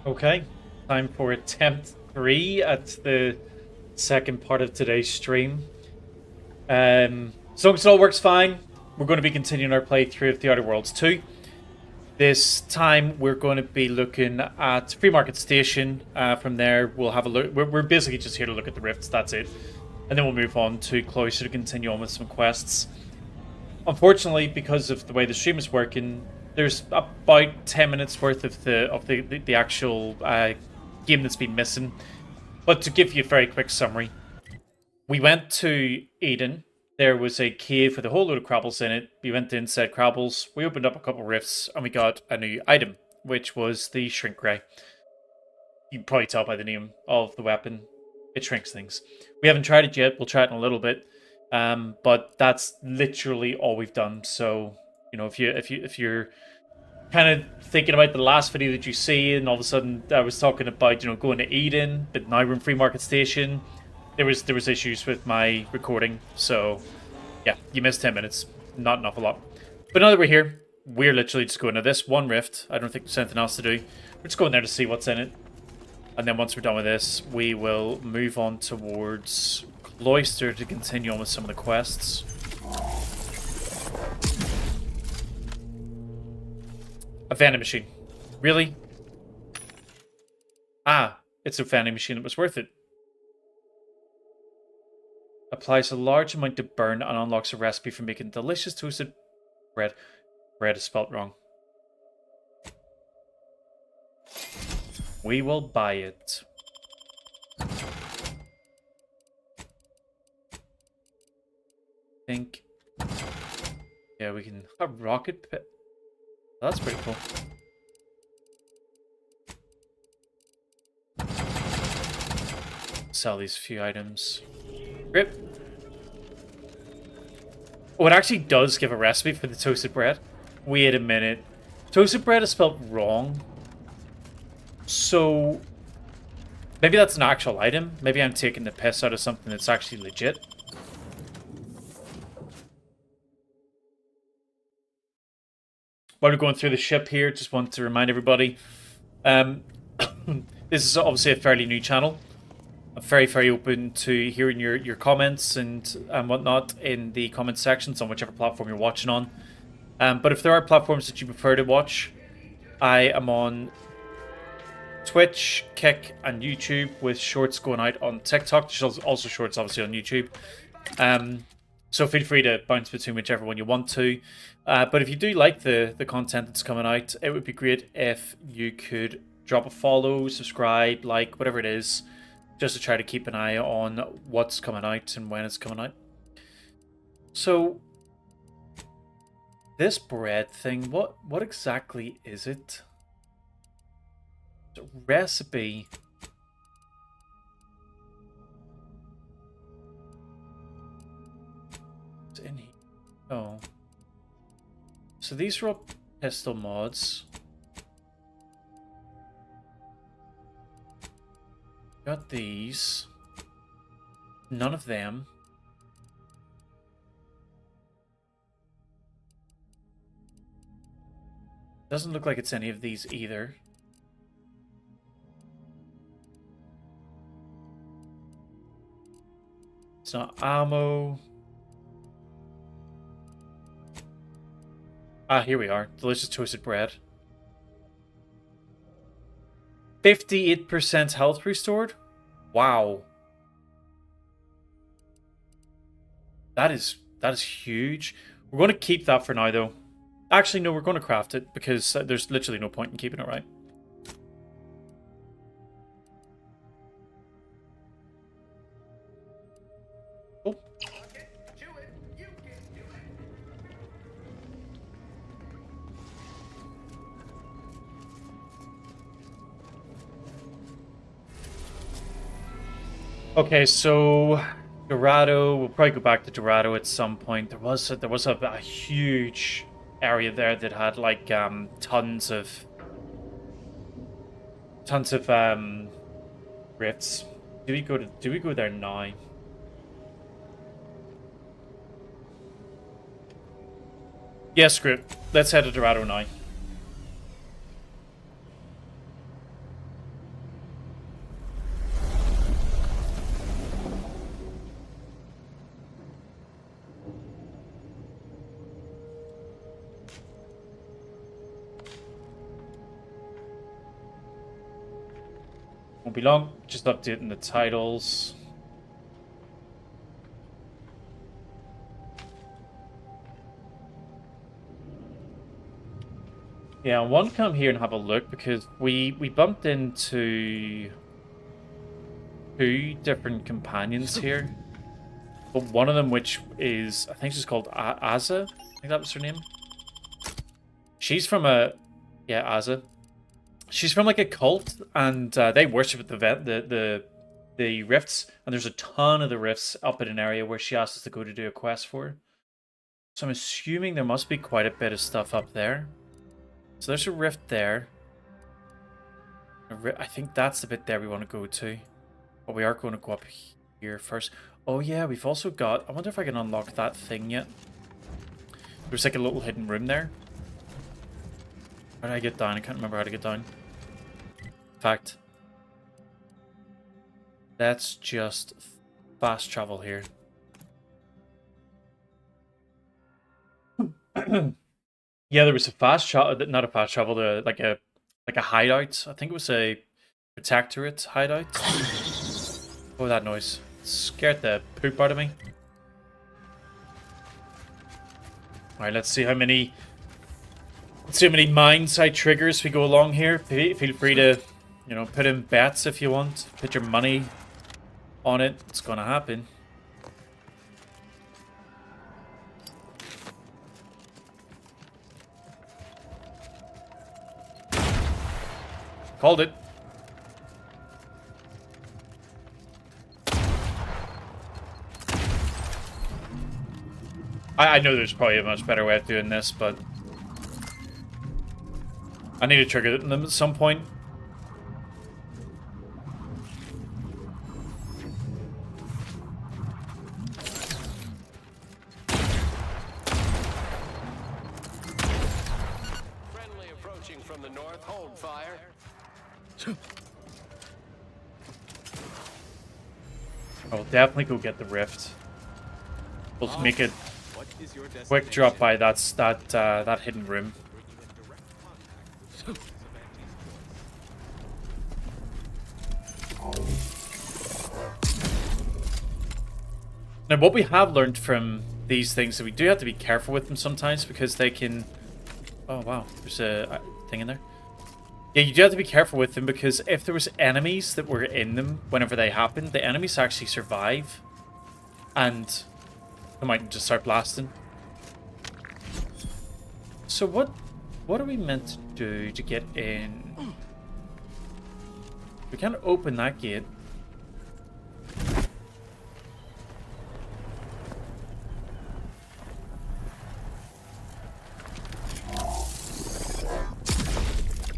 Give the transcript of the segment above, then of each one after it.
Okay, time for attempt 3 at the second part of today's stream. As long as it all works fine, we're going to be continuing our playthrough of The Outer Worlds 2. This time we're going to be looking at Free Market Station. From there we'll have a look. We're basically just here to look at the rifts, that's it. And then we'll move on to Cloister to continue on with some quests. Unfortunately, because of the way the stream is working, there's about 10 minutes worth of the actual game that's been missing. But to give you a very quick summary, we went to Eden. There was a cave with a whole load of crabbles in it. We went in, said crabbles. We opened up a couple rifts and we got a new item, which was the shrink ray. You can probably tell by the name of the weapon. It shrinks things. We haven't tried it yet. We'll try it in a little bit. But that's literally all we've done. So, you know, if you're kind of thinking about the last video that you see, and all of a sudden I was talking about, you know, going to Eden, but now we're in Free Market Station. There was issues with my recording, so yeah, you missed 10 minutes. Not an awful lot. But now that we're here, we're literally just going to this one rift. I don't think there's anything else to do. We're just going there to see what's in it. And then once we're done with this, we will move on towards Cloister to continue on with some of the quests. A vending machine. Really? Ah, it's a vending machine that was worth it. Applies a large amount to burn and unlocks a recipe for making delicious toasted bread. Bread is spelt wrong. We will buy it. Think. Yeah, we can have rocket pit. That's pretty cool. Sell these few items. Rip. Oh, it actually does give a recipe for the toasted bread. Wait a minute. Toasted bread is spelled wrong. So maybe that's an actual item. Maybe I'm taking the piss out of something that's actually legit. While we're going through the ship here, just want to remind everybody, this is obviously a fairly new channel. I'm very, very open to hearing your comments and whatnot in the comment sections on whichever platform you're watching on. But if there are platforms that you prefer to watch, I am on Twitch, Kick, and YouTube, with shorts going out on TikTok. There's also shorts, obviously, on YouTube. So feel free to bounce between whichever one you want to. But if you do like the content that's coming out, it would be great if you could drop a follow, subscribe, like, whatever it is, just to try to keep an eye on what's coming out and when it's coming out. So, this bread thing, what exactly is it? Recipe. It's in here. Oh. So these are all pistol mods. Got these. None of them. Doesn't look like it's any of these either. It's not ammo. Ah, here we are. Delicious toasted bread. 58% health restored? Wow. That is huge. We're going to keep that for now, though. Actually, no, we're going to craft it, because there's literally no point in keeping it, right? Oh. Okay, so Dorado, we'll probably go back to Dorado at some point. There was a huge area there that had like tons of rifts. Do we go there now? Yes, screw it. Let's head to Dorado now. Won't be long. Just updating the titles. Yeah, I want to come here and have a look because we bumped into 2 different companions here. But one of them, which is, I think she's called Aza. I think that was her name. She's from a, yeah, Aza. She's from like a cult, and they worship at the rifts. And there's a ton of the rifts up in an area where she asked us to go to do a quest for. So I'm assuming there must be quite a bit of stuff up there. So there's a rift there. I think that's the bit there we want to go to. But we are going to go up here first. Oh yeah, we've also got... I wonder if I can unlock that thing yet. There's like a little hidden room there. How did I get down? I can't remember how to get down. In fact, let's just fast travel here. Yeah, there was a fast travel, not a fast travel, like a hideout. I think it was a protectorate hideout. Oh, that noise scared the poop out of me. All right, let's see how many mind side triggers we go along here. Feel free to, you know, put in bets if you want. Put your money on it. It's gonna happen. Called it. I know there's probably a much better way of doing this, but I need to trigger them at some point. Friendly approaching from the north. Hold fire. I'll definitely go get the rift. We'll make it quick drop by that hidden room. Now, what we have learned from these things is we do have to be careful with them sometimes because they can... Oh, wow. There's a thing in there. Yeah, you do have to be careful with them because if there was enemies that were in them whenever they happened, the enemies actually survive. And they might just start blasting. So what are we meant to do to get in? We can't open that gate.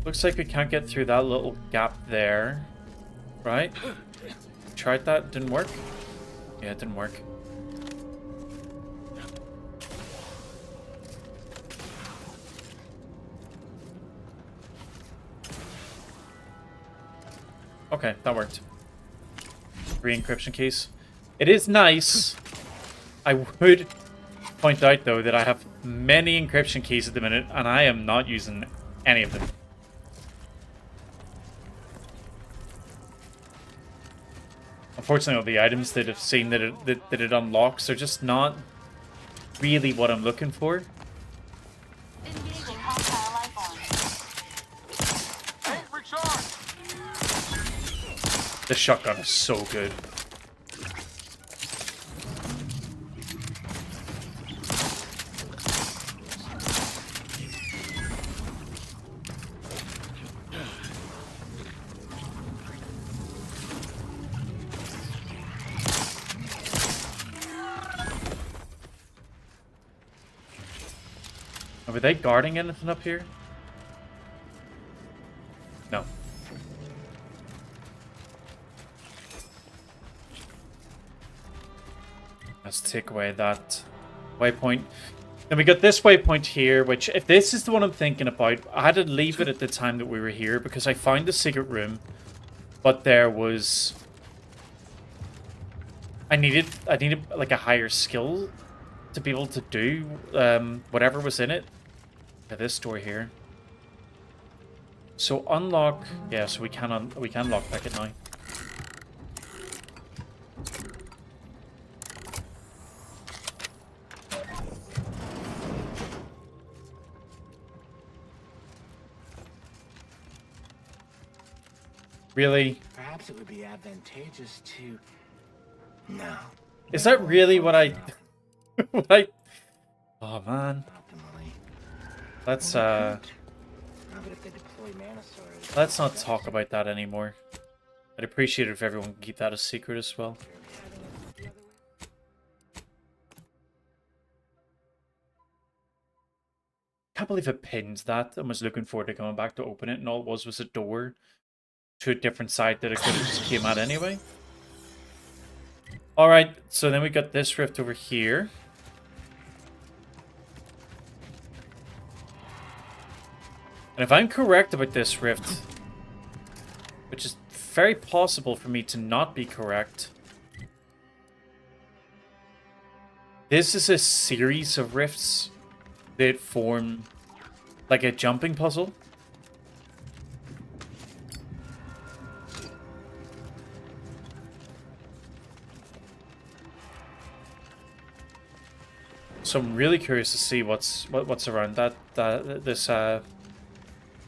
Looks like we can't get through that little gap there. Right? Tried that, didn't work? Yeah, it didn't work. Okay, that worked. 3 encryption keys. It is nice. I would point out, though, that I have many encryption keys at the minute, and I am not using any of them. Unfortunately, all the items that I've seen that it unlocks are just not really what I'm looking for. The shotgun is so good. Are they guarding anything up here? No. Let's take away that waypoint. Then we got this waypoint here, which, if this is the one I'm thinking about, I had to leave it at the time that we were here because I found the secret room, but there was... I needed like a higher skill to be able to do whatever was in it. Yeah, this door here. So unlock, yeah. So we can lockpick it now. Really? Perhaps it would be advantageous to... No. Is that really what I... what I... Oh, man. Optimally. Let's, But if they deploy Manosaurs... let's not talk about that anymore. I'd appreciate it if everyone could keep that a secret as well. Can't believe it pinned that and was looking forward to coming back to open it, and all it was a door to a different side that it could have just came at anyway. Alright, so then we got this rift over here. And if I'm correct about this rift, which is very possible for me to not be correct, this is a series of rifts that form like a jumping puzzle. So I'm really curious to see what's around this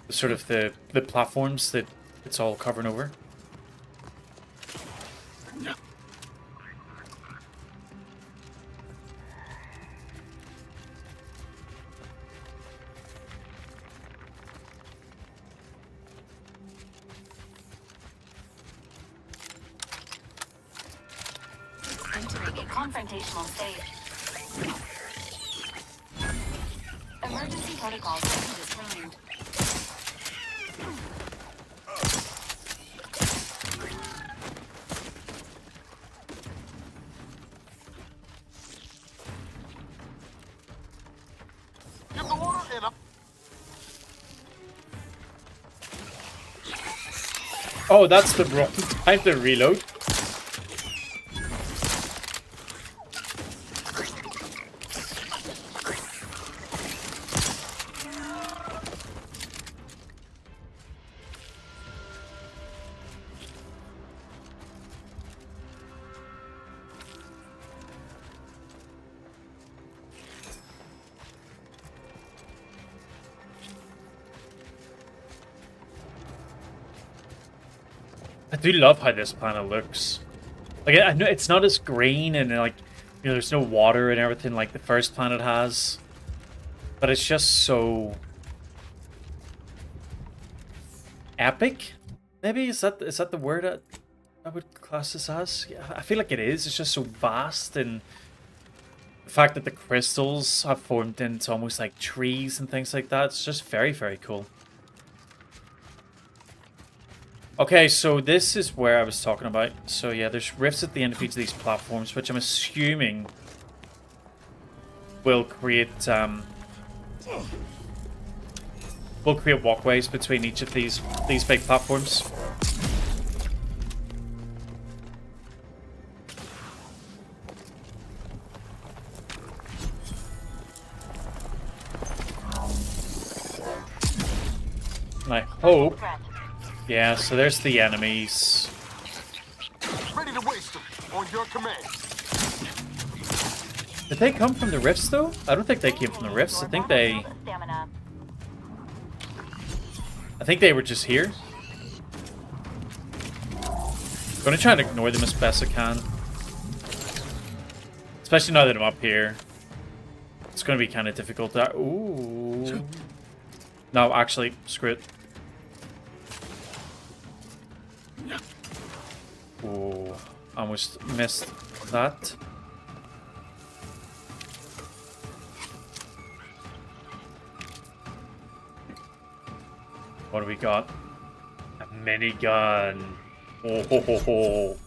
sort of the platforms that it's all covering over. Entering a confrontational state. Emergency protocol setting disclaimed. Oh, that's the wrong time to reload. I do love how this planet looks. Like, I know it's not as green and like, you know, there's no water and everything like the first planet has, but it's just so epic. Maybe is that the word I would class this as? Yeah, I feel like it is. It's just so vast, and the fact that the crystals have formed into almost like trees and things like that. It's just very, very cool. Okay, so this is where I was talking about. So yeah, there's rifts at the end of each of these platforms, which I'm assuming will create walkways between each of these big platforms. And I hope. Yeah, so there's the enemies. Ready to waste them on your command. Did they come from the rifts though? I don't think they came from the rifts. I think they were just here. I'm gonna try and ignore them as best I can. Especially now that I'm up here. It's gonna be kind of difficult to... Ooh. No, actually, screw it. Ooh, almost missed that. What do we got? A minigun. Oh ho ho ho.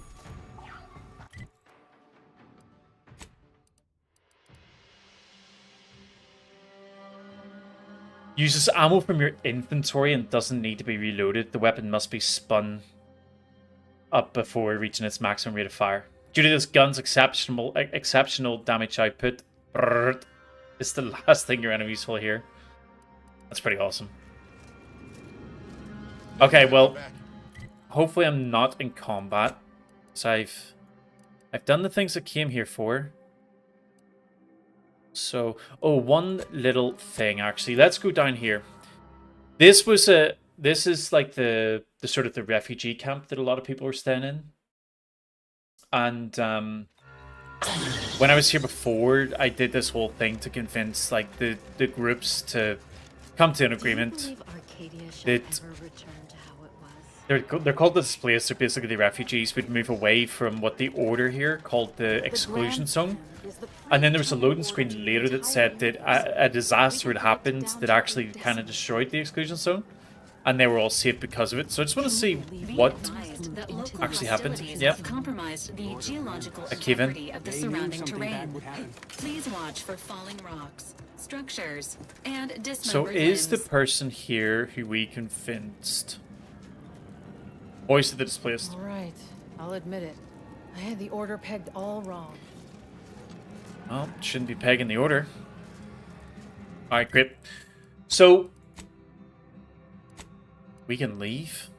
Uses ammo from your inventory and doesn't need to be reloaded. The weapon must be spun up before reaching its maximum rate of fire. Due to this gun's exceptional damage output, it's the last thing your enemies will hear. That's pretty awesome. Okay, well, hopefully I'm not in combat. So I've done the things I came here for. So, oh, one little thing actually. Let's go down here. This is like the sort of the refugee camp that a lot of people are staying in. And when I was here before, I did this whole thing to convince like the groups to come to an agreement that they're called the displaced. They're basically the refugees. Would move away from what the order here called the exclusion zone. And then there was a loading screen later that said that a disaster had happened that actually kind of destroyed the exclusion zone. And they were all safe because of it. So I just want to see what actually happened. Yep. Compromised the geological A cave-in. integrity of the surrounding terrain. Please watch for falling rocks, structures, and dismembered So is the limbs. person here who we convinced? Voice of the displaced. All right, I'll admit it. I had the order pegged all wrong. Well, shouldn't be pegging the order. Alright, great. So we can leave.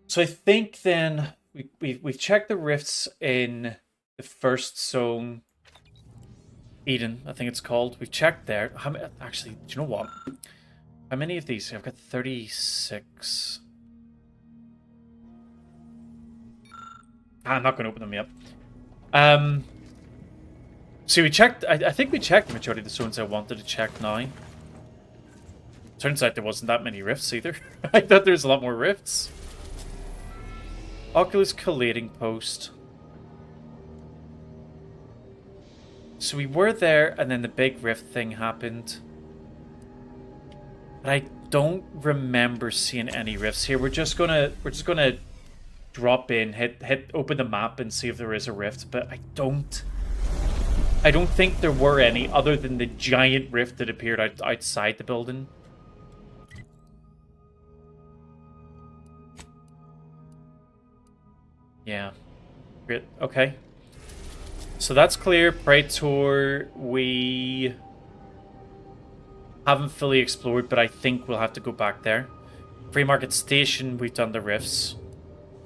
So I think then we've checked the rifts in the first zone. Eden, I think it's called. We've checked there. How many, actually, do you know what? How many of these? I've got 36. I'm not going to open them yet. So we checked. I think we checked the majority of the zones I wanted to check now. Turns out there wasn't that many rifts either. I thought there was a lot more rifts. Oculus collating post. So we were there, and then the big rift thing happened. But I don't remember seeing any rifts here. We're just gonna drop in, hit open the map and see if there is a rift. But I don't think there were any other than the giant rift that appeared outside the building. Yeah. Great. Okay. So that's clear. Praetor, we haven't fully explored, but I think we'll have to go back there. Free Market Station, we've done the rifts.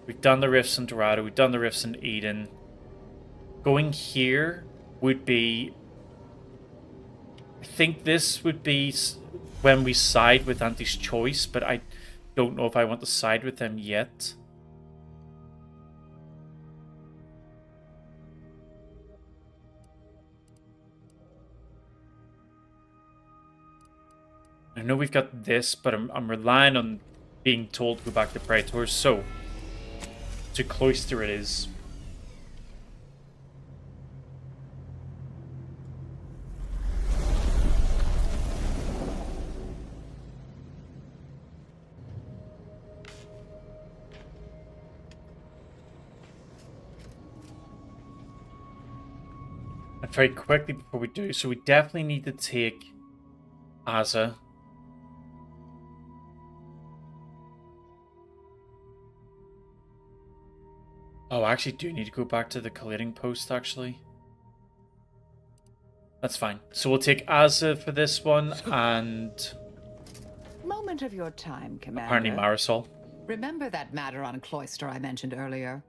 We've done the rifts in Dorado. We've done the rifts in Eden. Going here would be... I think this would be when we side with Auntie's Choice, but I don't know if I want to side with them yet. I know we've got this, but I'm relying on being told to go back to Praetor, so to Cloister it is. And very quickly before we do, so we definitely need to take Aza. Oh, I actually do need to go back to the collating post, actually. That's fine. So we'll take Aza for this one, and Moment of your time, Commander. apparently Marisol. Remember that matter on Cloister I mentioned earlier?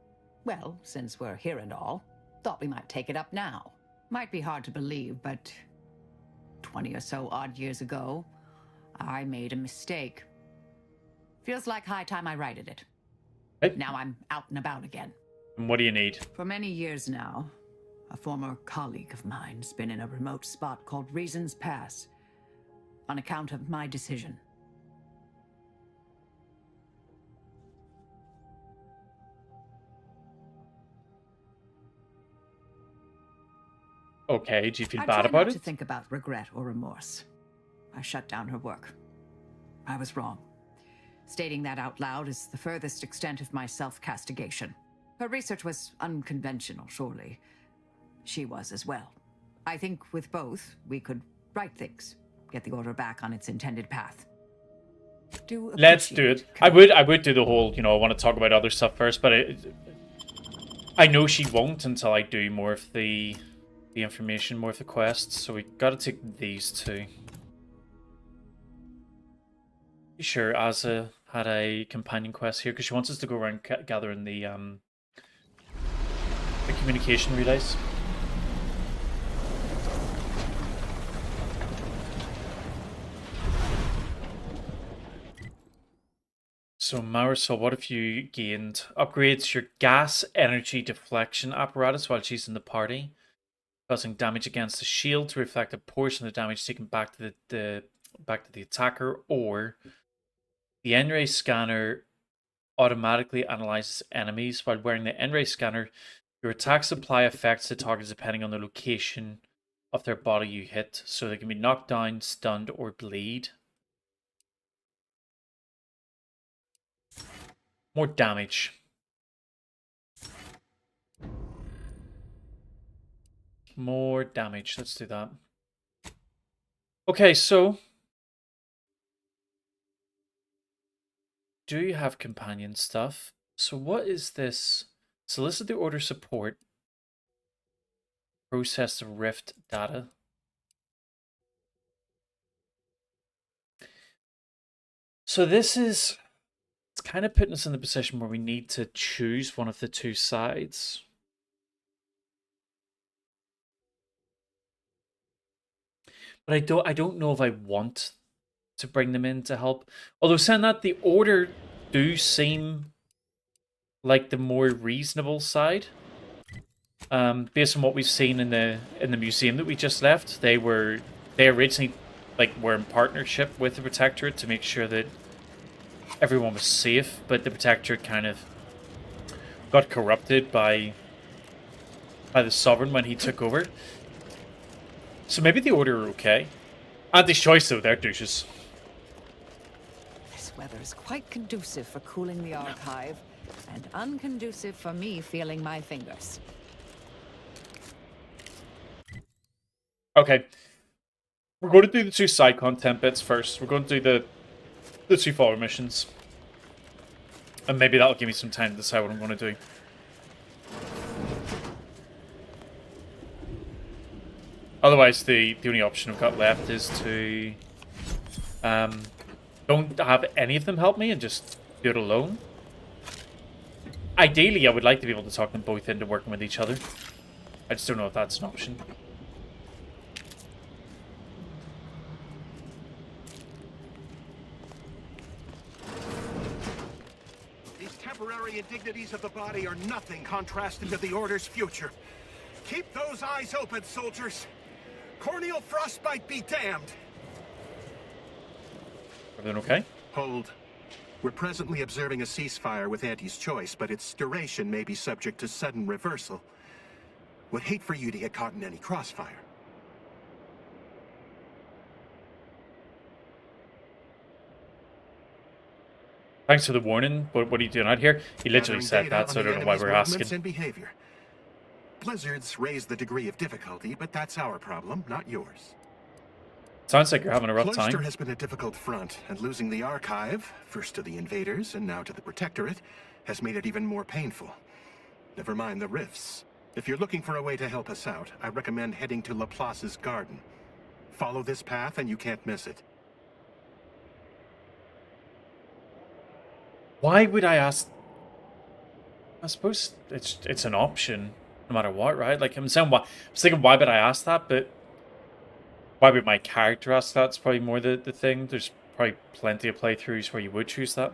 Well, since we're here and all, thought we might take it up now. Might be hard to believe, but 20 or so odd years ago, I made a mistake. Feels like high time I righted it. Hey. Now I'm out and about again. And what do you need? For many years now, a former colleague of mine's been in a remote spot called Reasons Pass on account of my decision. Okay, do you feel I bad try about not to it? think about regret or remorse. I shut down her work. I was wrong. Stating that out loud is the furthest extent of my self-castigation. Her research was unconventional, surely. She was as well. I think with both, we could right things, get the order back on its intended path. Let's do it. I would do the whole, I want to talk about other stuff first, but I know she won't until I do more of the information, more of the quests. So we got to take these two. Sure, Asa had a companion quest here because she wants us to go around gathering the communication relays. So Marisol, what have you gained? Upgrades your gas energy deflection apparatus while she's in the party, causing damage against the shield to reflect a portion of the damage taken back to the attacker, or the N-ray scanner automatically analyzes enemies. While wearing the N-ray scanner, your attacks apply effects to targets depending on the location of their body you hit, so they can be knocked down, stunned, or bleed. More damage. More damage. Let's do that. Okay, so do you have companion stuff? So what is this? Solicit the order support. Process the rift data. So this is... It's kind of putting us in the position where we need to choose one of the two sides. But I don't know if I want to bring them in to help. Although saying that, the Order do seem like the more reasonable side. Based on what we've seen in the museum that we just left, they originally were in partnership with the Protectorate to make sure that everyone was safe, but the Protectorate kind of got corrupted by the Sovereign when he took over. So maybe the Order are okay. Anti's choice though, they're douches. This weather is quite conducive for cooling the archive, and unconducive for me feeling my fingers. Okay. We're going to do the two side content bits first. We're going to do the two follower missions. And maybe that'll give me some time to decide what I'm going to do. Otherwise, the only option I've got left is to don't have any of them help me and just do it alone. Ideally, I would like to be able to talk them both into working with each other. I just don't know if that's an option. These temporary indignities of the body are nothing contrasted to the Order's future. Keep those eyes open, soldiers. Corneal frostbite be damned. Everything okay? Hold. We're presently observing a ceasefire with Anti's choice, but its duration may be subject to sudden reversal. Would hate for you to get caught in any crossfire. Thanks for the warning. What are you doing out here? He literally said that, so I don't know why we're asking. And behavior. Blizzards raise the degree of difficulty, but that's our problem, not yours. Sounds like you're having a rough Cloister time. has been a difficult front, and losing the archive, first to the invaders and now to the Protectorate, has made it even more painful. Never mind the rifts. If you're looking for a way to help us out, I recommend heading to Laplace's garden. Follow this path and you can't miss it. Why would I ask? I suppose it's an option, no matter what, right? Like I'm thinking, why would I ask that? But why would my character ask that? It's probably more the thing. There's probably plenty of playthroughs where you would choose that.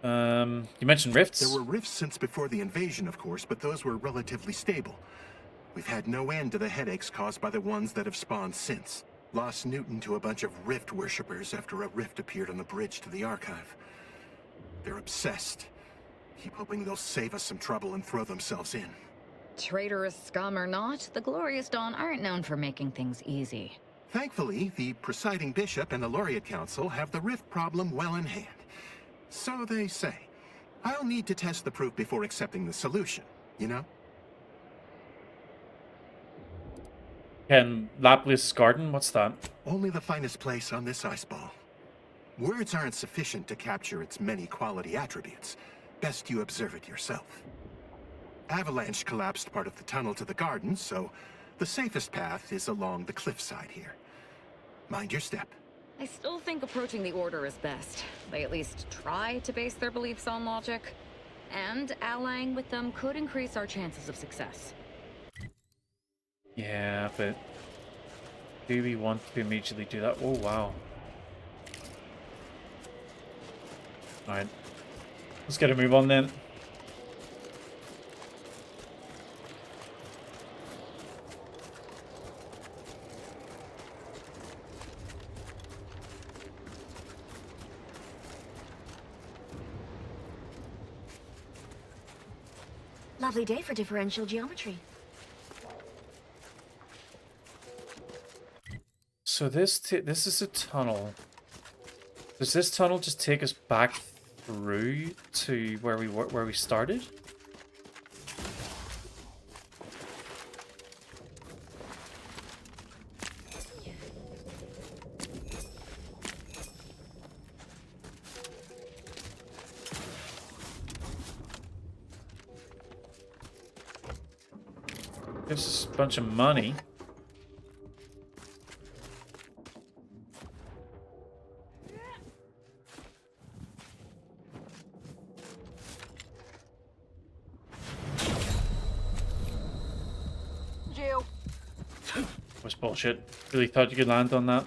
You mentioned rifts. There were rifts since before the invasion, of course, but those were relatively stable. We've had no end to the headaches caused by the ones that have spawned since. Lost Newton to a bunch of rift worshippers after a rift appeared on the bridge to the archive. They're obsessed. Keep hoping they'll save us some trouble and throw themselves in. Traitorous scum or not, the Glorious Dawn aren't known for making things easy. Thankfully, the presiding bishop and the Laureate Council have the rift problem well in hand. So they say. I'll need to test the proof before accepting the solution, you know? And Laplace's garden, what's that? Only the finest place on this ice ball. Words aren't sufficient to capture its many quality attributes. Best you observe it yourself. Avalanche collapsed part of the tunnel to the garden, so the safest path is along the cliffside here. Mind your step. I still think approaching the Order is best. They at least try to base their beliefs on logic. And allying with them could increase our chances of success. Yeah, but do we want to immediately do that? Oh, wow. Alright. Let's get a move on then. Lovely day for differential geometry. So this is a tunnel. Does this tunnel just take us back through to where we started? Gives us a bunch of money. Was bullshit. Really thought you could land on that.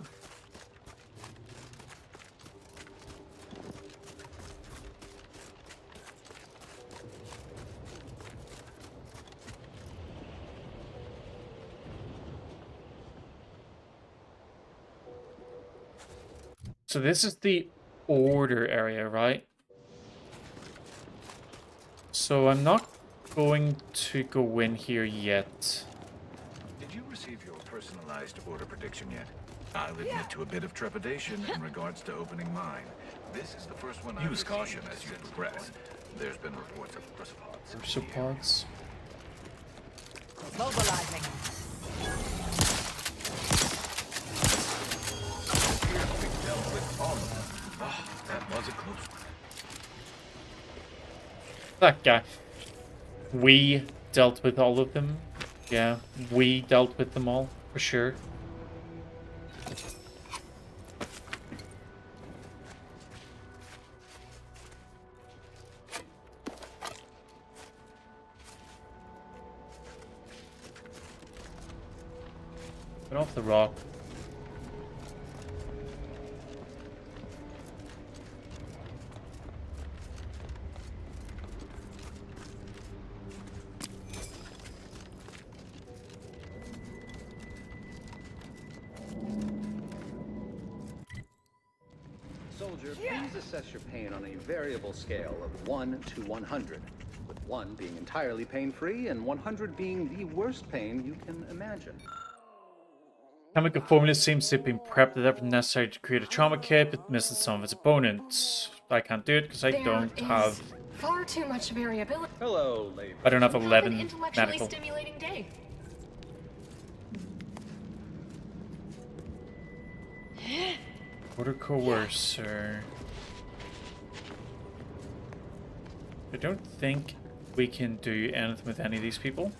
So this is the Order area, right? So I'm not going to go in here yet. Did you receive your personalized order prediction yet? I'll admit to a bit of trepidation in regards to opening mine. This is the first one. Use caution as you progress. There's been reports of Supports. Mobilizing. We dealt with all of them. Oh, that was a close one. That guy. We dealt with all of them. Yeah, we dealt with them all, for sure. Get off the rock. Soldier, please assess your pain on a variable scale of 1 to 100, with 1 being entirely pain-free and 100 being the worst pain you can imagine. Chemical formula seems to have been prepped with everything necessary to create a trauma kit, but misses some of its opponents. I can't do it because I don't have... far too much variability. Hello, lady. I don't have Have 11 an intellectually medical. stimulating day. Order coercer. I don't think we can do anything with any of these people.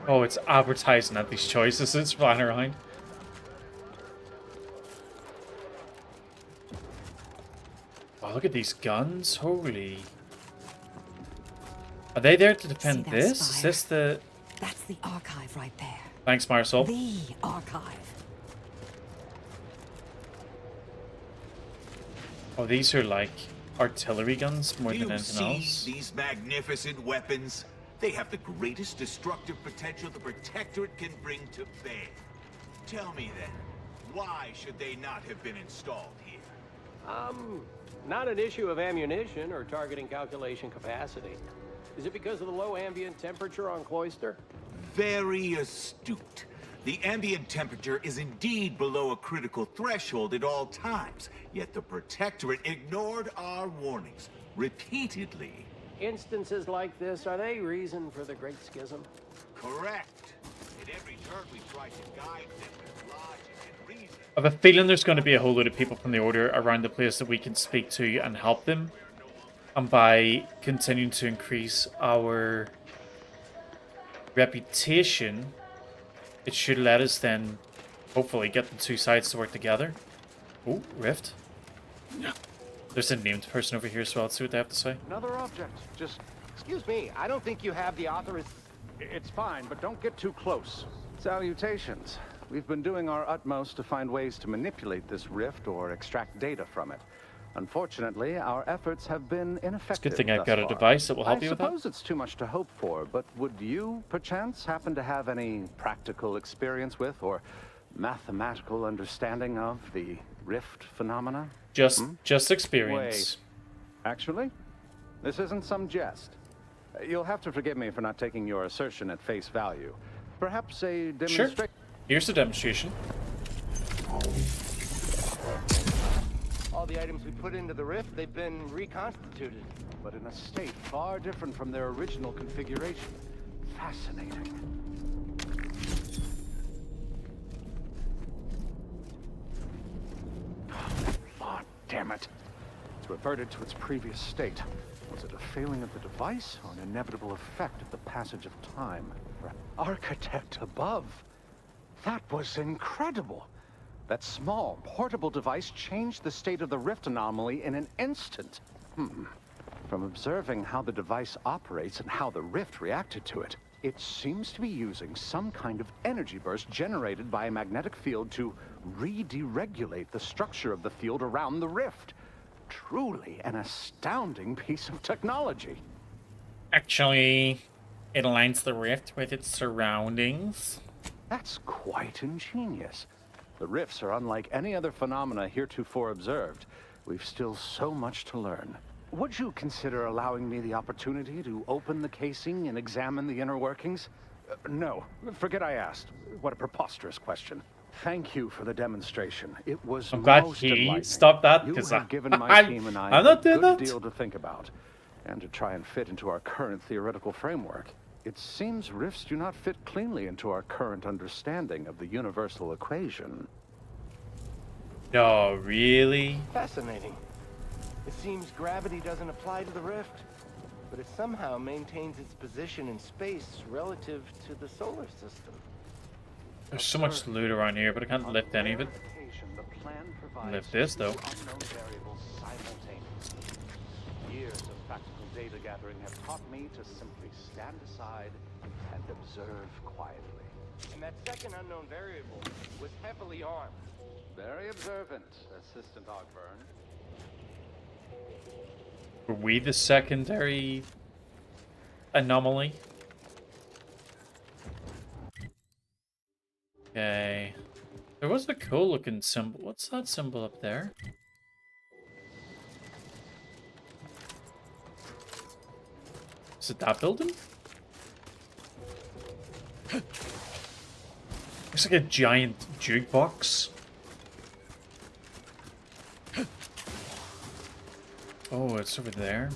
Oh, it's advertising at these choices. It's flying around. Oh, look at these guns. Holy. Are they there to defend this? Spire? Is this the... That's the archive right there. Thanks, Marisol. The archive. Oh, these are like artillery guns more than anything else. These magnificent weapons? They have the greatest destructive potential the Protectorate can bring to bear. Tell me then, why should they not have been installed here? Not an issue of ammunition or targeting calculation capacity. Is it because of the low ambient temperature on Cloister? Very astute. The ambient temperature is indeed below a critical threshold at all times, yet the Protectorate ignored our warnings. Repeatedly. Instances like this, are they reason for the Great Schism? Correct. At every turn we try to guide them with logic and reason. I have a feeling there's going to be a whole lot of people from the Order around the place that we can speak to and help them. And by continuing to increase our reputation, it should let us then hopefully get the two sides to work together. Oh, Rift. There's a named person over here as well. Let's see what they have to say. Another object. Just, excuse me, I don't think you have the authorization. It's fine, but don't get too close. Salutations. We've been doing our utmost to find ways to manipulate this rift or extract data from it. Unfortunately, our efforts have been ineffective. It's a good thing I've got a device that will help you with that. I suppose it's too much to hope for, but would you, perchance, happen to have any practical experience with or mathematical understanding of the rift phenomena? Just experience. Wait. Actually, this isn't some jest. You'll have to forgive me for not taking your assertion at face value. Perhaps a demonstration. Sure. Here's the demonstration. All the items we put into the rift, they've been reconstituted, but in a state far different from their original configuration. Fascinating. Lord damn it. It's reverted to its previous state. Was it a failing of the device or an inevitable effect of the passage of time? Architect above. That was incredible. That small, portable device changed the state of the rift anomaly in an instant. From observing how the device operates and how the rift reacted to it, it seems to be using some kind of energy burst generated by a magnetic field to re-deregulate the structure of the field around the rift. Truly an astounding piece of technology. Actually, it aligns the rift with its surroundings. That's quite ingenious. The rifts are unlike any other phenomena heretofore observed. We've still so much to learn. Would you consider allowing me the opportunity to open the casing and examine the inner workings? No, forget I asked. What a preposterous question. Thank you for the demonstration. It was I'm glad most he enlightening. stopped that You because have given my team and I I'm not a doing good that. deal to think about, and to try and fit into our current theoretical framework. It seems rifts do not fit cleanly into our current understanding of the universal equation. No, really? Fascinating. It seems gravity doesn't apply to the rift, but it somehow maintains its position in space relative to the solar system. There's so much loot around here, but I can't lift any of it. Lift this, though. Years of practical data gathering have taught me to simply stand aside and observe quietly. And that second unknown variable was heavily armed. Very observant, Assistant Ogburn. Were we the secondary anomaly? Okay. There was a cool looking symbol. What's that symbol up there? Is it that building? Looks like a giant jukebox. Oh, it's over there.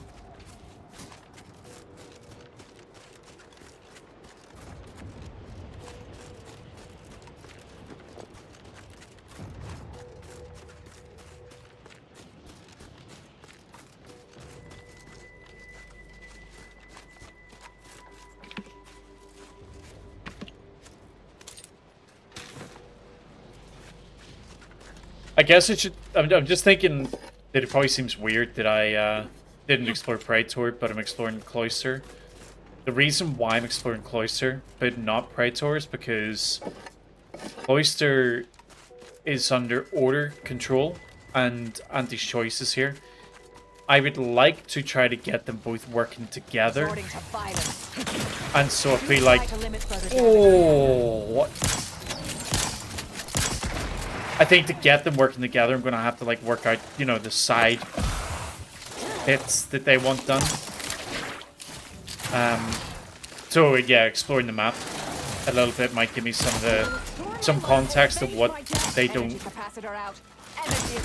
I guess it should. I'm just thinking that it probably seems weird that I didn't explore Praetor, but I'm exploring Cloister. The reason why I'm exploring Cloister, but not Praetor, is because Cloister is under Order control and Anti's choice is here. I would like to try to get them both working together. And so I feel like, oh, what? I think to get them working together, I'm going to have to like work out, you know, the side bits that they want done. So yeah, exploring the map a little bit might give me some context of what they don't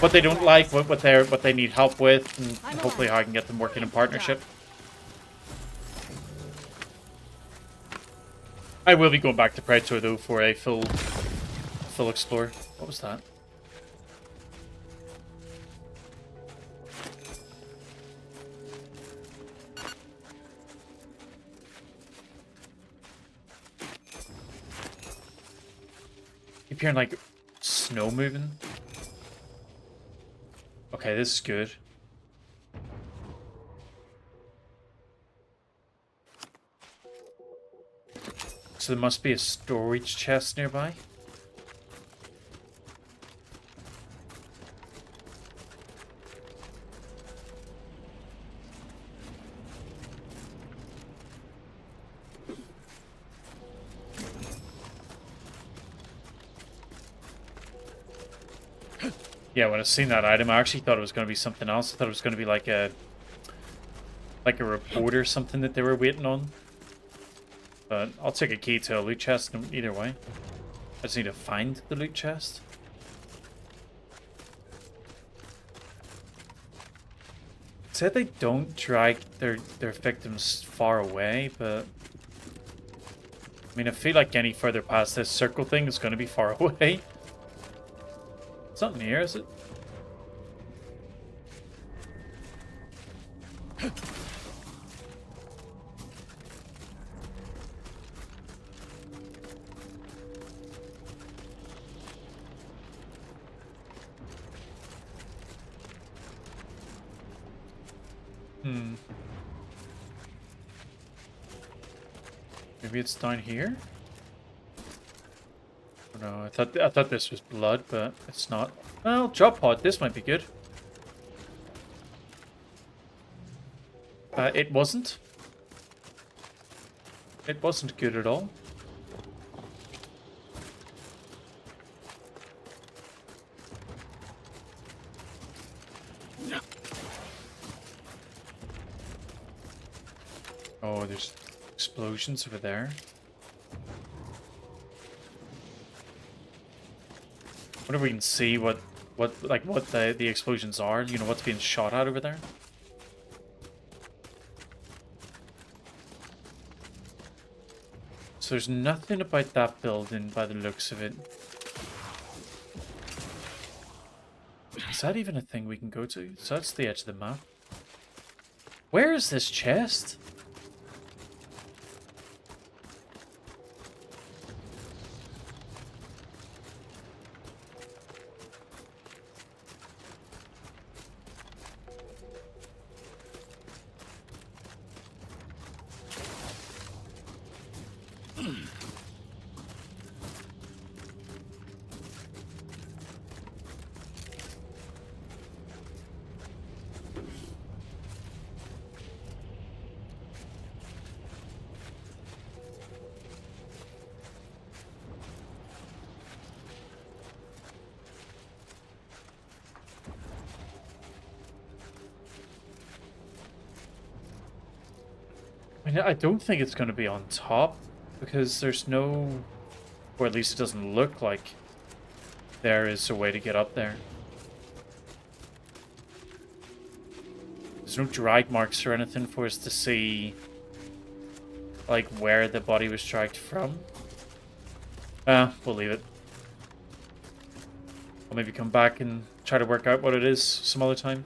what they don't like, what they need help with, and hopefully how I can get them working in partnership. I will be going back to Predator though for a full explore. What was that? Keep hearing like snow moving. Okay, this is good. So there must be a storage chest nearby. Yeah, when I seen that item, I actually thought it was going to be something else. I thought it was going to be like a report or something that they were waiting on. But I'll take a key to a loot chest either way. I just need to find the loot chest. It said they don't drag their victims far away, but I mean, I feel like any further past this circle thing is going to be far away. It's not near, is it? Maybe it's down here? Oh, no, I thought this was blood, but it's not. Well, drop pod, this might be good. It wasn't. It wasn't good at all. Oh, there's explosions over there. I wonder if we can see what the explosions are. You know, what's being shot at over there. So there's nothing about that building by the looks of it. Is that even a thing we can go to? So that's the edge of the map. Where is this chest? I don't think it's going to be on top, because there's no, or at least it doesn't look like there is a way to get up there. There's no drag marks or anything for us to see, like, where the body was dragged from. We'll leave it. I'll maybe come back and try to work out what it is some other time.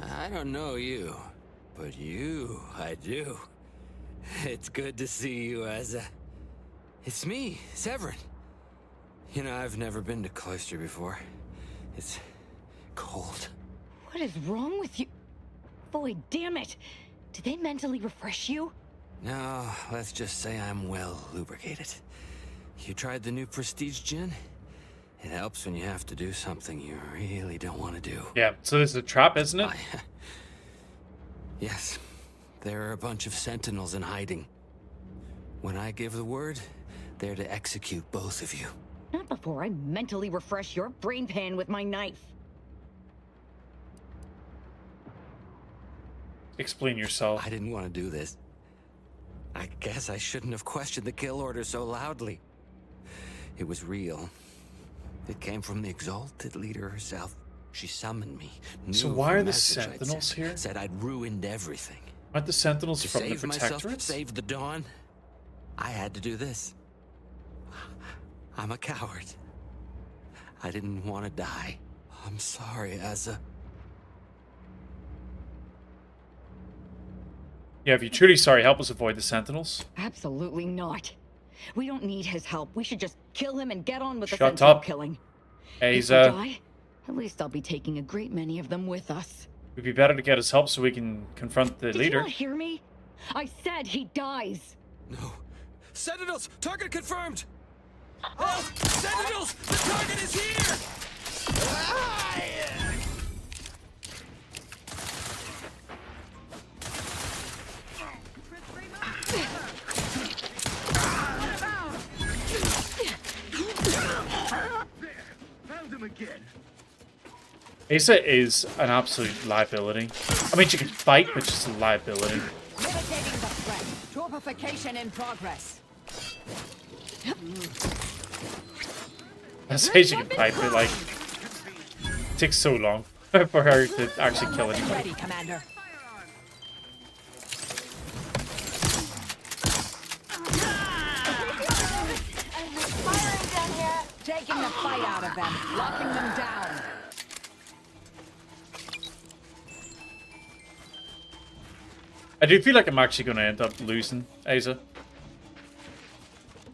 I don't know you, but you, I do. It's good to see you, Asa. It's me, Severin. You know, I've never been to Cloister before. It's cold. What is wrong with you? Boy, damn it! Did they mentally refresh you? No, let's just say I'm well lubricated. You tried the new Prestige gin? It helps when you have to do something you really don't want to do. Yeah, so this is a trap, isn't it? Yes. There are a bunch of sentinels in hiding. When I give the word, they're to execute both of you. Not before I mentally refresh your brain pan with my knife. Explain yourself. I didn't want to do this. I guess I shouldn't have questioned the kill order so loudly. It was real. It came from the exalted leader herself. She summoned me. So why are the sentinels here? Said I'd ruined everything. Aren't the sentinels To from the save myself, Protectorate? save the Dawn. I had to do this. I'm a coward. I didn't want to die. I'm sorry, Asa. Yeah, if you're truly sorry, help us avoid the sentinels. Absolutely not. We don't need his help. We should just kill him and get on with the Shut sentinel up. killing. Asa. If we die, at least I'll be taking a great many of them with us. It'd be better to get his help so we can confront the Did leader. you not hear me? I said he dies. No. Sentinels! Target confirmed! Oh! Sentinels! The target is here! Found him again. Asa is an absolute liability. I mean, she can fight, but she's a liability. Mitigating the threat. Torpification in progress. I say she can fight, but like, it takes so long for her to actually kill anybody. Ready, Commander. Taking the fight out of them, locking them down. I do feel like I'm actually going to end up losing Asa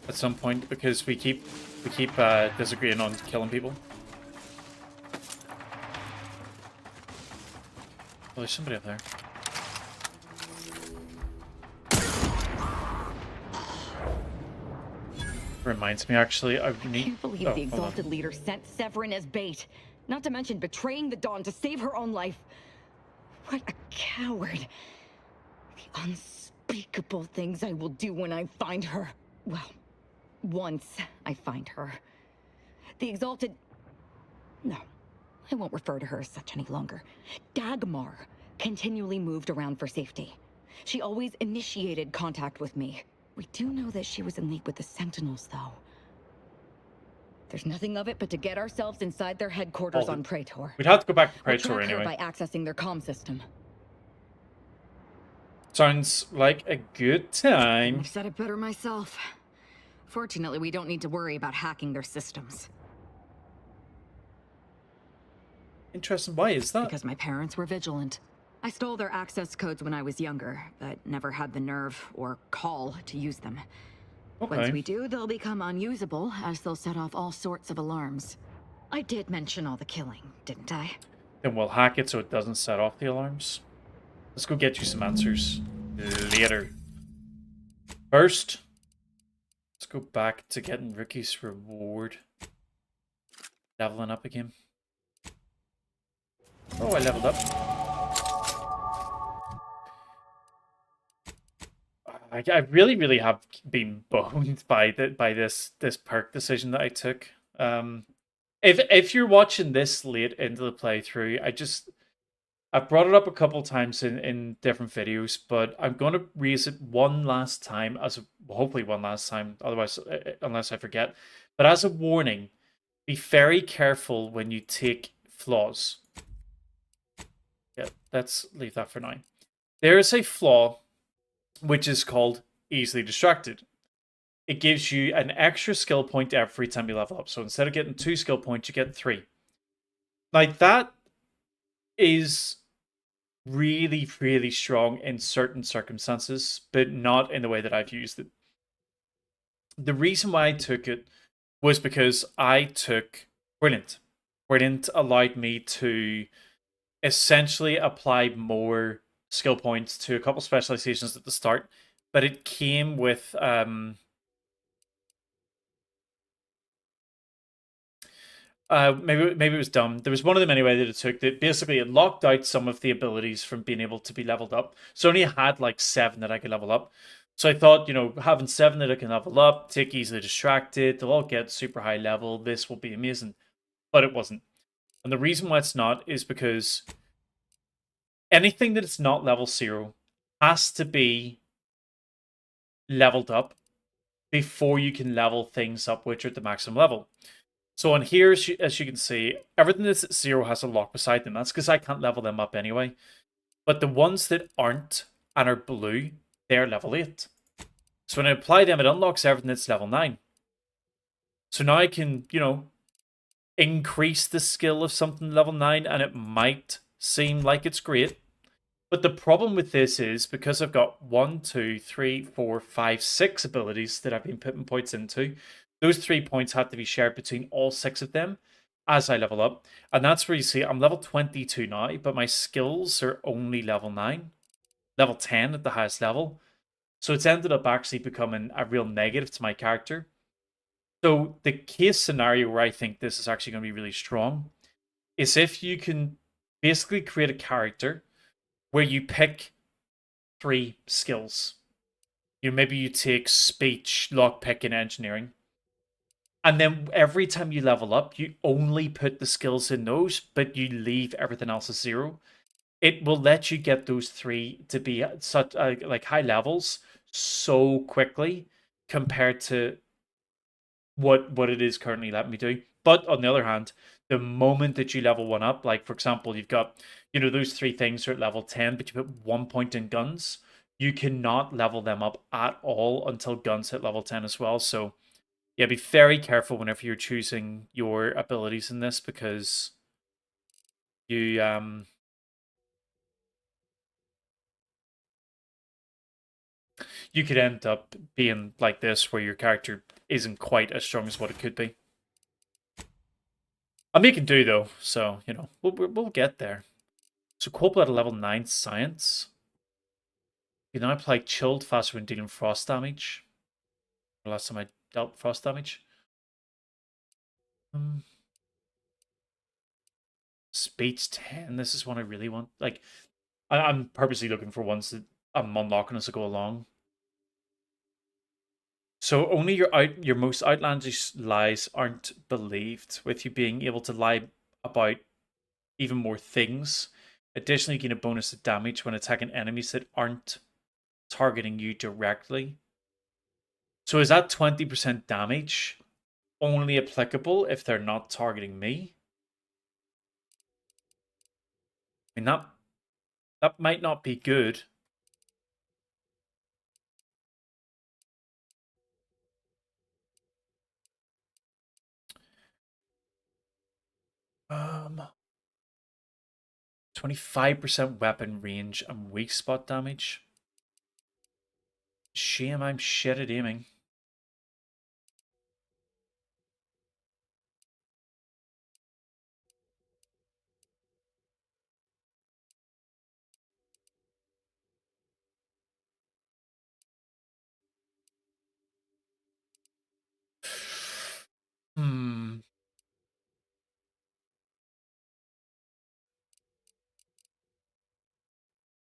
at some point because we keep disagreeing on killing people. Oh, there's somebody up there. Reminds me, actually, I I can't believe the exalted leader sent Severin as bait. Not to mention betraying the Dawn to save her own life. What a coward. The unspeakable things I will do when I find her. Well, once I find her. The exalted... No, I won't refer to her as such any longer. Dagmar continually moved around for safety. She always initiated contact with me. We do know that she was in league with the Sentinels, though. There's nothing of it but to get ourselves inside their headquarters on Praetor. We'd have to go back to We'll Praetor track her anyway. by accessing their comm system. Sounds like a good time. I've said it better myself. Fortunately, we don't need to worry about hacking their systems. Interesting. Why is that? Because my parents were vigilant. I stole their access codes when I was younger, but never had the nerve or call to use them. Okay. Once we do, they'll become unusable, as they'll set off all sorts of alarms. I did mention all the killing, didn't I? Then we'll hack it so it doesn't set off the alarms. Let's go get you some answers later. First, let's go back to getting Ricky's reward. Leveling up again. Oh, I leveled up. I really have been boned by this perk decision that I took. If you're watching this late into the playthrough, I've brought it up a couple times in different videos, but I'm going to raise it one last time, hopefully one last time, otherwise, unless I forget. But as a warning, be very careful when you take flaws. Yeah, let's leave that for now. There is a flaw which is called easily distracted. It gives you an extra skill point every time you level up. So instead of getting 2 skill points, you get 3. Like, that is really, really strong in certain circumstances, but not in the way that I've used it. The reason why I took it was because I took Brilliant. Brilliant allowed me to essentially apply more skill points to a couple specializations at the start, but it came with maybe it was dumb. There was one of them anyway that it took that basically it locked out some of the abilities from being able to be leveled up. So I only had like 7 that I could level up. So I thought, you know, having 7 that I can level up, take easily distracted, they'll all get super high level. This will be amazing. But it wasn't. And the reason why it's not is because anything that is not level 0 has to be leveled up before you can level things up which are at the maximum level. So on here, as you can see, everything that's at 0 has a lock beside them. That's because I can't level them up anyway. But the ones that aren't and are blue, they're level 8. So when I apply them, it unlocks everything that's level 9. So now I can, you know, increase the skill of something level 9, and it might seem like it's great. But the problem with this is, because I've got 1, 2, 3, 4, 5, 6 abilities that I've been putting points into, those 3 points have to be shared between all 6 of them as I level up. And that's where you see I'm level 22 now, but my skills are only level 9. Level 10 at the highest level. So it's ended up actually becoming a real negative to my character. So the case scenario where I think this is actually going to be really strong is if you can basically create a character where you pick 3 skills. You know, maybe you take speech, lockpick, and engineering. And then every time you level up, you only put the skills in those, but you leave everything else as 0. It will let you get those 3 to be at such like high levels so quickly compared to what it is currently letting me do. But on the other hand, the moment that you level one up, like for example, you've got, you know, those 3 things are at level 10, but you put 1 point in guns, you cannot level them up at all until guns hit level 10 as well. So yeah, be very careful whenever you're choosing your abilities in this, because you you could end up being like this, where your character isn't quite as strong as what it could be. I'm making do though, so you know we'll get there. So cold blood at level 9 science. You now apply chilled faster when dealing frost damage. The last time I dealt frost damage. Speech 10. This is one I really want. Like, I'm purposely looking for ones that I'm unlocking as I go along. So only your most outlandish lies aren't believed, with you being able to lie about even more things. Additionally, you gain a bonus to damage when attacking enemies that aren't targeting you directly. So is that 20% damage only applicable if they're not targeting me? I mean, that might not be good. Um, 25% weapon range and weak spot damage. Shame I'm shit at aiming.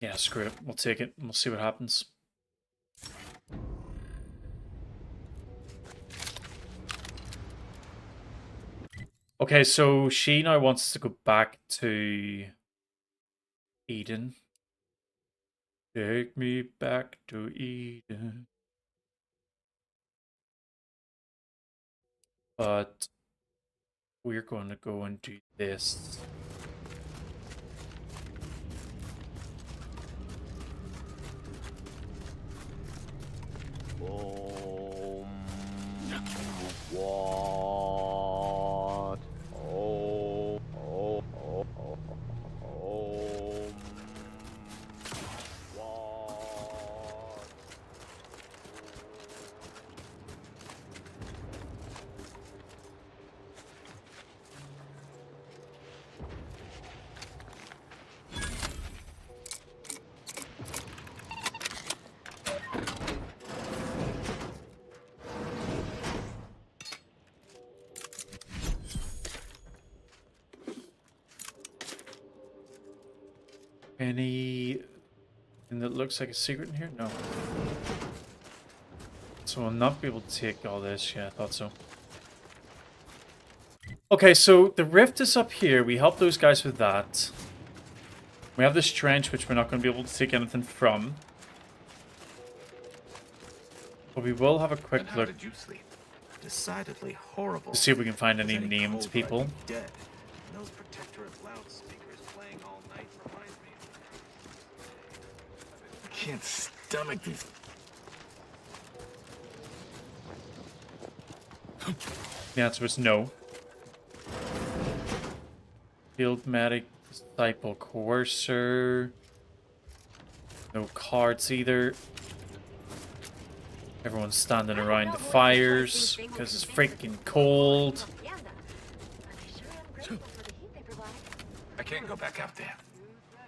Yeah, screw it. We'll take it. We'll see what happens. Okay, so she now wants us to go back to Eden. Take me back to Eden. But we're going to go and do this. What? Oh. Anything that looks like a secret in here? No. So I'll not be able to take all this. Yeah, I thought so. Okay, so the rift is up here. We help those guys with that. We have this trench, which we're not going to be able to take anything from. But we will have a quick look. Did you sleep? Decidedly horrible. To see if we can find any named people. Dead. Those protectorate loudspeakers playing all night reminds me. I can't stomach these. The answer was no. Field medic, disciple, coercer. No cards either. Everyone's standing around the fires because it's freaking cold. I can't go back out there.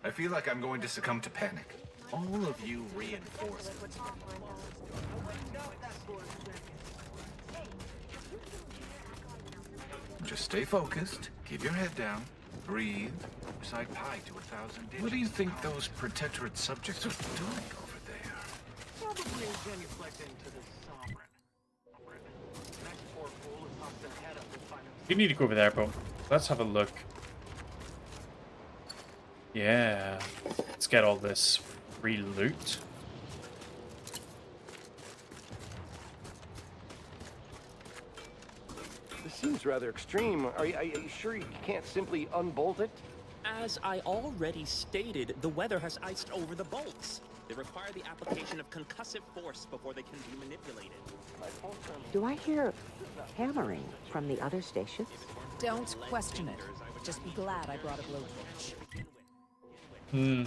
I feel like I'm going to succumb to panic. All of you reinforcements. Just stay focused, keep your head down, breathe, recite pi to 1,000 digits. What do you think those protectorate subjects are doing over there? Probably genuflecting to the sovereign. Next poor fool is off the head up and find himself. You need to go over there, bro. Let's have a look. Yeah. Let's get all this free loot. This seems rather extreme. Are you sure you can't simply unbolt it? As I already stated, the weather has iced over the bolts. They require the application of concussive force before they can be manipulated. Do I hear hammering from the other stations? Don't question it. Just be glad I brought a blowtorch. Hmm.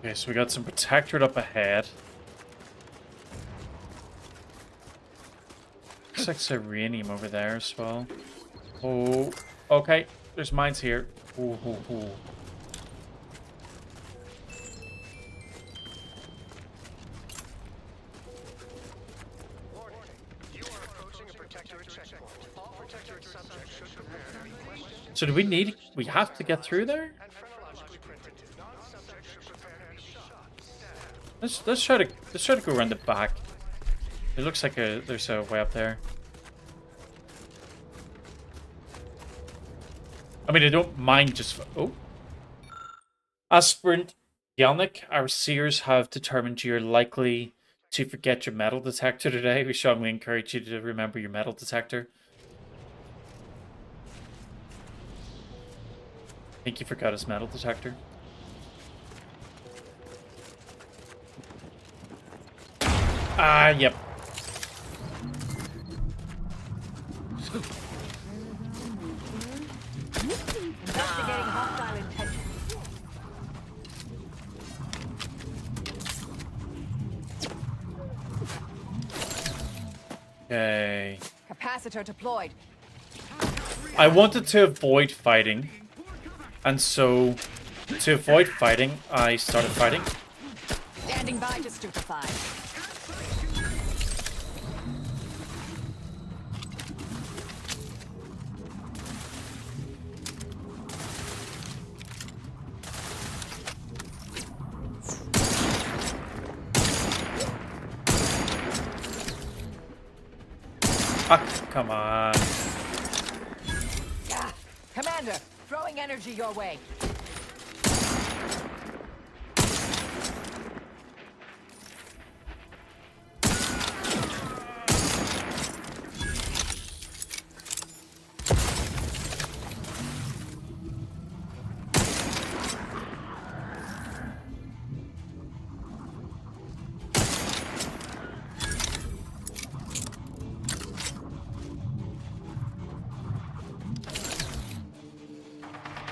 Okay, so we got some protectorate up ahead. Looks like Serenium over there as well. Oh, okay. There's mines here. Ooh, ooh, ooh. So do we need... We have to get through there? Let's try to go around the back. It looks like there's a way up there. I mean, I don't mind just... Oh. Aspirant Yelnik, our seers have determined you're likely to forget your metal detector today. We strongly encourage you to remember your metal detector. I think you forgot his metal detector. Ah, yep. Investigating hostile intentions. Okay. Capacitor deployed. I wanted to avoid fighting. And so, to avoid fighting, I started fighting. Standing by to stupefy. Ah, come on. Yeah. Commander, throwing energy your way.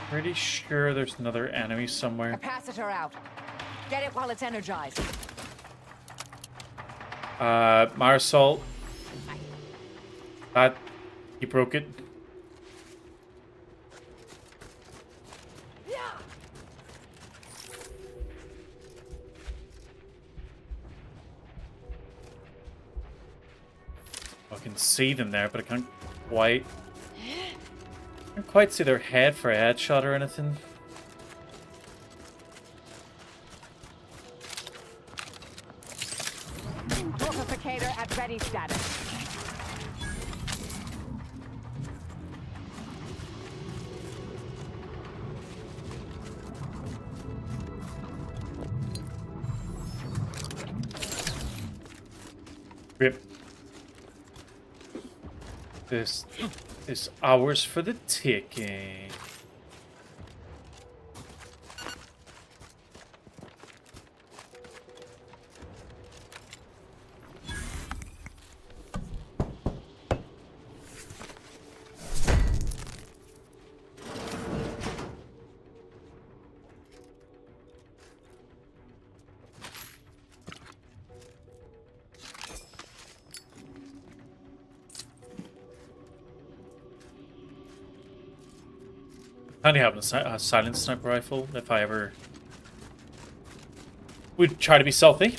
Pretty sure there's another enemy somewhere. Capacitor out. Get it while it's energized. Marisol, That... He broke it. I can see them there, but I can't quite see their head for a headshot or anything. Torpificator at ready status. Rip. This is ours for the taking. Handy having a silent sniper rifle if I ever would try to be stealthy.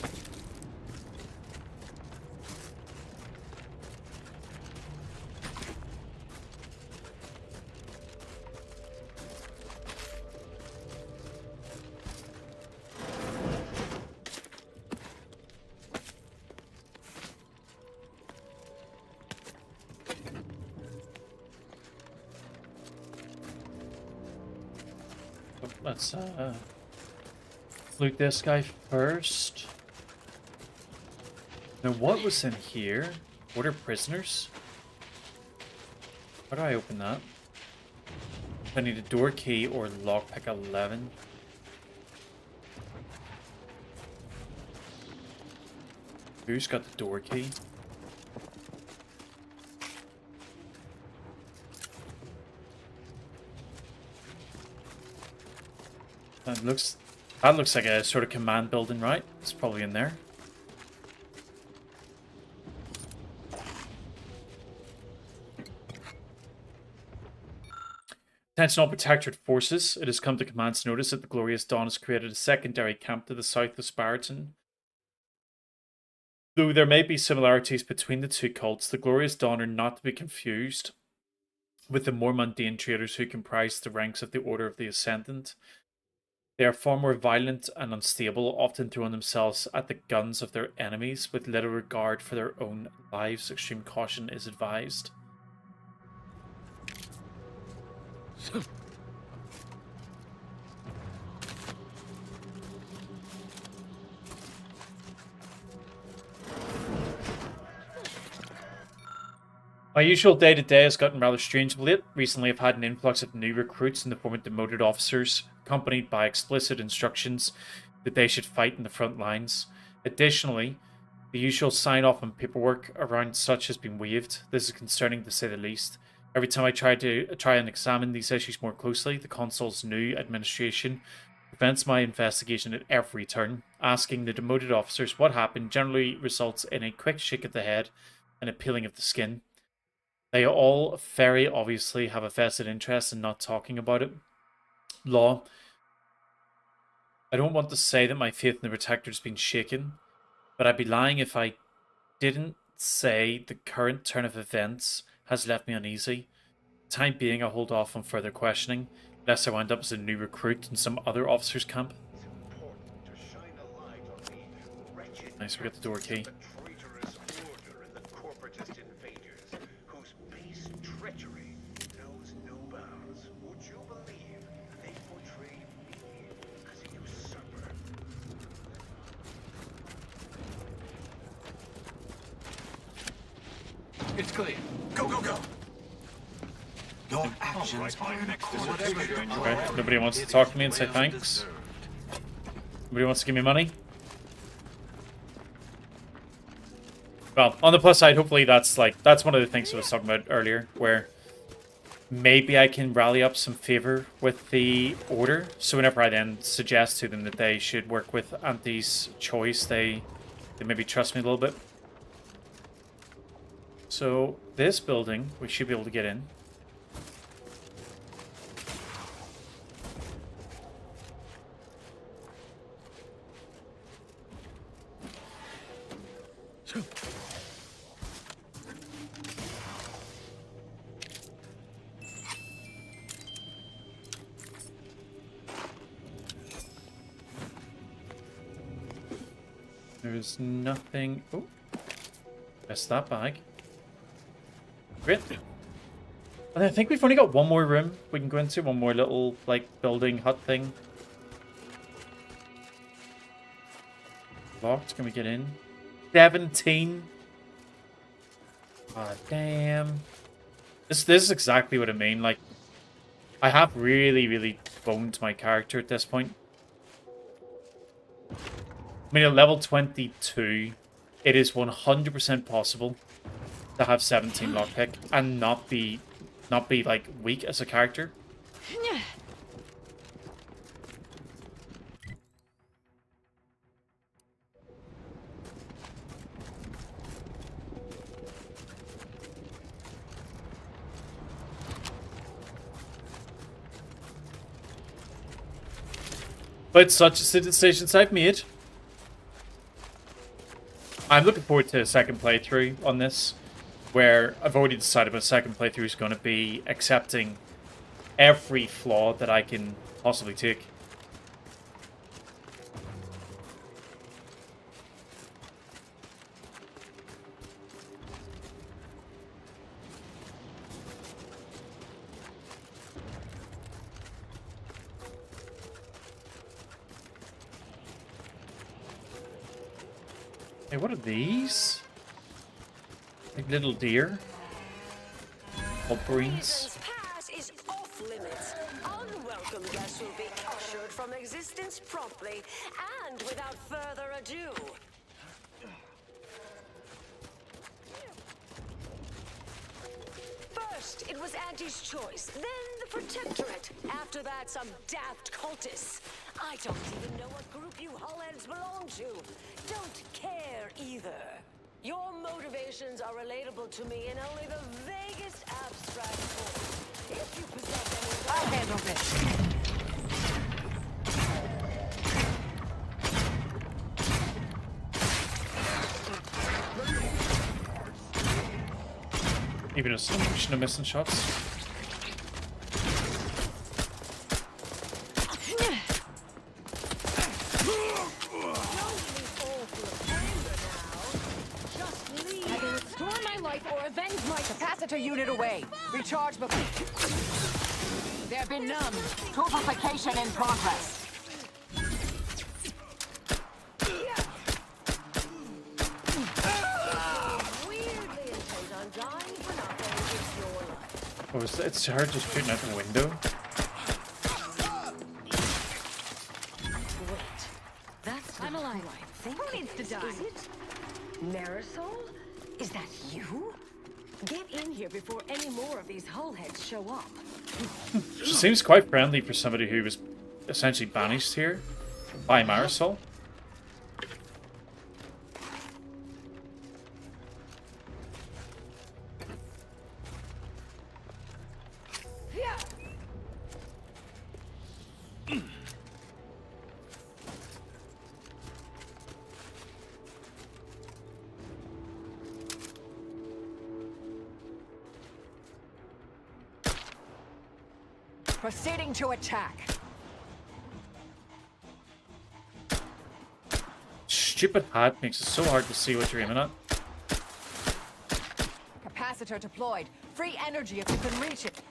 Let's loot this guy first. Now, what was in here? Order prisoners? How do I open that? I need a door key or lockpick 11. Who's got the door key? That looks like a sort of command building, right? It's probably in there. Attention all protectorate forces. It has come to command's notice that the Glorious Dawn has created a secondary camp to the south of Spartan. Though there may be similarities between the two cults, the Glorious Dawn are not to be confused with the more mundane traders who comprise the ranks of the Order of the Ascendant. They are far more violent and unstable, often throwing themselves at the guns of their enemies with little regard for their own lives. Extreme caution is advised. My usual day-to-day has gotten rather strange of late. Recently I've had an influx of new recruits in the form of demoted officers, accompanied by explicit instructions that they should fight in the front lines. Additionally, the usual sign-off and paperwork around such has been waived. This is concerning to say the least. Every time I try and examine these issues more closely, the Consul's new administration prevents my investigation at every turn. Asking the demoted officers what happened generally results in a quick shake of the head and a peeling of the skin. They all very obviously have a vested interest in not talking about it. Law. I don't want to say that my faith in the Protector has been shaken, but I'd be lying if I didn't say the current turn of events has left me uneasy. For the time being, I'll hold off on further questioning, lest I wind up as a new recruit in some other officer's camp. Nice, we got the door key. It's clear. Go, go, go! Your actions are recorded. Okay, nobody wants to talk to me and say thanks. Nobody wants to give me money. Well, on the plus side, hopefully that's one of the things I was talking about earlier, where maybe I can rally up some favor with the Order. So whenever I then suggest to them that they should work with Auntie's choice, they maybe trust me a little bit. So this building, we should be able to get in. There's nothing. Oh, missed that bag. Great. And I think we've only got one more room we can go into, one more little, like, building hut thing. Locked, can we get in? 17. Ah, damn. This is exactly what I mean. Like, I have really boned my character at this point. I mean, at level 22, it is 100% possible to have 17 lockpick and not be like weak as a character. But such is the decisions I've made. I'm looking forward to a second playthrough on this, where I've already decided my second playthrough is going to be accepting every flaw that I can possibly take. Hey, what are these? Like little deer? Wolverines? Pass is off limits. Unwelcome guests will be ushered from existence promptly and without further ado. First, it was Auntie's choice, then the Protectorate. After that, some daft cultists. I don't even know what group you hullheads belong to. Don't care either. Your motivations are relatable to me in only the vaguest abstract form. If you possess any... I'll handle this. Even a solution of missing shots. Capacitor unit away. Recharge before. They've been numbed. Torpification in progress. Oh, it's her just shooting out the window. That's I'm alive. Who needs to die? Is it Marisol? Is that you? Get in here before any more of these hullheads show up. She seems quite friendly for somebody who was essentially banished here by Marisol. Proceeding to attack. Stupid hat makes it so hard to see what you're aiming at. Capacitor deployed. Free energy if you can reach it.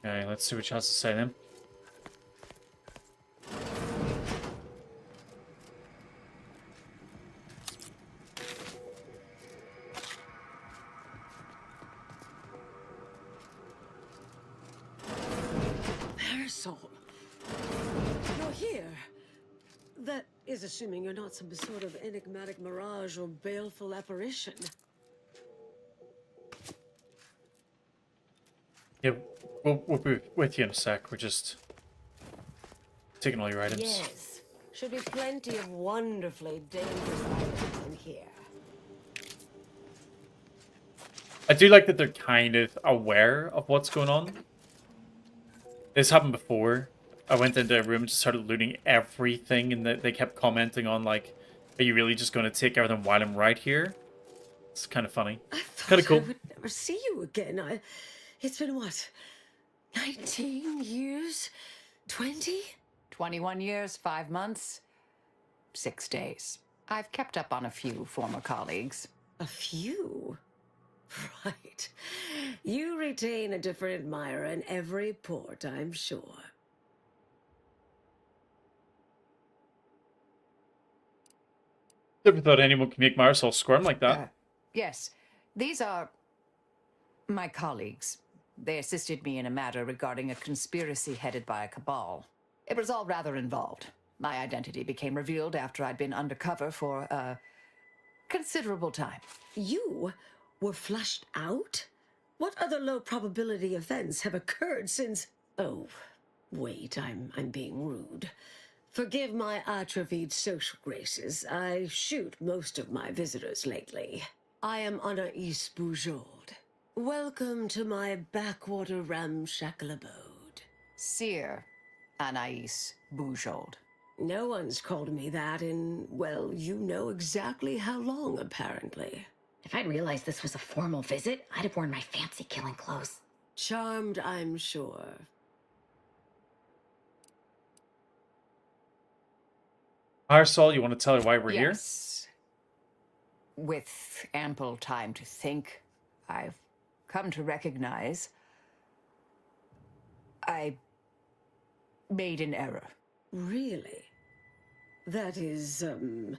Okay, let's see what she has to say then. Marisol, you're here. That is assuming you're not some sort of enigmatic mirage or baleful apparition. Yeah, we'll be with you in a sec. We're just taking all your items. Yes. Should be plenty of wonderfully dangerous items in here. I do like that they're kind of aware of what's going on. This happened before. I went into a room and just started looting everything, and they kept commenting on, like, are you really just going to take everything while I'm right here? It's kind of funny. Kind of cool. I would never see you again. It's been what? 19 years? 20? 21 years, 5 months, 6 days. I've kept up on a few former colleagues. A few? Right. You retain a different admirer in every port, I'm sure. Never thought anyone could make Marisol squirm like that. Yes, these are my colleagues. They assisted me in a matter regarding a conspiracy headed by a cabal. It was all rather involved. My identity became revealed after I'd been undercover for a considerable time. You were flushed out? What other low probability events have occurred since... Oh, wait, I'm being rude. Forgive my atrophied social graces. I shoot most of my visitors lately. I am Anais Boujold. Welcome to my backwater ramshackle abode. Seer Anais Boujold. No one's called me that in, well, you know exactly how long, apparently. If I'd realized this was a formal visit, I'd have worn my fancy killing clothes. Charmed, I'm sure. Marisol, you want to tell her why we're here? Yes. With ample time to think, I've come to recognize I made an error. Really? That is, an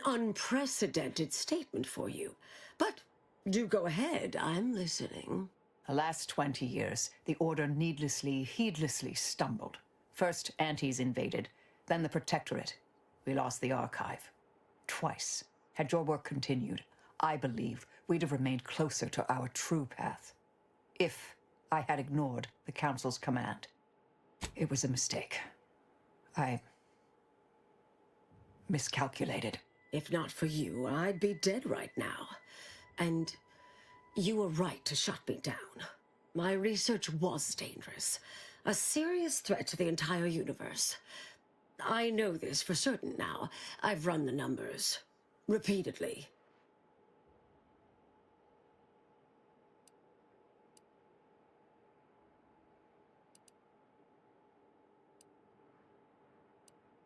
unprecedented statement for you. But do go ahead, I'm listening. The last 20 years, the Order heedlessly stumbled. First, Antes invaded, then the Protectorate. We lost the Archive. Twice. Had your work continued, I believe we'd have remained closer to our true path. If I had ignored the Council's command. It was a mistake. I miscalculated. If not for you, I'd be dead right now. And you were right to shut me down. My research was dangerous. A serious threat to the entire universe. I know this for certain now. I've run the numbers. Repeatedly.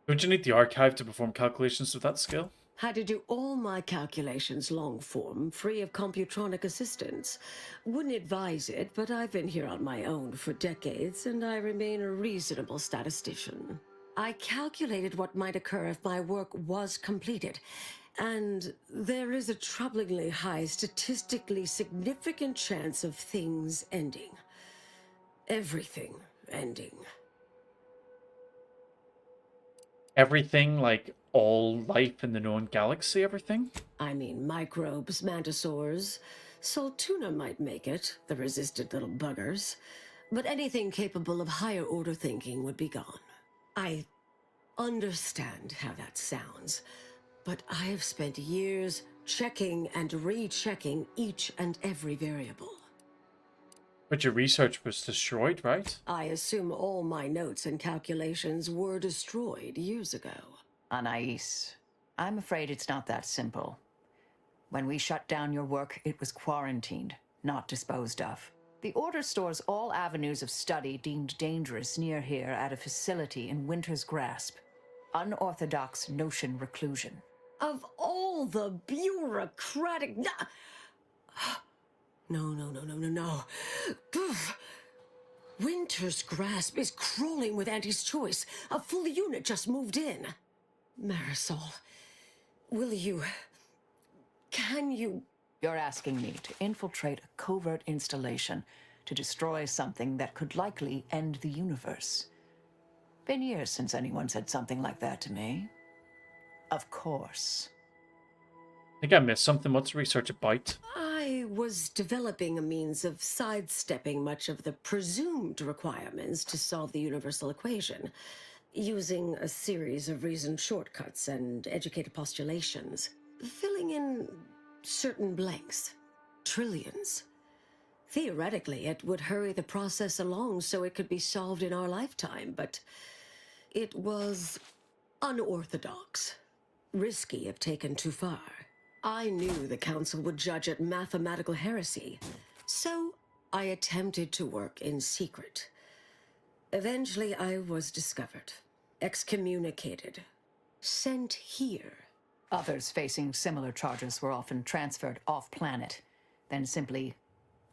Don't you need the archive to perform calculations with that skill? Had to do all my calculations long form, free of computronic assistance. Wouldn't advise it, but I've been here on my own for decades, and I remain a reasonable statistician. I calculated what might occur if my work was completed, and there is a troublingly high, statistically significant chance of things ending. Everything ending. Everything, like all life in the known galaxy, everything? I mean, microbes, mantisaurs. Soltuna might make it, the resistant little buggers. But anything capable of higher order thinking would be gone. I understand how that sounds, but I have spent years checking and rechecking each and every variable. But your research was destroyed, right? I assume all my notes and calculations were destroyed years ago. Anais, I'm afraid it's not that simple. When we shut down your work, it was quarantined, not disposed of. The Order stores all avenues of study deemed dangerous near here at a facility in Winter's Grasp. Unorthodox notion reclusion. Of all the bureaucratic... No. Winter's Grasp is crawling with Auntie's choice. A full unit just moved in. Marisol, will you... Can you... You're asking me to infiltrate a covert installation to destroy something that could likely end the universe. Been years since anyone said something like that to me. Of course. I think I missed something. What's research about? I was developing a means of sidestepping much of the presumed requirements to solve the universal equation, using a series of reasoned shortcuts and educated postulations, filling in certain blanks. Trillions. Theoretically, it would hurry the process along so it could be solved in our lifetime, but it was unorthodox, risky if taken too far. I knew the council would judge it mathematical heresy, so I attempted to work in secret. Eventually, I was discovered, excommunicated, sent here. Others facing similar charges were often transferred off-planet, then simply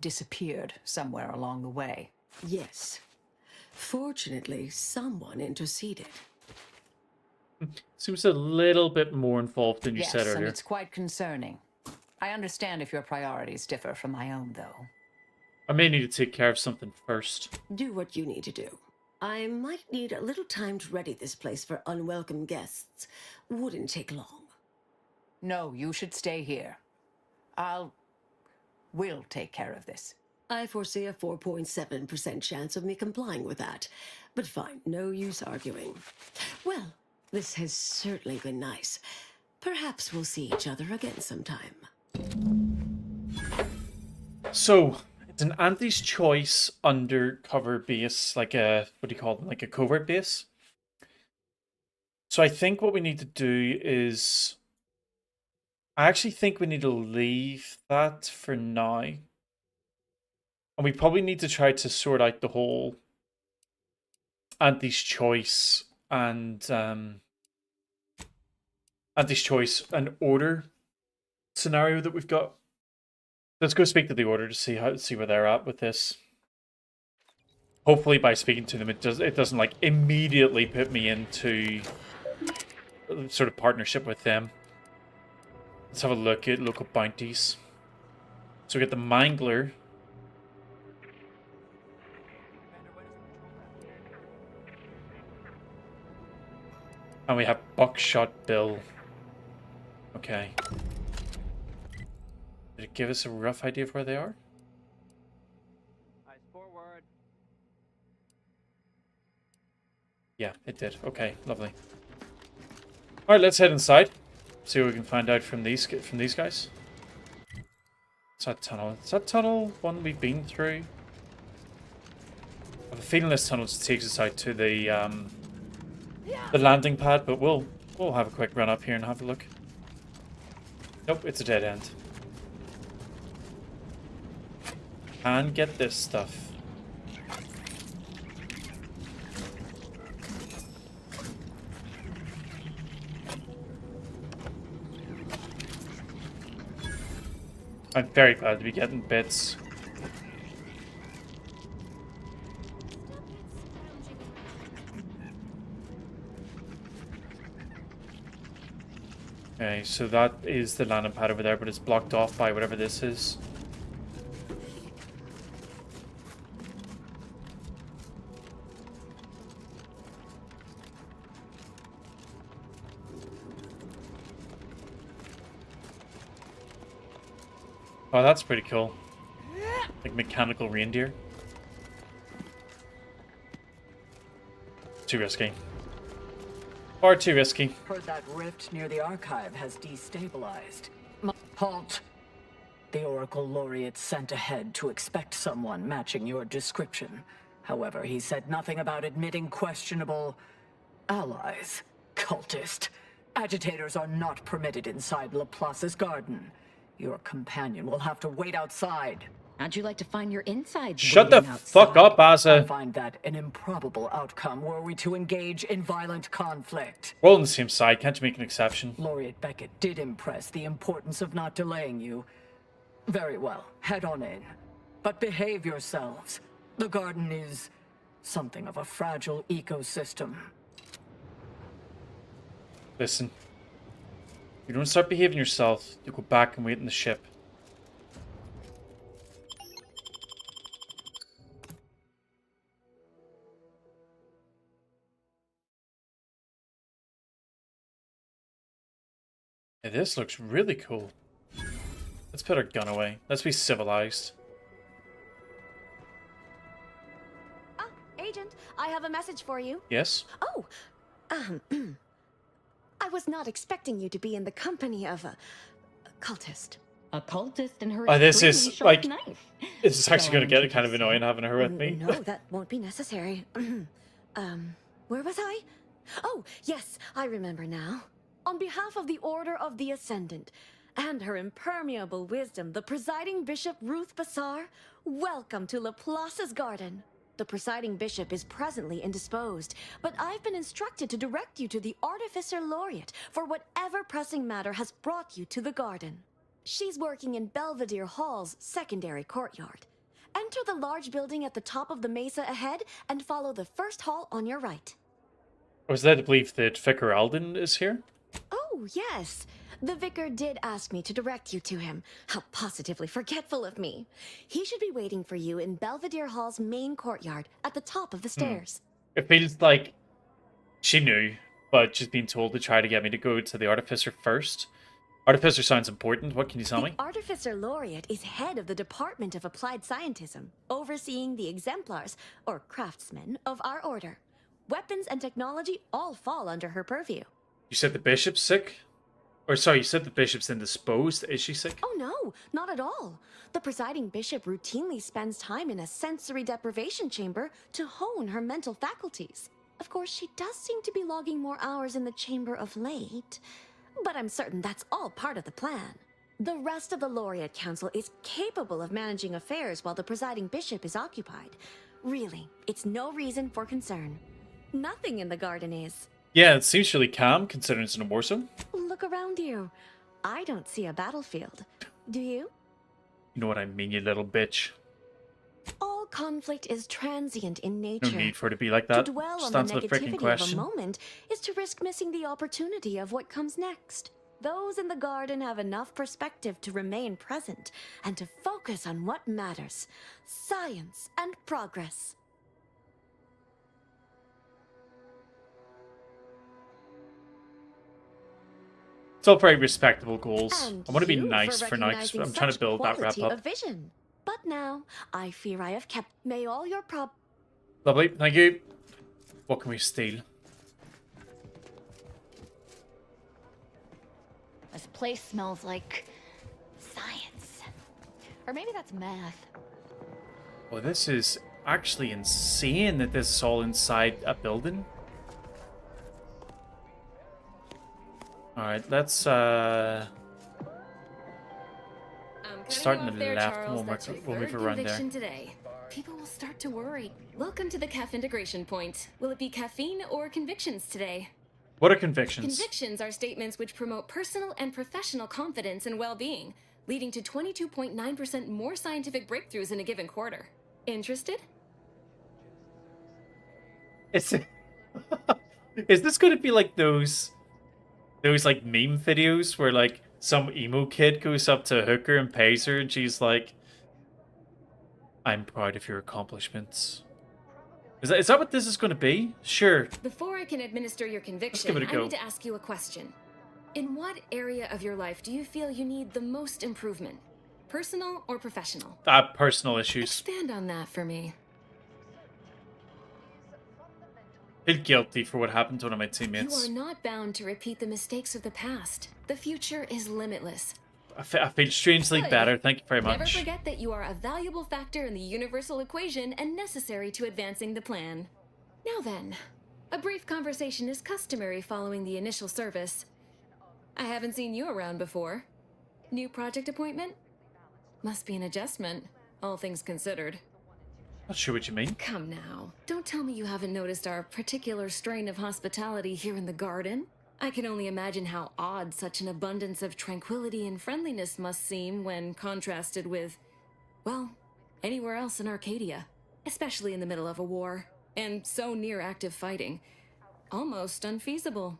disappeared somewhere along the way. Yes. Fortunately, someone interceded. Seems a little bit more involved than you said Yes, and earlier. it's quite concerning. I understand if your priorities differ from my own, though. I may need to take care of something first. Do what you need to do. I might need a little time to ready this place for unwelcome guests. Wouldn't take long. No, you should stay here. We'll take care of this. I foresee a 4.7% chance of me complying with that. But fine, no use arguing. Well, this has certainly been nice. Perhaps we'll see each other again sometime. So, it's an Auntie's Choice undercover base, like a, what do you call them, like a covert base. So I think what we need to do is... I actually think we need to leave that for now. And we probably need to try to sort out the whole Auntie's Choice and Auntie's Choice and Order scenario that we've got. Let's go speak to the Order to see where they're at with this. Hopefully, by speaking to them, it doesn't like immediately put me into sort of partnership with them. Let's have a look at local bounties. So we get the Mangler. And we have Buckshot Bill. Okay. Did it give us a rough idea of where they are? Eyes forward. Yeah, it did. Okay, lovely. Alright, let's head inside. See what we can find out from these guys. What's that tunnel? Is that tunnel one we've been through? I have a feeling this tunnel just takes us out to the landing pad, but we'll have a quick run up here and have a look. Nope, it's a dead end. And get this stuff. I'm very glad to be getting bits. Okay, so that is the landing pad over there, but it's blocked off by whatever this is. Oh, that's pretty cool. Like mechanical reindeer. Too risky. Far too risky. Heard that rift near the archive has destabilized. Halt! The Oracle Laureate sent ahead to expect someone matching your description. However, he said nothing about admitting questionable allies. Cultist. Agitators are not permitted inside Laplace's garden. Your companion will have to wait outside. How'd you like to find your insides? Shut the fuck up, Asa. I find that an improbable outcome were we to engage in violent conflict. We're all on the same side. Can't you make an exception? Laureate Beckett did impress the importance of not delaying you. Very well. Head on in. But behave yourselves. The garden is something of a fragile ecosystem. Listen. If you don't start behaving yourself, you go back and wait in the ship. Hey, this looks really cool. Let's put our gun away. Let's be civilized. Ah, Agent, I have a message for you. Yes? Oh, I was not expecting you to be in the company of a cultist. A cultist and her This extremely is, sharp like, knife. this is actually Shall going I to get introduce kind of annoying you? having her with me. No, that won't be necessary. Where was I? Oh, yes, I remember now. On behalf of the Order of the Ascendant and her impermeable wisdom, the presiding bishop Ruth Bassar, welcome to Laplace's garden. The presiding bishop is presently indisposed, but I've been instructed to direct you to the Artificer Laureate for whatever pressing matter has brought you to the garden. She's working in Belvedere Hall's secondary courtyard. Enter the large building at the top of the mesa ahead and follow the first hall on your right. I was led to believe that Vicar Alden is here. Oh, yes. The vicar did ask me to direct you to him. How positively forgetful of me. He should be waiting for you in Belvedere Hall's main courtyard at the top of the stairs. It feels like she knew, but she's been told to try to get me to go to the Artificer first. Artificer sounds important. What can you tell me? The Artificer Laureate is head of the Department of Applied Scientism, overseeing the exemplars, or craftsmen, of our order. Weapons and technology all fall under her purview. You said the bishop's sick? Or sorry, you said the bishop's indisposed. Is she sick? Oh no, not at all. The presiding bishop routinely spends time in a sensory deprivation chamber to hone her mental faculties. Of course, she does seem to be logging more hours in the chamber of late, but I'm certain that's all part of the plan. The rest of the Laureate Council is capable of managing affairs while the presiding bishop is occupied. Really, it's no reason for concern. Nothing in the garden is. Yeah, it seems really calm considering it's in a war zone. Look around you. I don't see a battlefield. Do you? You know what I mean, you little bitch. All conflict is transient in nature. No need for it to be like that. To dwell Just on the answer the freaking negativity of a question. moment is to risk missing the opportunity of what comes next. Those in the garden have enough perspective to remain present and to focus on what matters. Science and progress. It's all very respectable goals. And I want to be you nice for nice. recognizing I'm trying to such build that wrap quality up. of vision. But now, I fear I have kept. May all your Lovely, thank you. What can we steal? This place smells like science. Or maybe that's math. Well, this is actually insane that this is all inside a building. Alright, let's start in the left and we'll move around there. Today. People will start to worry. Welcome to the CAF integration point. Will it be caffeine or convictions today? What are convictions? Convictions are statements which promote personal and professional confidence and well-being, leading to 22.9% more scientific breakthroughs in a given quarter. Interested? Is this going to be like those like meme videos where like some emo kid goes up to a hooker and pays her and she's like, I'm proud of your accomplishments. Is that what this is going to be? Sure. Before I can administer your conviction, give it a I go. need to ask you a question. In what area of your life do you feel you need the most improvement? Personal or professional? Personal issues. Expand on that for me. Feel guilty for what happened to one of my You teammates. are not bound to repeat the mistakes of the past. The future is limitless. I feel strangely Good. better. Thank you very Never much. forget that you are a valuable factor in the universal equation and necessary to advancing the plan. Now then, a brief conversation is customary following the initial service. I haven't seen you around before. New project appointment? Must be an adjustment, all things considered. Not sure what you mean. Come now, don't tell me you haven't noticed our particular strain of hospitality here in the garden. I can only imagine how odd such an abundance of tranquility and friendliness must seem when contrasted with, well, anywhere else in Arcadia. especially in the middle of a war, and so near active fighting. Almost unfeasible,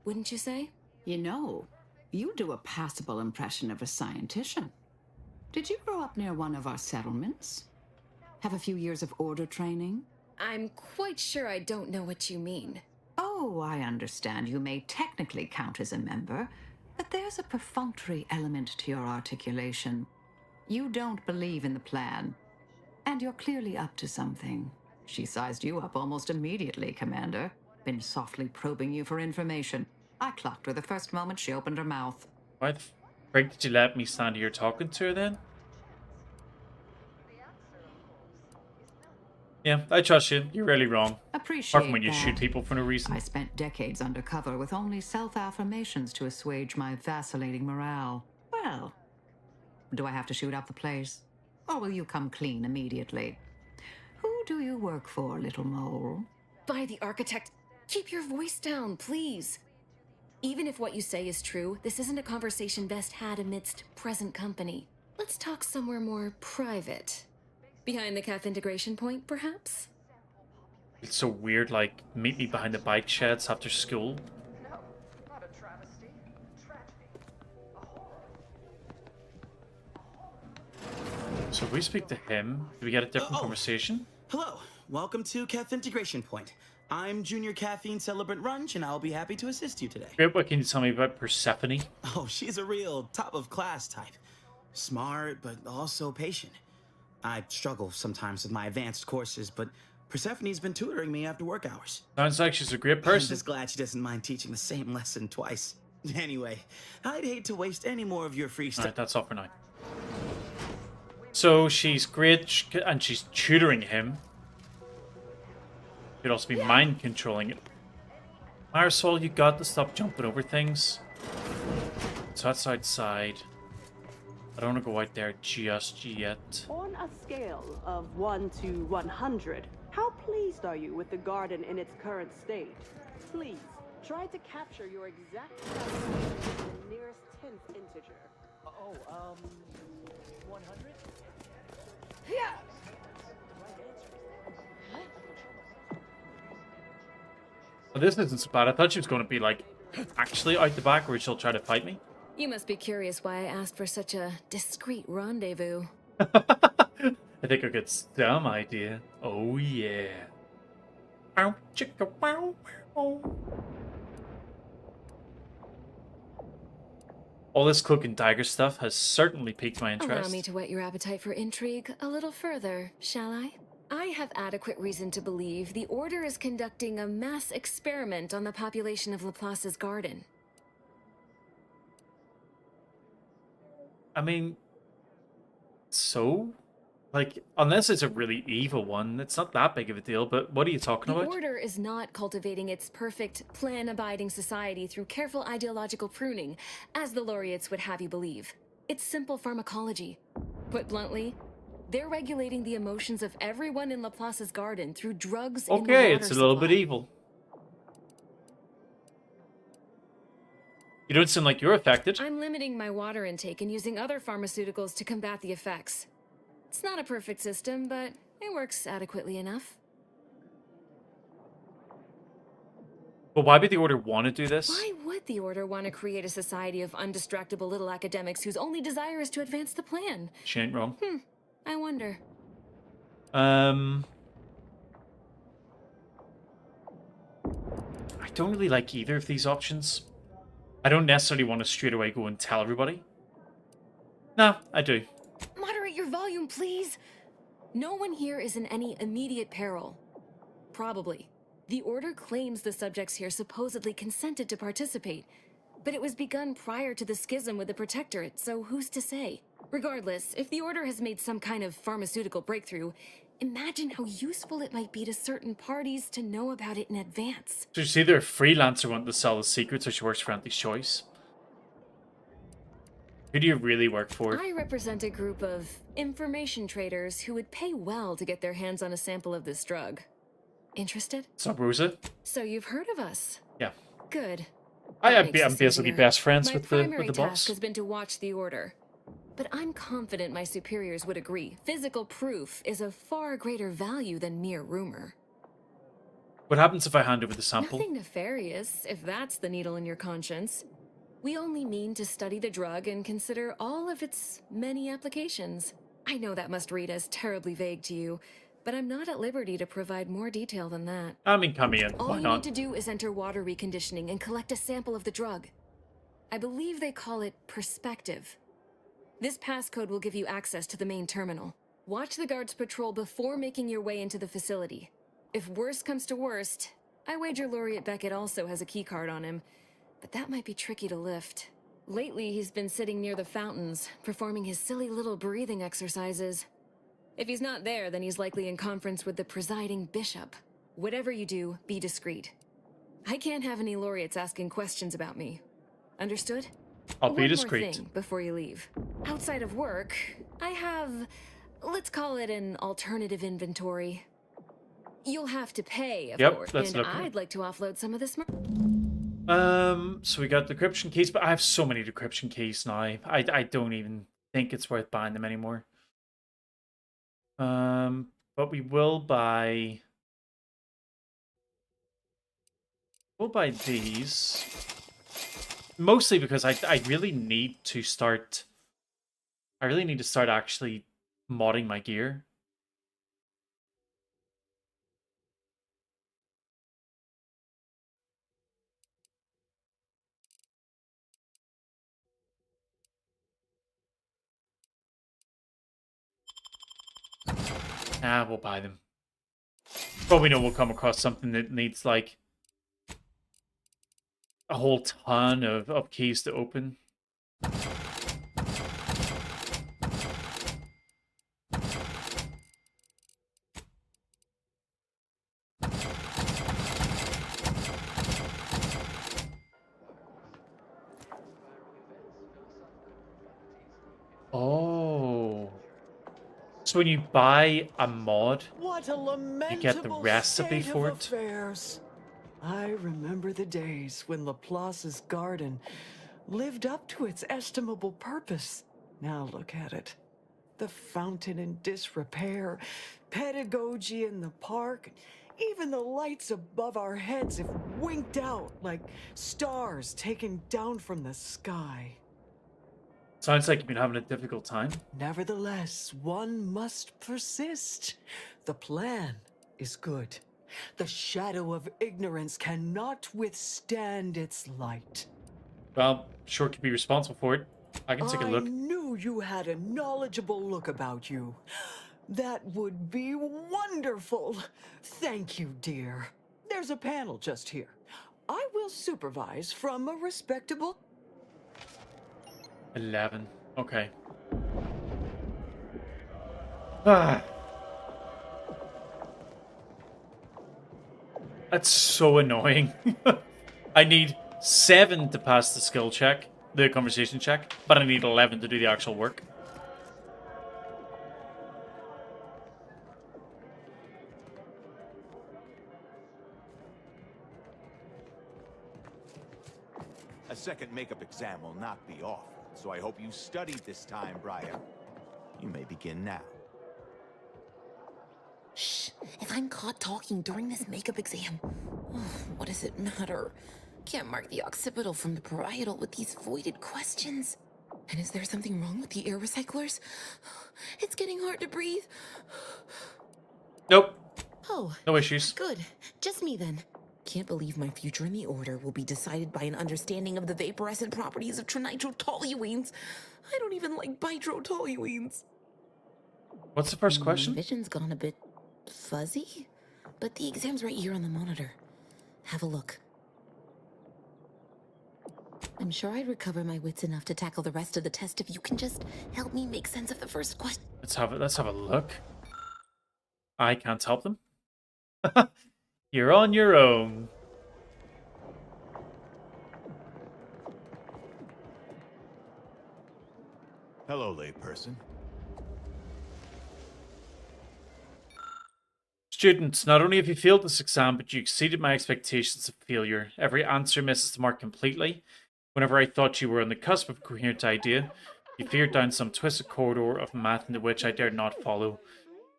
wouldn't you say? You know, you do a passable impression of a scientician. Did you grow up near one of our settlements? Have a few years of order training? I'm quite sure I don't know what you mean. Oh, I understand you may technically count as a member, but there's a perfunctory element to your articulation. You don't believe in the plan, and you're clearly up to something. She sized you up almost immediately, Commander. Been softly probing you for information. I clocked her the first moment she opened her mouth. Why the frick did you let me stand here talking to her then? Yeah, I trust you. You're really wrong. Appreciate Apart from when you that. shoot people for no reason. I spent decades undercover with only self-affirmations to assuage my vacillating morale. Well, do I have to shoot up the place? Or will you come clean immediately? Who do you work for, little mole? By the architect, keep your voice down, please. Even if what you say is true, this isn't a conversation best had amidst present company. Let's talk somewhere more private. Behind the calf integration point, perhaps? It's so weird, like, meet me behind the bike sheds after school. So if we speak to him, do we get a different conversation? Hello, welcome to Calf Integration Point. I'm Junior Caffeine Celebrant Runge, and I'll be happy to assist you today. Great, what can you tell me about Persephone? Oh, she's a real top-of-class type. Smart, but also patient. I struggle sometimes with my advanced courses, but Persephone's been tutoring me after work hours. Sounds like she's a great person. I'm just glad she doesn't mind teaching the same lesson twice. Anyway, I'd hate to waste any more of your free stuff. Alright, that's all for now. So she's great, and she's tutoring him. Could also be mind controlling it. Marisol, you got to stop jumping over things. So that's outside. I don't want to go out there just yet. On a scale of 1 to 100, how pleased are you with the garden in its current state? Please, try to capture your exact satisfaction in the nearest 10th integer. 100? Yeah! Well, this isn't so bad. I thought she was going to be like, actually out the back where she'll try to fight me. You must be curious why I asked for such a discreet rendezvous. I think I got some idea. Oh yeah. Ow, chicka, wow, wow. All this cloak and dagger stuff has certainly piqued my interest. Allow me to whet your appetite for intrigue a little further, shall I? I have adequate reason to believe the Order is conducting a mass experiment on the population of Laplace's garden. I mean, so? Like, unless it's a really evil one, it's not that big of a deal, but what are you talking about? The Order is not cultivating its perfect, plan-abiding society through careful ideological pruning, as the laureates would have you believe. It's simple pharmacology. Put bluntly, they're regulating the emotions of everyone in Laplace's garden through drugs in the water Okay, it's a little supply. bit evil. You don't seem like you're affected. I'm limiting my water intake and using other pharmaceuticals to combat the effects. It's not a perfect system, but it works adequately enough. But why would the Order want to do this? Why would the Order want to create a society of undistractable little academics whose only desire is to advance the plan? She ain't wrong. I wonder. I don't really like either of these options. I don't necessarily want to straight away go and tell everybody. No, I do. Moderate your volume, please. No one here is in any immediate peril. Probably. The Order claims the subjects here supposedly consented to participate, but it was begun prior to the schism with the Protectorate, so who's to say? Regardless, if the Order has made some kind of pharmaceutical breakthrough, imagine how useful it might be to certain parties to know about it in advance. So she's either a freelancer wanting to sell the secrets or she works for Anti's Choice. Who do you really work for? I represent a group of information traders who would pay well to get their hands on a sample of this drug. Interested? What's up, Rosa? So you've heard of us? Yeah. Good. I'm That makes basically us best friends My with primary the task boss. has been to watch the Order. but I'm confident my superiors would agree. Physical proof is of far greater value than mere rumor. What happens if I hand over the sample? Nothing nefarious, if that's the needle in your conscience. We only mean to study the drug and consider all of its many applications. I know that must read as terribly vague to you, but I'm not at liberty to provide more detail than that. I mean, come in. All Why you not? need to do is enter water reconditioning and collect a sample of the drug. I believe they call it perspective. This passcode will give you access to the main terminal. Watch the guards patrol before making your way into the facility. If worst comes to worst, I wager Laureate Beckett also has a keycard on him, but that might be tricky to lift. Lately, he's been sitting near the fountains, performing his silly little breathing exercises. If he's not there, then he's likely in conference with the presiding bishop. Whatever you do, be discreet. I can't have any laureates asking questions about me. Understood? I'll be One discreet. more thing before you leave. Outside of work, I have, let's call it an alternative inventory. You'll have to pay, of course, let's and look. I'd like to offload some of this. So we got decryption keys, but I have so many decryption keys now. I don't even think it's worth buying them anymore. But we will buy. We'll buy these. Mostly because I really need to start. I really need to start actually modding my gear. We'll buy them. But we know we'll come across something that needs, like, a whole ton of keys to open. Oh. So when you buy a mod, What a lamentable you get the recipe state for of it? affairs. I remember the days when Laplace's garden lived up to its estimable purpose. Now look at it. The fountain in disrepair, pedagogy in the park, even the lights above our heads have winked out like stars taken down from the sky. Sounds like you've been having a difficult time. Nevertheless, one must persist. The plan is good. The shadow of ignorance cannot withstand its light. Well, sure could be responsible for it. I can take a look. I knew you had a knowledgeable look about you. That would be wonderful. Thank you, dear. There's a panel just here. I will supervise from a respectable... 11. Okay. Ah. That's so annoying. I need 7 to pass the skill check, the conversation check, but I need 11 to do the actual work. A second makeup exam will not be off, so I hope you studied this time, Briar. You may begin now. Shh. If I'm caught talking during this makeup exam, what does it matter? Can't mark the occipital from the parietal with these voided questions. And is there something wrong with the air recyclers? It's getting hard to breathe. Nope. Oh. No issues. Good. Just me then. Can't believe my future in the Order will be decided by an understanding of the vaporescent properties of trinitrotoluenes. I don't even like bitrotoluenes. What's the first question? Vision's gone a bit fuzzy, but the exam's right here on the monitor. Have a look. I'm sure I'd recover my wits enough to tackle the rest of the test if you can just help me make sense of the first question. Let's have a look. I can't help them. You're on your own. Hello, layperson. Students, not only have you failed this exam, but you exceeded my expectations of failure. Every answer misses the mark completely. Whenever I thought you were on the cusp of a coherent idea, You veered down some twisted corridor of math into which I dared not follow.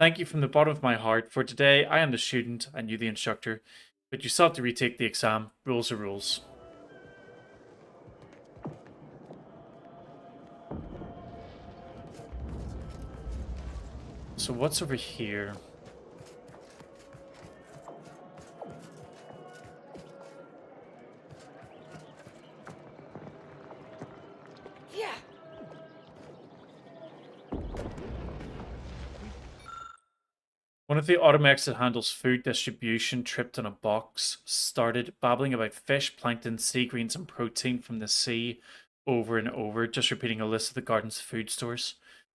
Thank you from the bottom of my heart. For today, I am the student and you the instructor. But you still have to retake the exam. Rules are rules. So what's over here? Yeah. One of the automechs that handles food distribution tripped on a box, started babbling about fish, plankton, sea greens, and protein from the sea over and over, just repeating a list of the garden's food stores.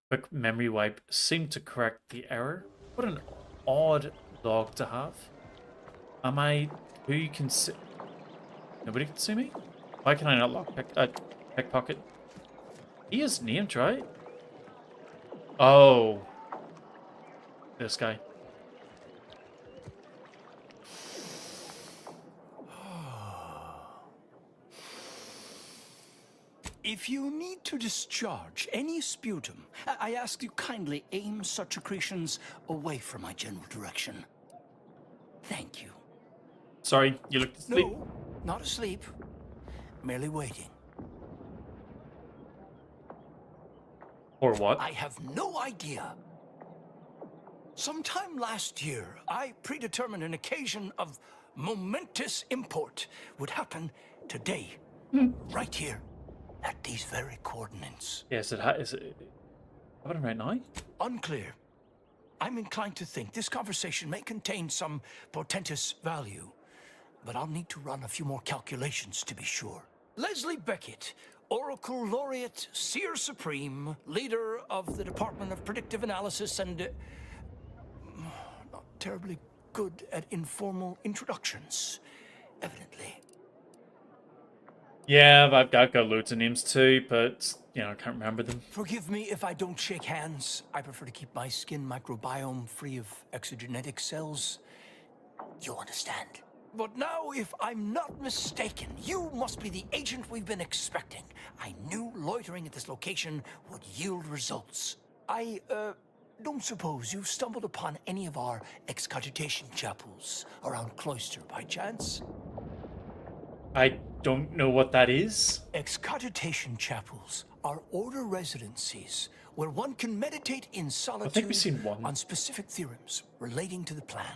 Quick memory wipe seemed to correct the error. What an odd log to have. Am I... Who you can see... Nobody can see me? Why can I not lock pickpocket? He is named, right? Oh. This guy. If you need to discharge any sputum, I ask you kindly aim such accretions away from my general direction. Thank you. Sorry, you looked asleep. No, not asleep. Merely waiting. Or what? I have no idea. Sometime last year, I predetermined an occasion of momentous import would happen today, right here. At these very coordinates. Yes, is it happening right now? Unclear. I'm inclined to think this conversation may contain some portentous value, but I'll need to run a few more calculations to be sure. Leslie Beckett, Oracle Laureate, Seer Supreme, leader of the Department of Predictive Analysis, and not terribly good at informal introductions, evidently. Yeah, I've got loads of names too, but, you know, I can't remember them. Forgive me if I don't shake hands. I prefer to keep my skin microbiome free of exogenetic cells. You understand? But now, if I'm not mistaken, you must be the agent we've been expecting. I knew loitering at this location would yield results. I, don't suppose you've stumbled upon any of our excogitation chapels around Cloister by chance? I don't know what that is. Excogitation chapels are order residencies where one can meditate in solitude I think we've seen one. on specific theorems relating to the plan.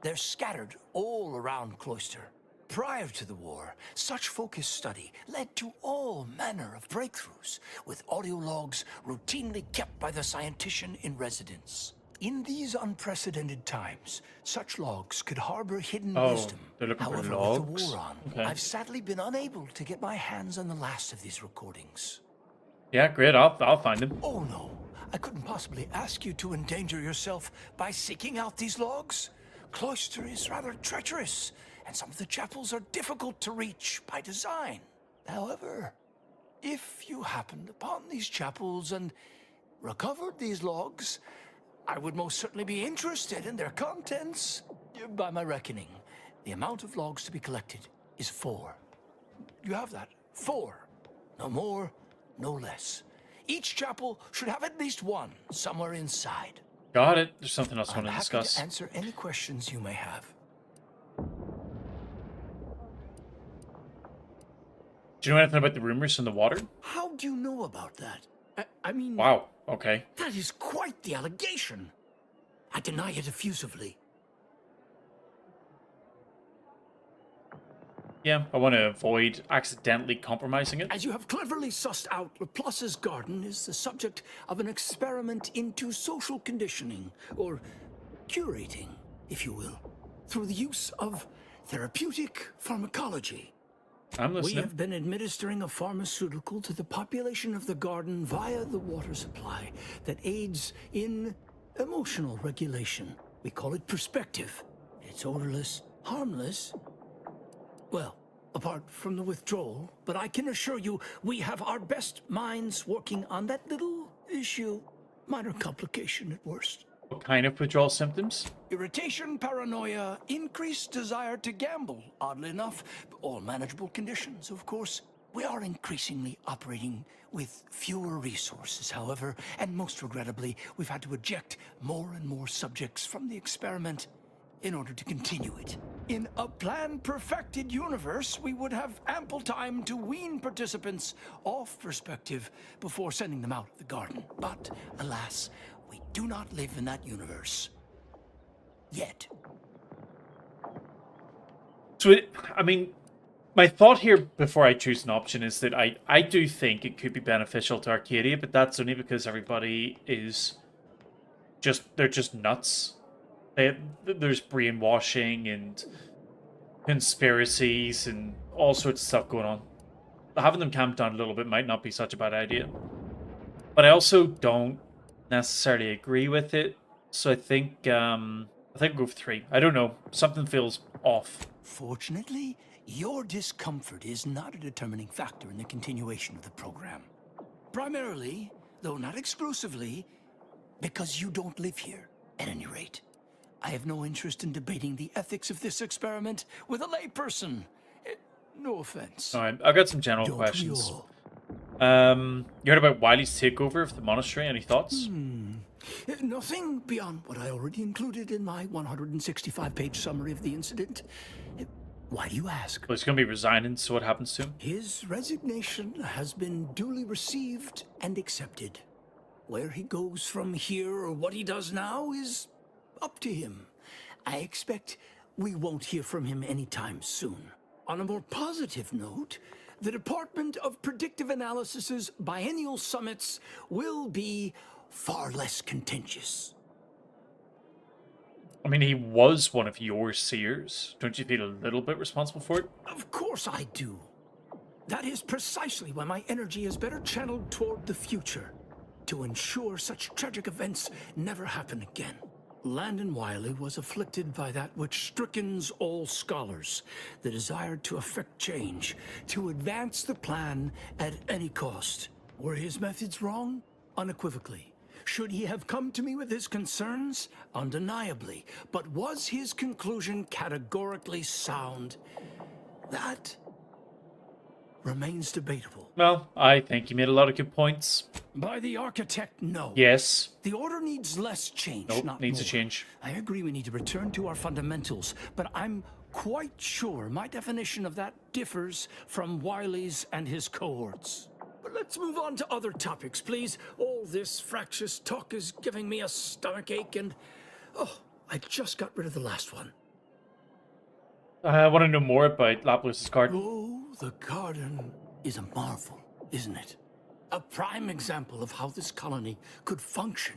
They're scattered all around Cloister. Prior to the war, such focused study led to all manner of breakthroughs, with audio logs routinely kept by the scientician in residence. In these unprecedented times, such logs could harbor hidden wisdom. They're looking However, for logs. with the war on, Okay. I've sadly been unable to get my hands on the last of these recordings. Yeah, great. I'll find them. Oh no, I couldn't possibly ask you to endanger yourself by seeking out these logs. Cloister is rather treacherous, and some of the chapels are difficult to reach by design. However, if you happened upon these chapels and recovered these logs, I would most certainly be interested in their contents. By my reckoning, the amount of logs to be collected is 4. You have that? 4. No more, no less. Each chapel should have at least one somewhere inside. Got it. There's something else I I'm want to happy discuss. to answer any questions you may have. Do you know anything about the rumors in the water? How do you know about that? I mean... Wow. Okay. That is quite the allegation. I deny it effusively. Yeah, I want to avoid accidentally compromising it. As you have cleverly sussed out, Laplace's garden is the subject of an experiment into social conditioning, or curating, if you will, through the use of therapeutic pharmacology. I'm listening. We have been administering a pharmaceutical to the population of the garden via the water supply that aids in emotional regulation. We call it perspective. It's odorless, harmless. Well, apart from the withdrawal, but I can assure you we have our best minds working on that little issue. Minor complication at worst. What kind of withdrawal symptoms? Irritation, paranoia, increased desire to gamble, oddly enough. All manageable conditions, of course. We are increasingly operating with fewer resources, however, and most regrettably, we've had to eject more and more subjects from the experiment in order to continue it. In a plan-perfected universe, we would have ample time to wean participants off perspective before sending them out of the garden. But, alas, we do not live in that universe. Yet. So, I mean, my thought here before I choose an option is that I do think it could be beneficial to Arcadia, but that's only because everybody is they're just nuts. There's brainwashing and conspiracies and all sorts of stuff going on. Having them camped down a little bit might not be such a bad idea. But I also don't necessarily agree with it. So I think I'll go for 3. I don't know. Something feels off. Fortunately, your discomfort is not a determining factor in the continuation of the program. Primarily, though not exclusively, because you don't live here, at any rate. I have no interest in debating the ethics of this experiment with a layperson. No offense. All right, I've got some general questions. You heard about Wiley's takeover of the monastery. Any thoughts? Nothing beyond what I already included in my 165-page summary of the incident. Why do you ask? Well, he's going to be resigning, so what happens to him? His resignation has been duly received and accepted. Where he goes from here or what he does now is up to him. I expect we won't hear from him anytime soon. On a more positive note, the Department of Predictive Analysis's biennial summits will be far less contentious. I mean, he was one of your seers. Don't you feel a little bit responsible for it? Of course I do. That is precisely why my energy is better channeled toward the future, to ensure such tragic events never happen again. Landon Wiley was afflicted by that which strickens all scholars, the desire to effect change, to advance the plan at any cost. Were his methods wrong? Unequivocally. Should he have come to me with his concerns? Undeniably. But was his conclusion categorically sound? That remains debatable. Well, I think you made a lot of good points. By the architect, no. Yes. The order needs less change, Nope, not needs more. a change. I agree we need to return to our fundamentals, but I'm quite sure my definition of that differs from Wiley's and his cohorts. But let's move on to other topics, please. All this fractious talk is giving me a stomachache and... Oh, I just got rid of the last one. I want to know more about Laplus's garden. Oh, the garden is a marvel, isn't it? A prime example of how this colony could function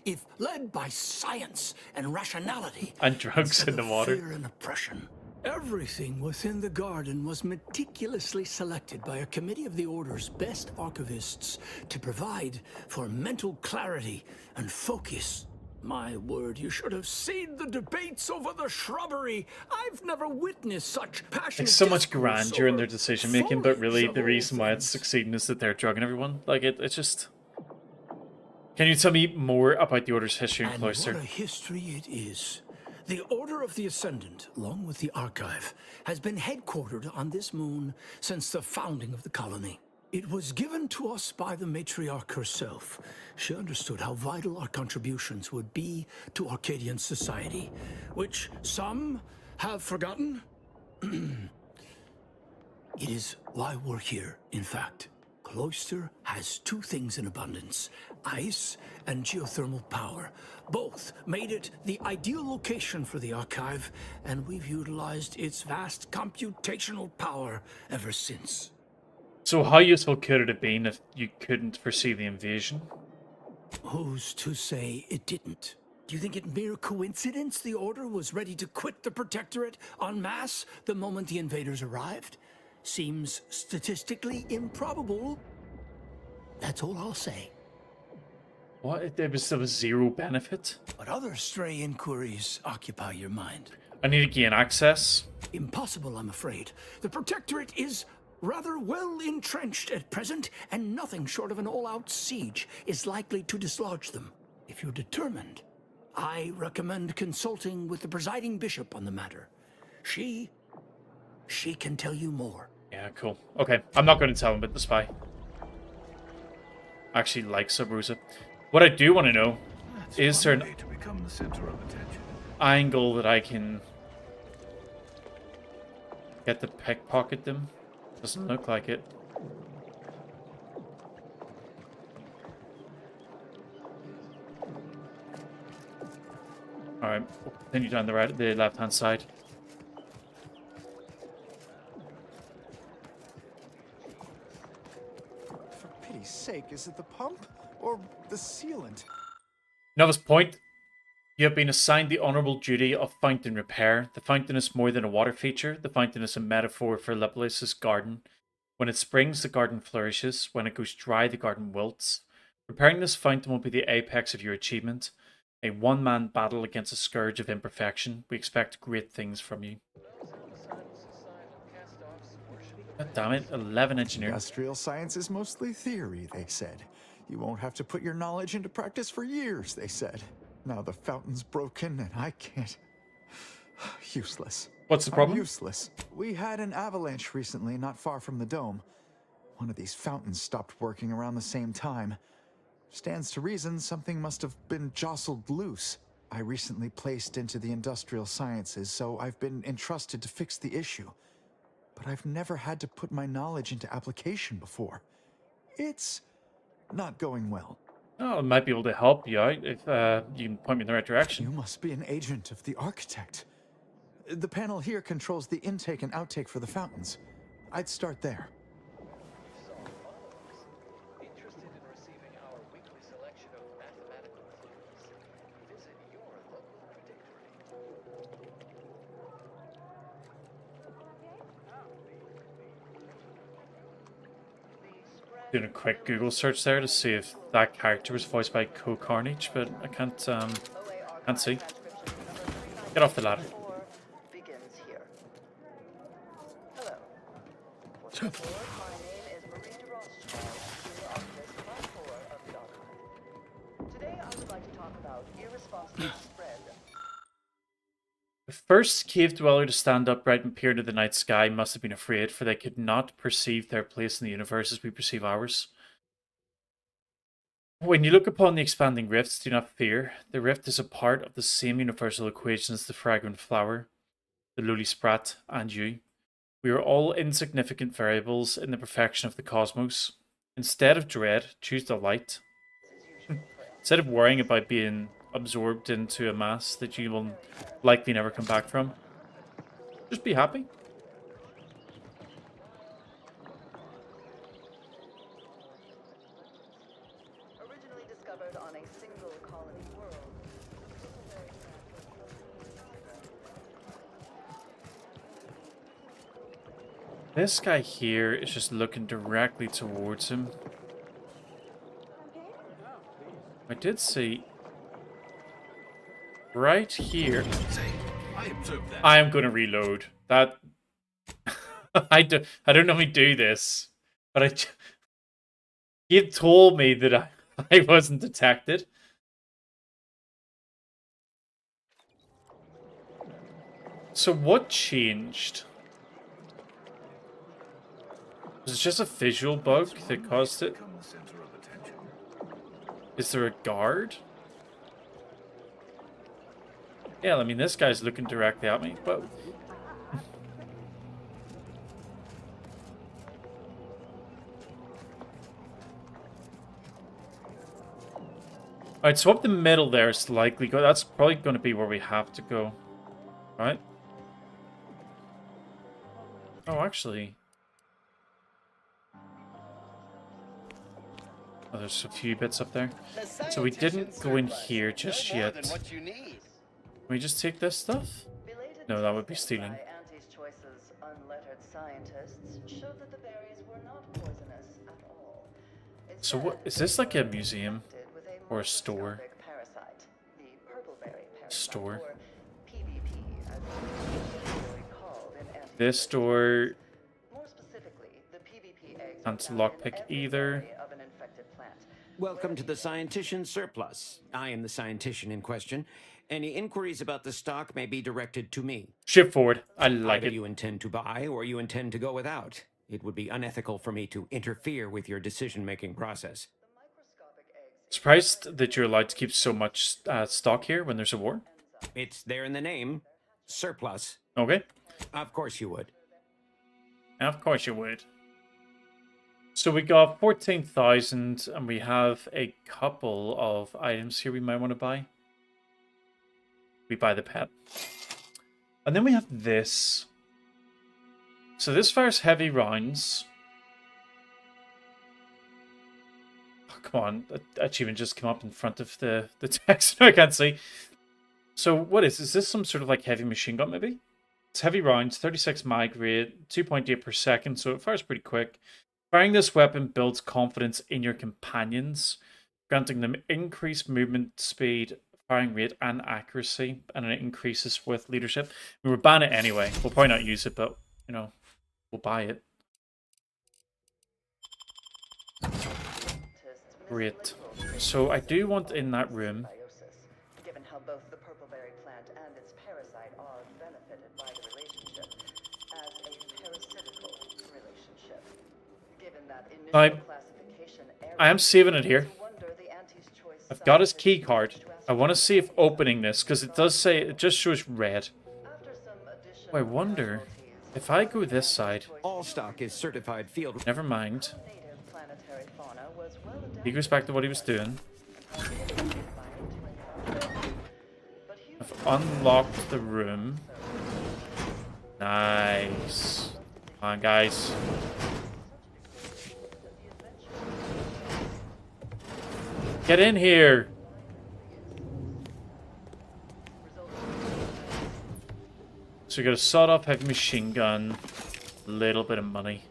if led by science and rationality. And drugs in the water. Fear and oppression. Everything within the garden was meticulously selected by a committee of the Order's best archivists to provide for mental clarity and focus. My word, you should have seen the debates over the shrubbery. I've never witnessed such passionate... Like, so much grandeur in their decision making, but really the reason why it's succeeding is that they're drugging everyone. Like, it's just... Can you tell me more about the Order's history in Cloister? What a history it is. The Order of the Ascendant, along with the Archive, has been headquartered on this moon since the founding of the colony. It was given to us by the matriarch herself. She understood how vital our contributions would be to Arcadian society, which some have forgotten. It is why we're here, in fact. Cloister has two things in abundance: ice and geothermal power. Both made it the ideal location for the Archive, and we've utilized its vast computational power ever since. So how useful could it have been if you couldn't foresee the invasion? Who's to say it didn't? Do you think it mere coincidence the Order was ready to quit the Protectorate en masse the moment the invaders arrived? Seems statistically improbable. That's all I'll say. What? There was zero benefit? But other stray inquiries occupy your mind. I need to gain access. Impossible, I'm afraid. The Protectorate is rather well entrenched at present, and nothing short of an all-out siege is likely to dislodge them. If you're determined, I recommend consulting with the presiding bishop on the matter. She can tell you more. Yeah, cool. Okay, I'm not going to tell him about the spy. I actually like Sub Rosa. What I do want to know is there an angle that I can get to pickpocket them? Doesn't look like it. Alright, we'll continue down the left-hand side. For pity's sake, is it the pump or the sealant? Novice point. You have been assigned the honorable duty of fountain repair. The fountain is more than a water feature. The fountain is a metaphor for Laplace's garden. When it springs, the garden flourishes. When it goes dry, the garden wilts. Repairing this fountain will be the apex of your achievement. A one-man battle against a scourge of imperfection. We expect great things from you. God damn it, 11 engineers. Industrial science is mostly theory, they said. You won't have to put your knowledge into practice for years, they said. Now the fountain's broken and I can't... Useless. What's the problem? I'm useless. We had an avalanche recently, not far from the dome. One of these fountains stopped working around the same time. Stands to reason something must have been jostled loose. I recently placed into the industrial sciences, so I've been entrusted to fix the issue. But I've never had to put my knowledge into application before. It's not going well. Oh, I might be able to help you out if you can point me in the right direction. You must be an agent of the architect. The panel here controls the intake and outtake for the fountains. I'd start there. Doing a quick Google search there to see if that character was voiced by Co-Carnage, but I can't see. Get off the ladder. The first cave dweller to stand upright and peer into the night sky must have been afraid, for they could not perceive their place in the universe as we perceive ours. When you look upon the expanding rifts, do not fear. The rift is a part of the same universal equation as the fragrant flower, the lowly sprat, and you. We are all insignificant variables in the perfection of the cosmos. Instead of dread, choose delight. Instead of worrying about being absorbed into a mass that you will likely never come back from, just be happy. Originally discovered on a single colony world. This guy here is just looking directly towards him. I did see right here. I am going to reload. That I don't normally do this, but you told me that I wasn't detected. So what changed? Was it just a visual bug that caused it? Is there a guard? Yeah, I mean, this guy's looking directly at me, but... Alright, so up the middle there is likely go. That's probably going to be where we have to go. Right? Oh, actually... Oh, there's a few bits up there. So we didn't go in here just yet. Can we just take this stuff? No, that would be stealing. So what is this, like a museum or a store? Store. This door can't lockpick either. Welcome to the Scientician Surplus. I am the Scientician in question. Any inquiries about the stock may be directed to me. Ship forward. I like Either it. you intend to buy or you intend to go without. It would be unethical for me to interfere with your decision-making process. Surprised that you're allowed to keep so much stock here when there's a war. It's there in the name. Surplus. Okay. Of course you would. Of course you would. So we got 14,000 and we have a couple of items here we might want to buy. We buy the pet. And then we have this. So this fires heavy rounds. Oh, come on. That achievement just came up in front of the text. I can't see. So what is this some sort of like heavy machine gun maybe? It's heavy rounds, 36 mag rate, 2.8 per second, so it fires pretty quick. Firing this weapon builds confidence in your companions, granting them increased movement speed, firing rate, and accuracy, and it increases with leadership. We will ban it anyway. We'll probably not use it, but, you know, we'll buy it. Great. So I do want in that room... Given how both the purpleberry plant and its parasite are benefited by the relationship as a parasitical relationship. Given that initial classification I am saving it here. I've got his key card. I want to see if opening this, because it does say, it just shows red. Oh, I wonder if I go this side. All stock is certified field. Never mind. He goes back to what he was doing. I've unlocked the room. Nice. Come on, guys. Get in here. So we got a sawed-off heavy machine gun, a little bit of money,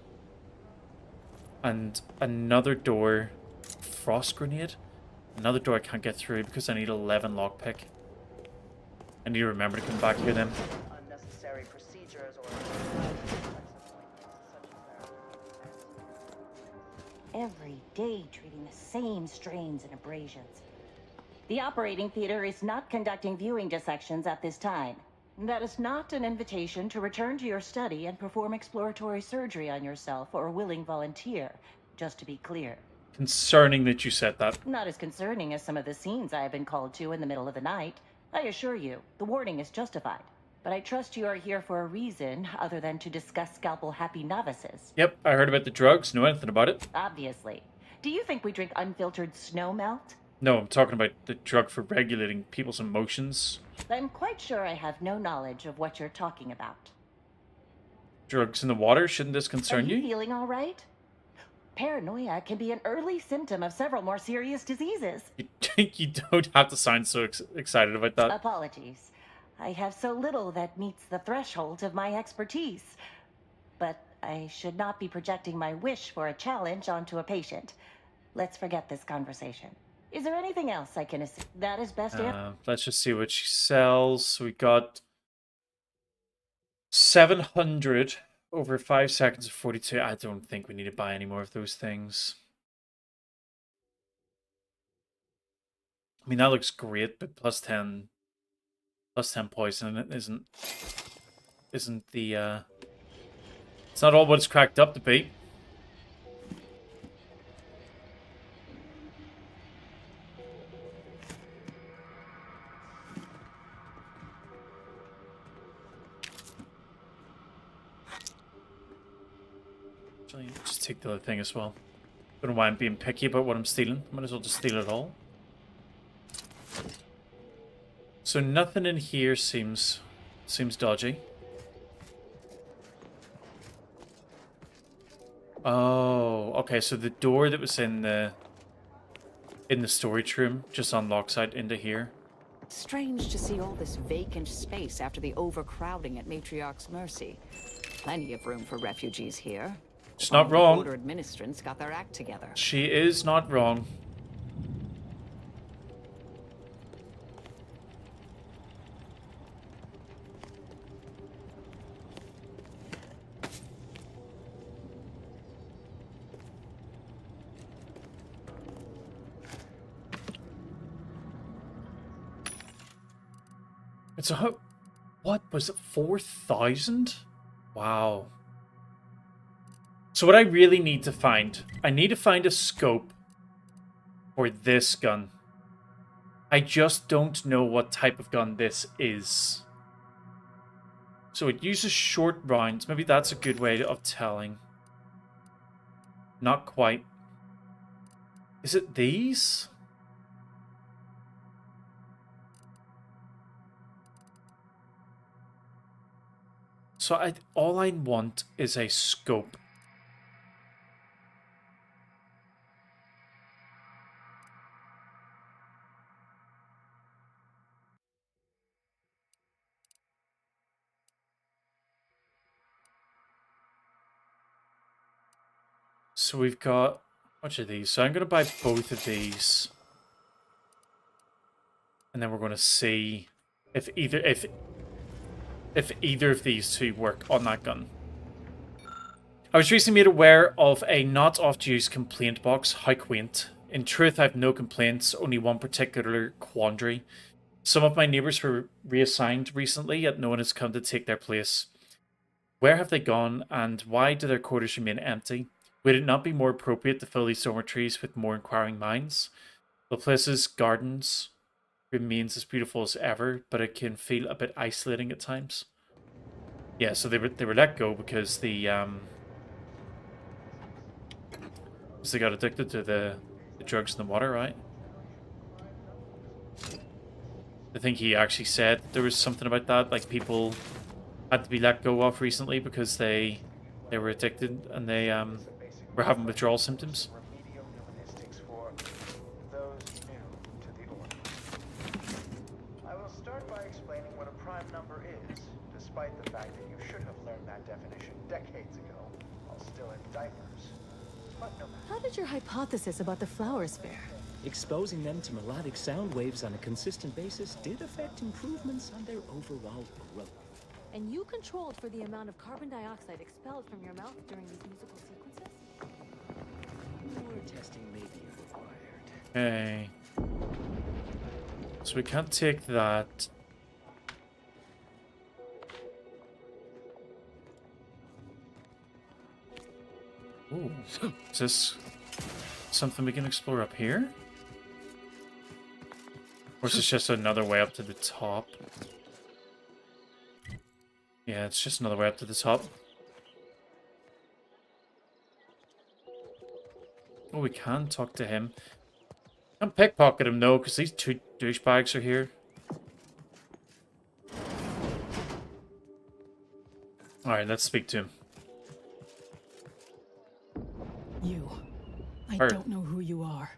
and another door. Frost grenade. Another door I can't get through because I need 11 lockpick. I need to remember to come back here then. unnecessary procedures or every day treating the same strains and abrasions. The operating theater is not conducting viewing dissections at this time. That is not an invitation to return to your study and perform exploratory surgery on yourself or a willing volunteer, just to be clear. Concerning that you said that. Not as concerning as some of the scenes I have been called to in the middle of the night. I assure you, the warning is justified. But I trust you are here for a reason other than to discuss scalpel-happy novices. Yep, I heard about the drugs. Know anything about it? Obviously. Do you think we drink unfiltered snow melt? No, I'm talking about the drug for regulating people's emotions. I'm quite sure I have no knowledge of what you're talking about. Drugs in the water? Shouldn't this concern Are you you? feeling all right? Paranoia can be an early symptom of several more serious diseases. You don't have to sound so excited about that. Apologies. I have so little that meets the threshold of my expertise. But I should not be projecting my wish for a challenge onto a patient. Let's forget this conversation. Is there anything else I can assist? That is best answer. Let's just see what she sells. We got 700 over 5 seconds of 42. I don't think we need to buy any more of those things. I mean, that looks great, but plus 10 poison isn't the it's not all what it's cracked up to be. Actually, just take the other thing as well. Don't know why I'm being picky about what I'm stealing. Might as well just steal it all. So nothing in here seems dodgy. Oh, okay. So the door that was in the storage room just unlocks out into here. Strange to see all this vacant space after the overcrowding at Matriarch's mercy. Plenty of room for refugees here. She's not wrong. Order administrants got their act together. She is not wrong. It's a what was it? 4,000? Wow. So what I really need to find, I need to find a scope for this gun. I just don't know what type of gun this is. So it uses short rounds. Maybe that's a good way of telling. Not quite. Is it these? So all I want is a scope. So we've got a bunch of these. So I'm going to buy both of these. And then we're going to see if either of these two work on that gun. I was recently made aware of a not oft used complaint box. How quaint. In truth, I have no complaints, only one particular quandary. Some of my neighbours were reassigned recently, yet no one has come to take their place. Where have they gone, and why do their quarters remain empty? Would it not be more appropriate to fill these dormitories with more inquiring minds? The place's gardens remains as beautiful as ever, but it can feel a bit isolating at times. Yeah, so they were let go because they got addicted to the drugs in the water, right? I think he actually said there was something about that, like people had to be let go of recently because they were addicted and they were having withdrawal symptoms. I will start by explaining what a prime number is, despite the fact that you should have learned that definition decades ago, while still in diapers. But no matter. How did your hypothesis about the flowers fare? Exposing them to melodic sound waves on a consistent basis did affect improvements on their overall growth. And you controlled for the amount of carbon dioxide expelled from your mouth during these musical sequences? More testing may be required. Okay. So we can't take that. Ooh. Is this something we can explore up here? Or is this just another way up to the top? Yeah, it's just another way up to the top. Oh, we can talk to him. Can't pickpocket him, though, because these two douchebags are here. Alright, let's speak to him. You. I don't know who you are.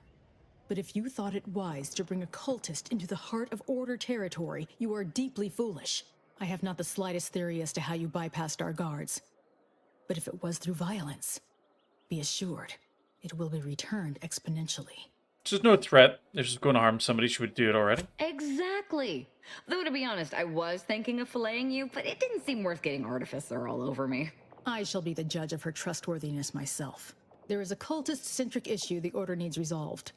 But if you thought it wise to bring a cultist into the heart of Order territory, you are deeply foolish. I have not the slightest theory as to how you bypassed our guards. But if it was through violence, be assured, it will be returned exponentially. There's no threat. They're just going to harm somebody. She would do it already. Exactly. Though, to be honest, I was thinking of filleting you, but it didn't seem worth getting Artificer all over me. I shall be the judge of her trustworthiness myself. There is a cultist-centric issue the Order needs resolved.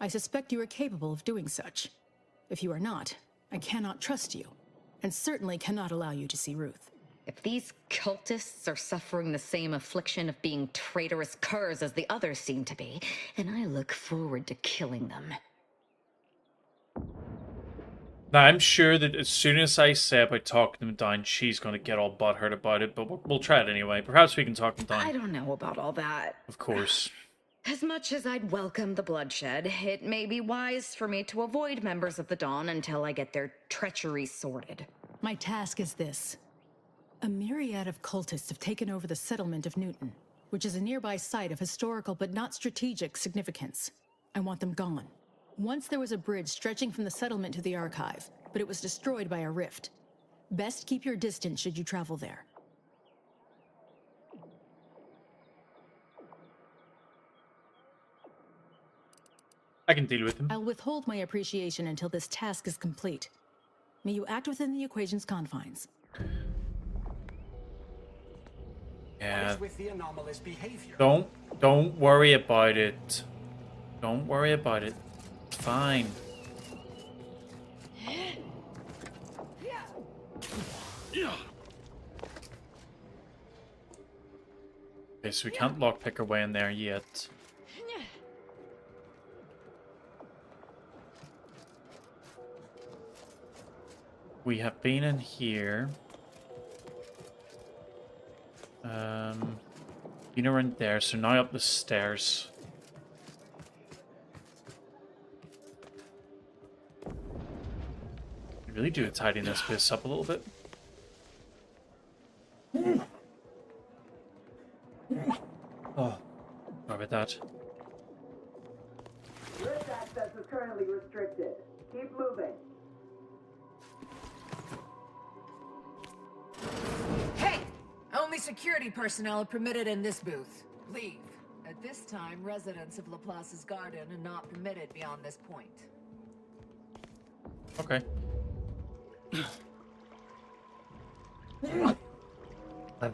I suspect you are capable of doing such. If you are not, I cannot trust you, and certainly cannot allow you to see Ruth. If these cultists are suffering the same affliction of being traitorous curs as the others seem to be, then I look forward to killing them. Now, I'm sure that as soon as I say about talking them down, she's going to get all butthurt about it, but we'll try it anyway. Perhaps we can talk them down. I don't know about all that. Of course. As much as I'd welcome the bloodshed, it may be wise for me to avoid members of the Dawn until I get their treachery sorted. My task is this. A myriad of cultists have taken over the settlement of Newton, which is a nearby site of historical but not strategic significance. I want them gone. Once there was a bridge stretching from the settlement to the archive, but it was destroyed by a rift. Best keep your distance should you travel there. I can deal with him. I'll withhold my appreciation until this task is complete. May you act within the equation's confines. Yeah. What is with the anomalous behavior? Don't worry about it. Don't worry about it. It's fine. Okay, so we can't lockpick our way in there yet. We have been in here. Been around there, so now up the stairs. We really do tidying this place up a little bit. Oh, sorry about that. Lift access is currently restricted. Keep moving. Hey! Only security personnel are permitted in this booth. Leave. At this time, residents of Laplace's garden are not permitted beyond this point. Okay.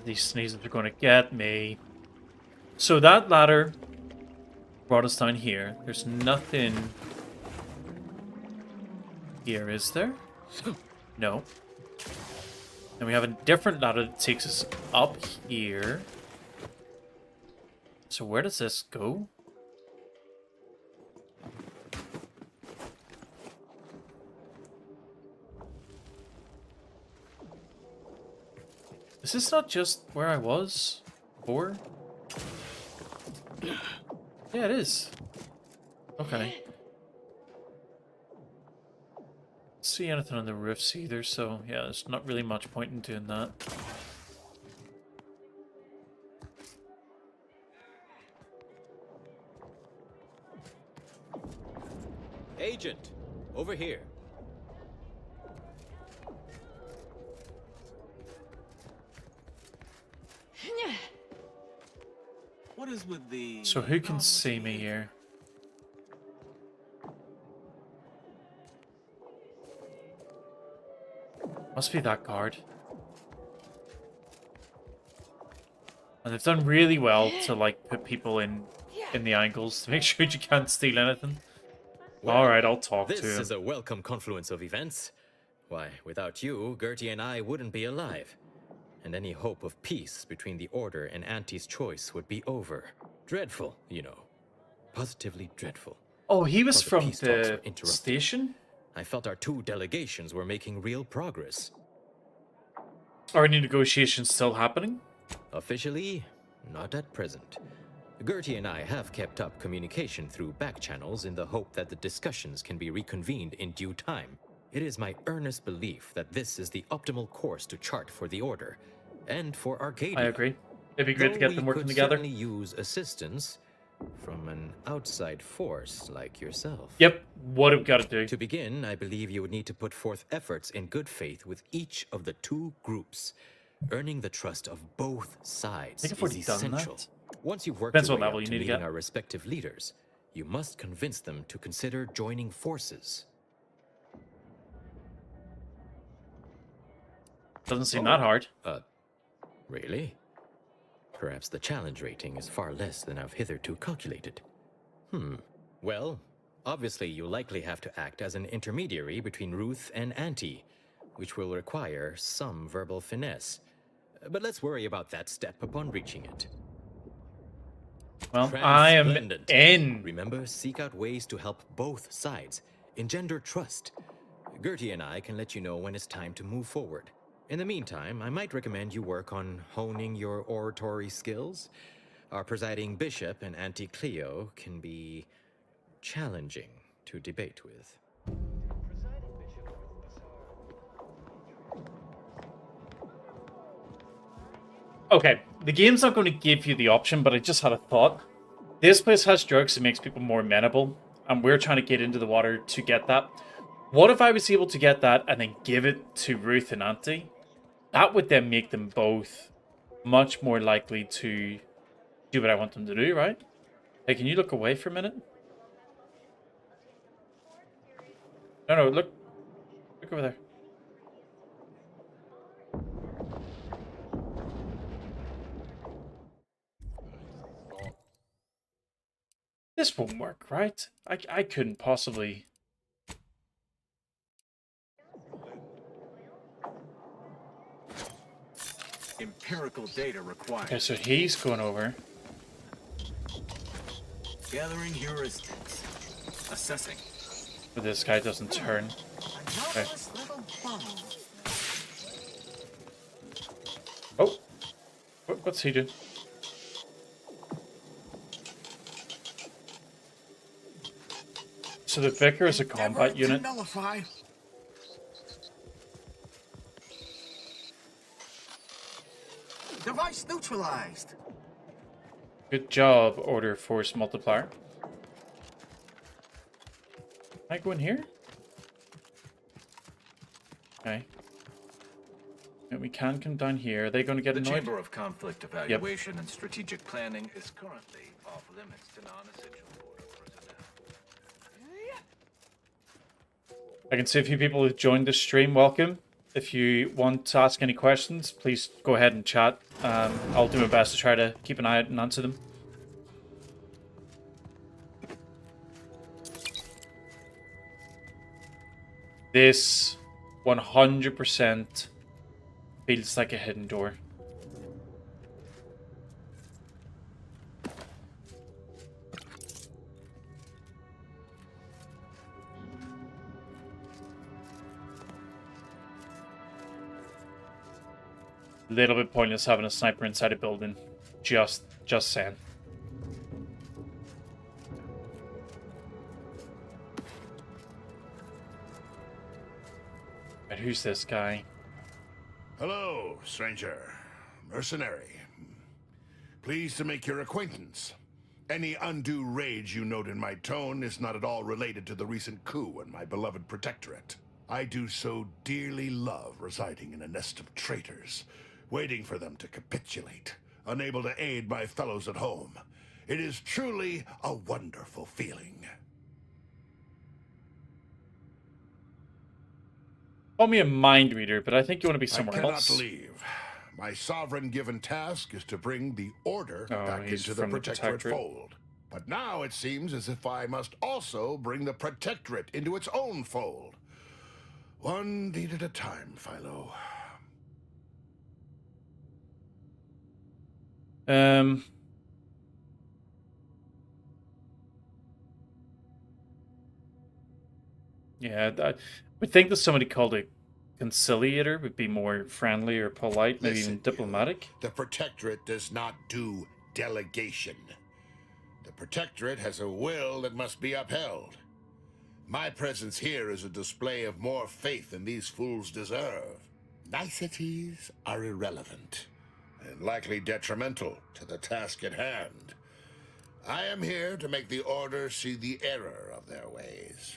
These sneezes are going to get me. So that ladder brought us down here. There's nothing here, is there? No. And we have a different ladder that takes us up here. So where does this go? Is this not just where I was before? Yeah, it is. Okay. Don't see anything on the roofs either, so yeah, there's not really much point in doing that. Agent, over here. What is with the... So who can see me here? Must be that guard. And they've done really well to like put people in the angles to make sure you can't steal anything. Well, alright, I'll talk to him. This is a welcome confluence of events. Why, without you, Gertie and I wouldn't be alive. And any hope of peace between the Order and Auntie's choice would be over. Dreadful, you know. Positively dreadful. Oh, he was How from peace talks were the interrupted. station? I felt our two delegations were making real progress. Are any negotiations still happening? Officially, not at present. Gertie and I have kept up communication through back channels in the hope that the discussions can be reconvened in due time. It is my earnest belief that this is the optimal course to chart for the Order, and for Arcadia. I agree. It'd be great to get them working together. We could certainly use assistance from an outside force like yourself. Yep, what have we got to do? To begin, I believe you would need to put forth efforts in good faith with each of the two groups. Earning the trust of both sides I've is already done essential. that. Once you've worked Depends your what way level up you to need to meeting get. our respective leaders, you must convince them to consider joining forces. Doesn't seem that hard. Really? Perhaps the challenge rating is far less than I've hitherto calculated. Well, obviously you'll likely have to act as an intermediary between Ruth and Auntie, which will require some verbal finesse. But let's worry about that step upon reaching it. Well, I am Transplendent. in. Remember, seek out ways to help both sides, engender trust. Gertie and I can let you know when it's time to move forward. In the meantime, I might recommend you work on honing your oratory skills. Our presiding bishop and Auntie Cleo can be challenging to debate with. Okay, the game's not going to give you the option, but I just had a thought. This place has drugs that makes people more amenable, and we're trying to get into the water to get that. What if I was able to get that and then give it to Ruth and Auntie? That would then make them both much more likely to do what I want them to do, right? Hey, can you look away for a minute? No, look over there. This won't work, right? I couldn't possibly... Empirical data required. Okay, so he's going over. Gathering heuristics. Assessing. But this guy doesn't turn. Okay. Oh! What's he doing? So the Vicar is a combat unit. Nullify. Device neutralized. Good job, Order Force Multiplier. Can I go in here? Okay. And we can come down here. Are they going to get The annoyed? Chamber of Conflict Evaluation and Strategic Planning is currently off limits to non-essential border personnel. I can see a few people who've joined the stream. Welcome. If you want to ask any questions, please go ahead and chat. I'll do my best to try to keep an eye out and answer them. This 100% feels like a hidden door. Little bit pointless having a sniper inside a building. Just saying. But who's this guy? Hello, stranger. Mercenary. Pleased to make your acquaintance. Any undue rage you note in my tone is not at all related to the recent coup in my beloved protectorate. I do so dearly love residing in a nest of traitors, waiting for them to capitulate, unable to aid my fellows at home. It is truly a wonderful feeling. Call me a mind reader, but I think you want to be somewhere else. I cannot leave. My sovereign-given task is to bring the Order back into the Protectorate fold. But now it seems as if I must also bring the Protectorate into its own fold. One deed at a time, Philo. Yeah, I would think that somebody called a conciliator would be more friendly or polite, maybe even diplomatic. The Protectorate does not do delegation. The Protectorate has a will that must be upheld. My presence here is a display of more faith than these fools deserve. Niceties are irrelevant and likely detrimental to the task at hand. I am here to make the Order see the error of their ways.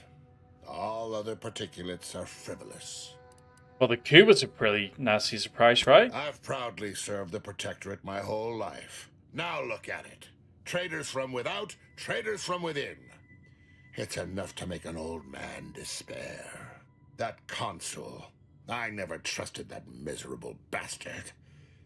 All other particulates are frivolous. Well, the coup was a pretty nasty surprise, right? I've proudly served the Protectorate my whole life. Now look at it. Traitors from without, traitors from within. It's enough to make an old man despair. That consul, I never trusted that miserable bastard.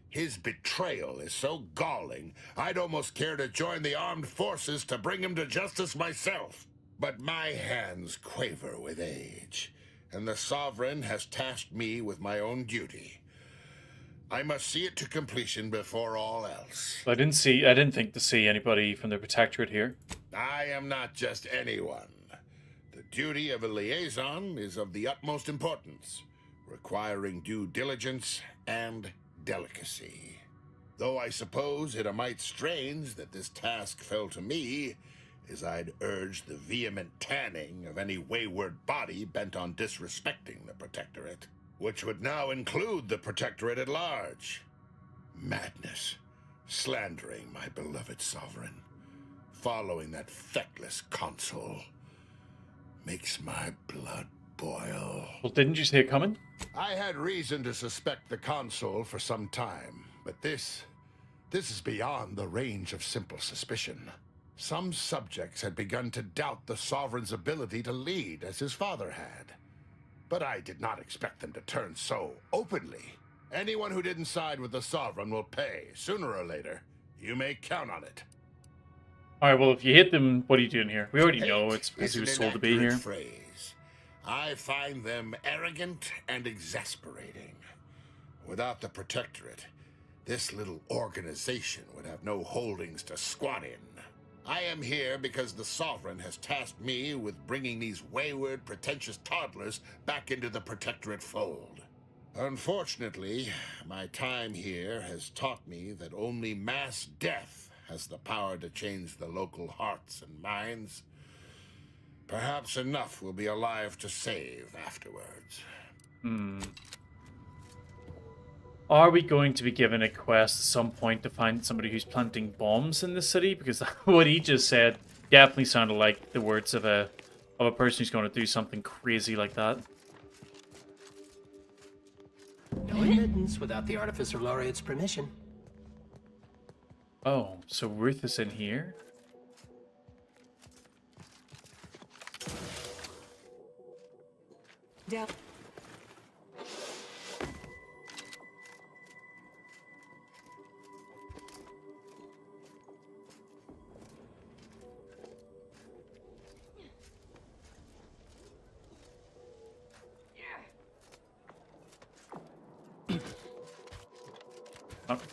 His betrayal is so galling, I'd almost care to join the armed forces to bring him to justice myself. But my hands quaver with age, and the Sovereign has tasked me with my own duty. I must see it to completion before all else. I didn't think to see anybody from the Protectorate here. I am not just anyone. The duty of a liaison is of the utmost importance, requiring due diligence and delicacy. Though I suppose it a mite strange that this task fell to me, as I'd urge the vehement tanning of any wayward body bent on disrespecting the Protectorate, which would now include the Protectorate at large. Madness, slandering my beloved Sovereign, following that feckless consul, makes my blood boil. Well, didn't you see it coming? I had reason to suspect the consul for some time, but this is beyond the range of simple suspicion. Some subjects had begun to doubt the Sovereign's ability to lead as his father had. But I did not expect them to turn so openly. Anyone who didn't side with the Sovereign will pay, sooner or later. You may count on it. Alright, well, if you hit them, what are you doing here? We already know it's because he was told to be here. Phrase. I find them arrogant and exasperating. Without the Protectorate, this little organization would have no holdings to squat in. I am here because the Sovereign has tasked me with bringing these wayward, pretentious toddlers back into the Protectorate fold. Unfortunately, my time here has taught me that only mass death has the power to change the local hearts and minds. Perhaps enough will be alive to save afterwards. Are we going to be given a quest at some point to find somebody who's planting bombs in the city? Because what he just said definitely sounded like the words of a person who's going to do something crazy like that. No admittance without the Artificer Laureate's permission. Oh, so Ruth is in here? Down.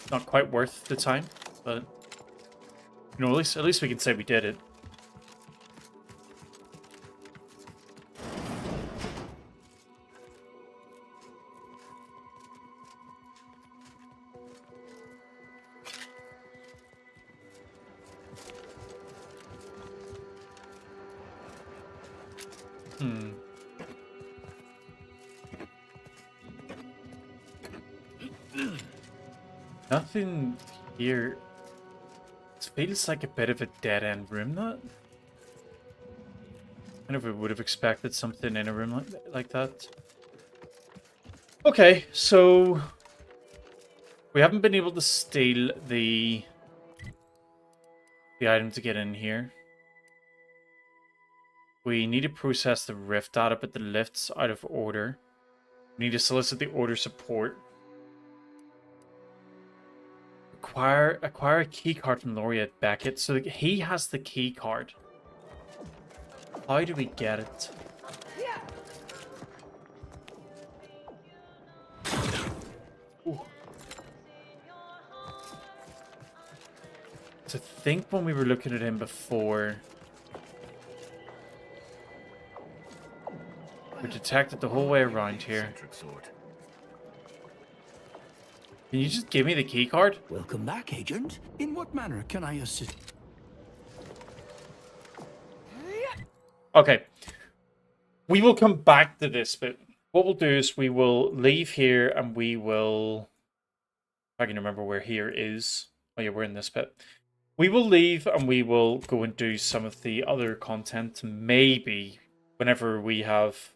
Not quite worth the time, but you know, at least we can say we did it. Nothing here. It feels like a bit of a dead-end room, that. I never would have expected something in a room like that. Okay, so we haven't been able to steal the item to get in here. We need to process the rift data, but the lift's out of order. We need to solicit the order support. Acquire a key card from Laureate Beckett. So he has the key card. How do we get it? Ooh. To think when we were looking at him before, we detected the whole way around here. Can you just give me the key card? Welcome back, Agent. In what manner can I assist? Okay. We will come back to this, but what we'll do is we will leave here and we will... If I can remember where here is. Oh yeah, we're in this bit. We will leave and we will go and do some of the other content. Maybe whenever we have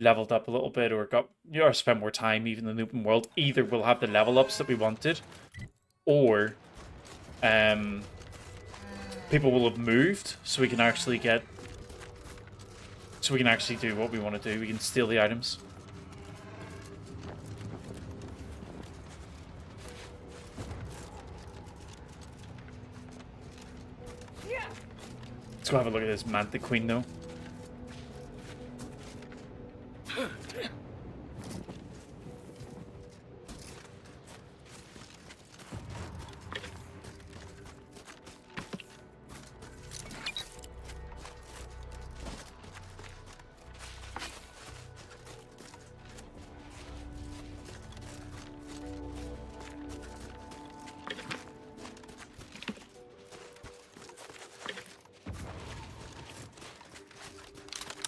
leveled up a little bit or got, you know, spent more time even in the open world, either we'll have the level ups that we wanted, or people will have moved, so we can actually do what we want to do. We can steal the items. Let's go have a look at this Manta Queen though.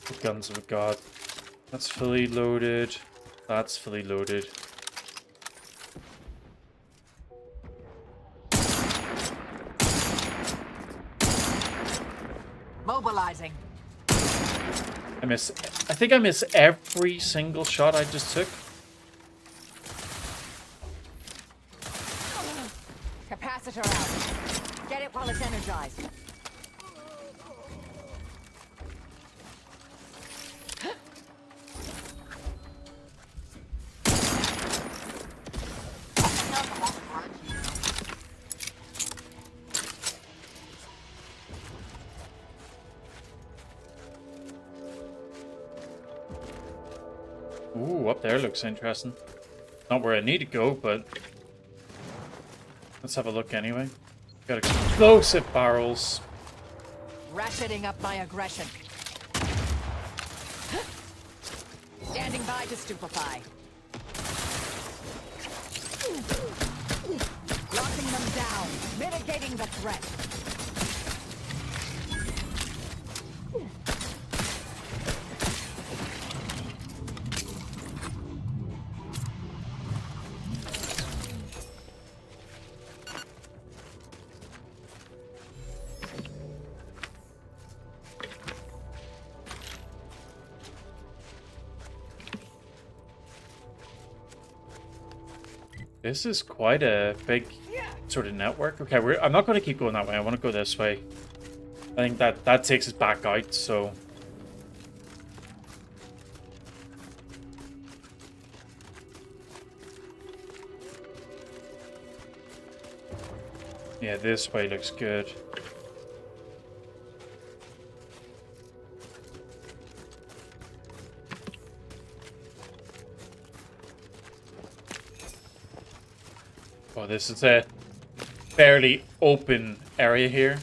What guns have we got? That's fully loaded. That's fully loaded. Mobilizing. I think I miss every single shot I just took. Capacitor out. Get it while it's energized. Ooh, up there looks interesting. Not where I need to go, but Let's have a look anyway. Got explosive barrels. Ratcheting up my aggression. Standing by to stupefy. Locking them down. Mitigating the threat. This is quite a big sort of network. Okay, I'm not going to keep going that way. I want to go this way. I think that takes us back out, so... Yeah, this way looks good. Oh, this is a fairly open area here.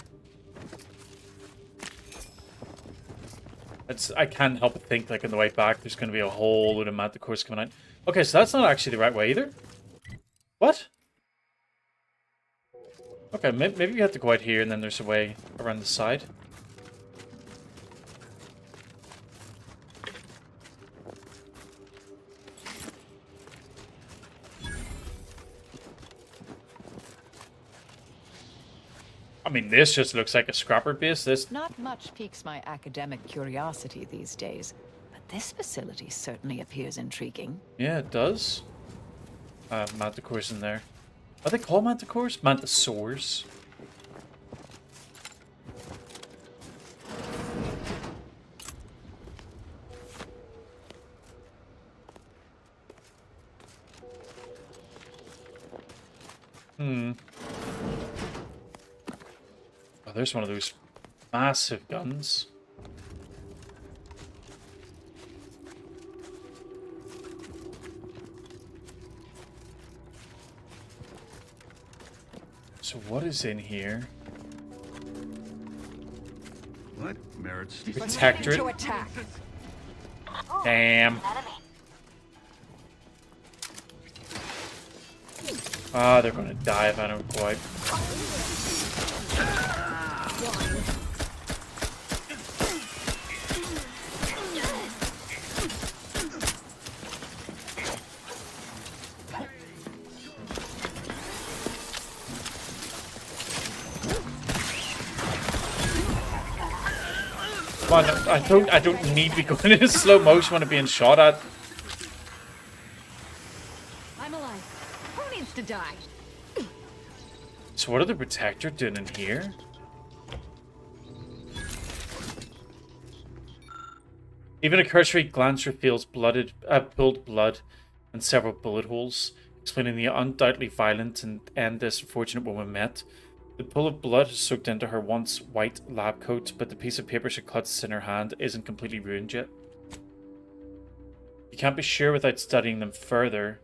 I can't help but think, like, on the way back, there's going to be a whole load of manticores coming out. Okay, so that's not actually the right way either. What? Okay, maybe we have to go out here and then there's a way around the side. I mean, this just looks like a scrapper base. Not much piques my academic curiosity these days, but this facility certainly appears intriguing. Yeah, it does. Manticores in there. Are they called manticores? Mantisaurs. Oh, there's one of those massive guns. So what is in here? What merits protectorate? To attack. Damn. Ah, they're gonna die if I don't quite. Come on, I don't need to be going in slow motion when I'm being shot at. I'm alive. Who needs to die? So what are the protector doing in here? Even a cursory glance reveals pooled blood and several bullet holes, explaining the undoubtedly violent and this unfortunate woman met. The pool of blood has soaked into her once white lab coat, but the piece of paper she clutches in her hand isn't completely ruined yet. You can't be sure without studying them further,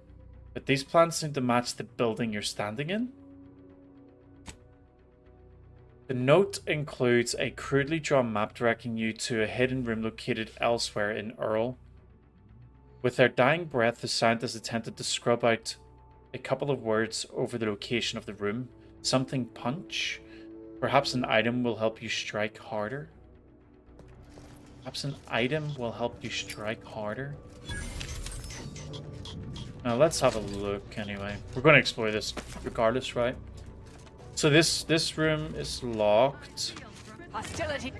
but these plans seem to match the building you're standing in. The note includes a crudely drawn map directing you to a hidden room located elsewhere in Earl. With their dying breath, the scientist attempted to scrub out a couple of words over the location of the room. Something punch. Perhaps an item will help you strike harder. Perhaps an item will help you strike harder. Now let's have a look anyway. We're going to explore this regardless, right? So this room is locked. Hostility.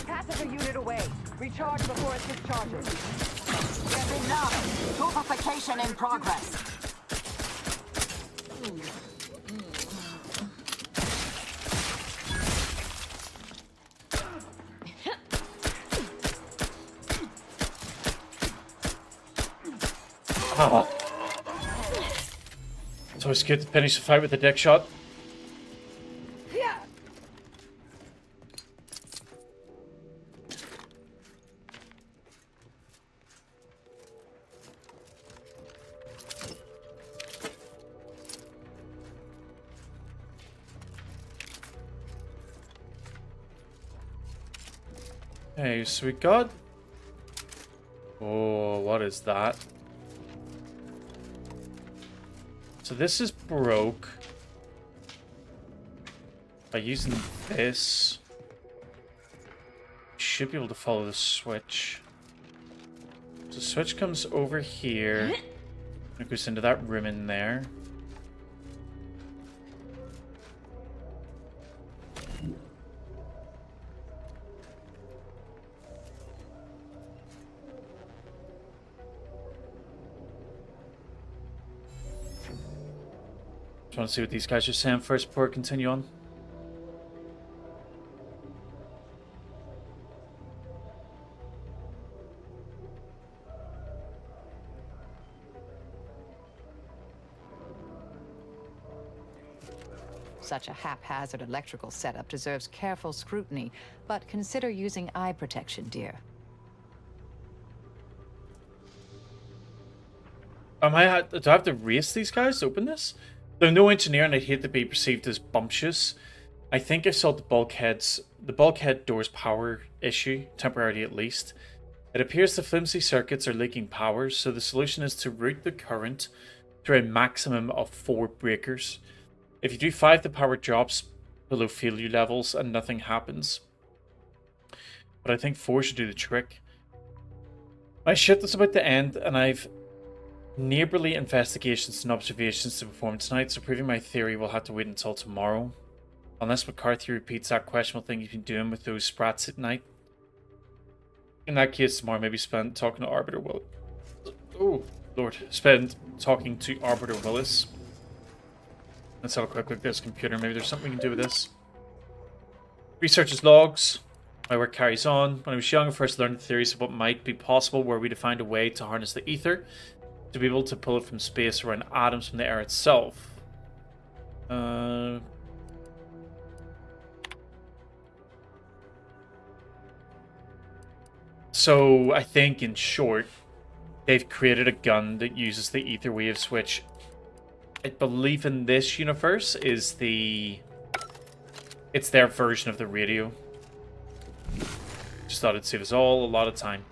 Pacifier unit away. Recharge before it discharges. Get enough. Torpification in progress. Oh. It's always good to finish the fight with a dick shot. Okay, so we got... Oh, what is that? So this is broke. By using this, you should be able to follow the switch. So the switch comes over here. It goes into that room in there. Just want to see what these guys are saying first before I continue on. Such a haphazard electrical setup deserves careful scrutiny, but consider using eye protection, dear. Do I have to race these guys to open this? Though no engineer, and I'd hate to be perceived as bumptious, I think I saw the bulkhead door's power issue, temporarily at least. It appears the flimsy circuits are leaking power, so the solution is to route the current through a maximum of 4 breakers. If you do 5, the power drops below failure levels and nothing happens. But I think 4 should do the trick. My shift is about to end, and I've neighborly investigations and observations to perform tonight, so proving my theory will have to wait until tomorrow. Unless McCarthy repeats that questionable thing he's been doing with those sprats at night. In that case, tomorrow maybe spend talking to Arbiter Willis. Oh, Lord. Spend talking to Arbiter Willis. Let's have a quick look at this computer. Maybe there's something we can do with this. Researchers logs. My work carries on. When I was young, I first learned the theories of what might be possible were we to find a way to harness the ether to be able to pull it from space around atoms from the air itself. So I think, in short, they've created a gun that uses the ether waves, which I believe in this universe is it's their version of the radio. Just thought it'd save us all a lot of time.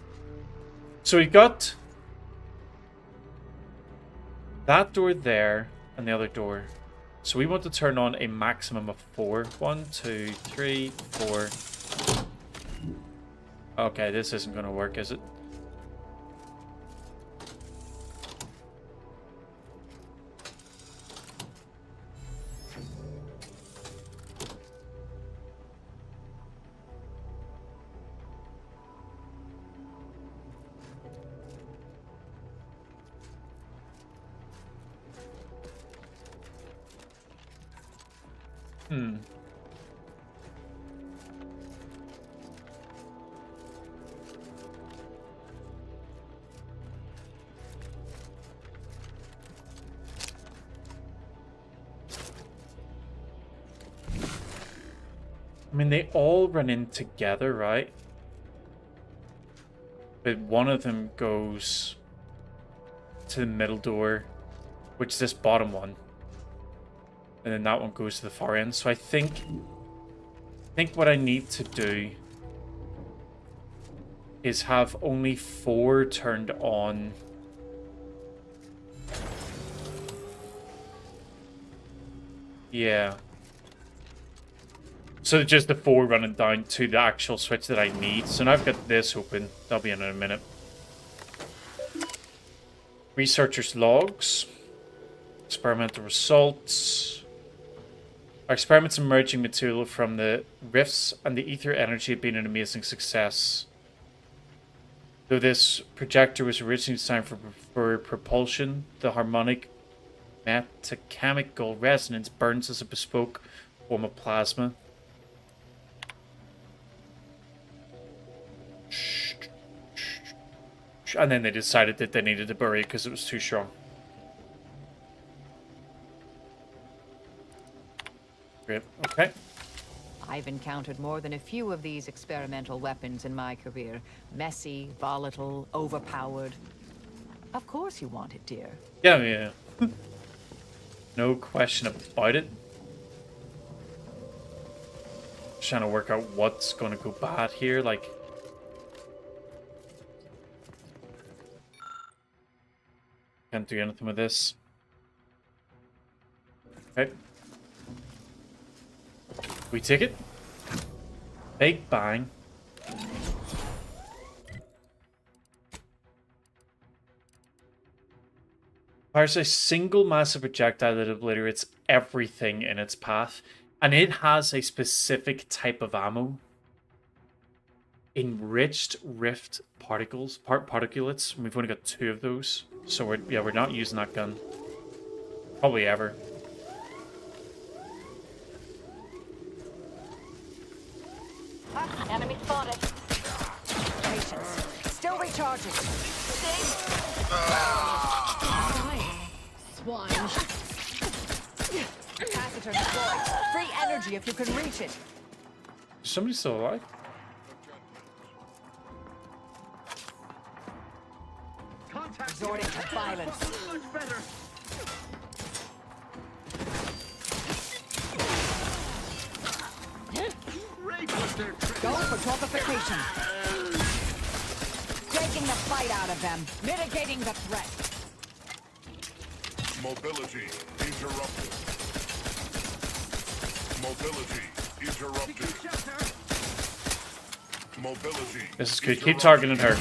So we've got that door there and the other door. So we want to turn on a maximum of 4. 1, 2, 3, 4. Okay, this isn't going to work, is it? I mean, they all run in together, right? But one of them goes to the middle door, which is this bottom one. And then that one goes to the far end. So I think what I need to do is have only 4 turned on. Yeah. So just the 4 running down to the actual switch that I need. So now I've got this open. That'll be in a minute. Researchers logs. Experimental results. Our experiments emerging material from the rifts and the ether energy have been an amazing success. Though this projector was originally designed for propulsion, the harmonic metachemical resonance burns as a bespoke form of plasma. And then they decided that they needed to bury it because it was too strong. Great. Okay. I've encountered more than a few of these experimental weapons in my career. Messy, volatile, overpowered. Of course you want it, dear. Yeah. No question about it. Just trying to work out what's going to go bad here. Like, Can't do anything with this. Okay. We take it. Big bang. Fires a single massive projectile that obliterates everything in its path. And it has a specific type of ammo. Enriched rift particulates. We've only got 2 of those. So we're not using that gun. Probably ever. Enemy spotted. Patience. Still recharging. Swine. Capacitor deployed. Free energy if you can reach it. Is somebody still alive? Resorting to violence. Much better. Go for torpification. Taking the fight out of them. Mitigating the threat. Mobility interrupted. Mobility interrupted. Mobility. This is good. Keep targeting her.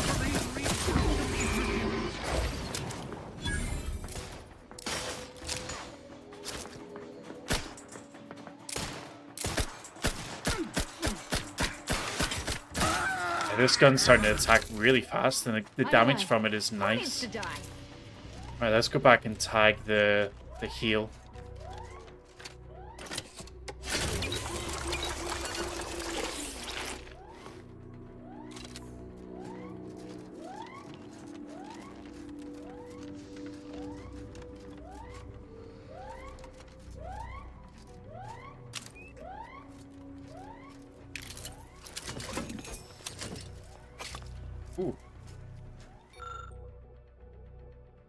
This gun's starting to attack really fast, and the damage from it is nice. Alright, let's go back and tag the heal. Ooh.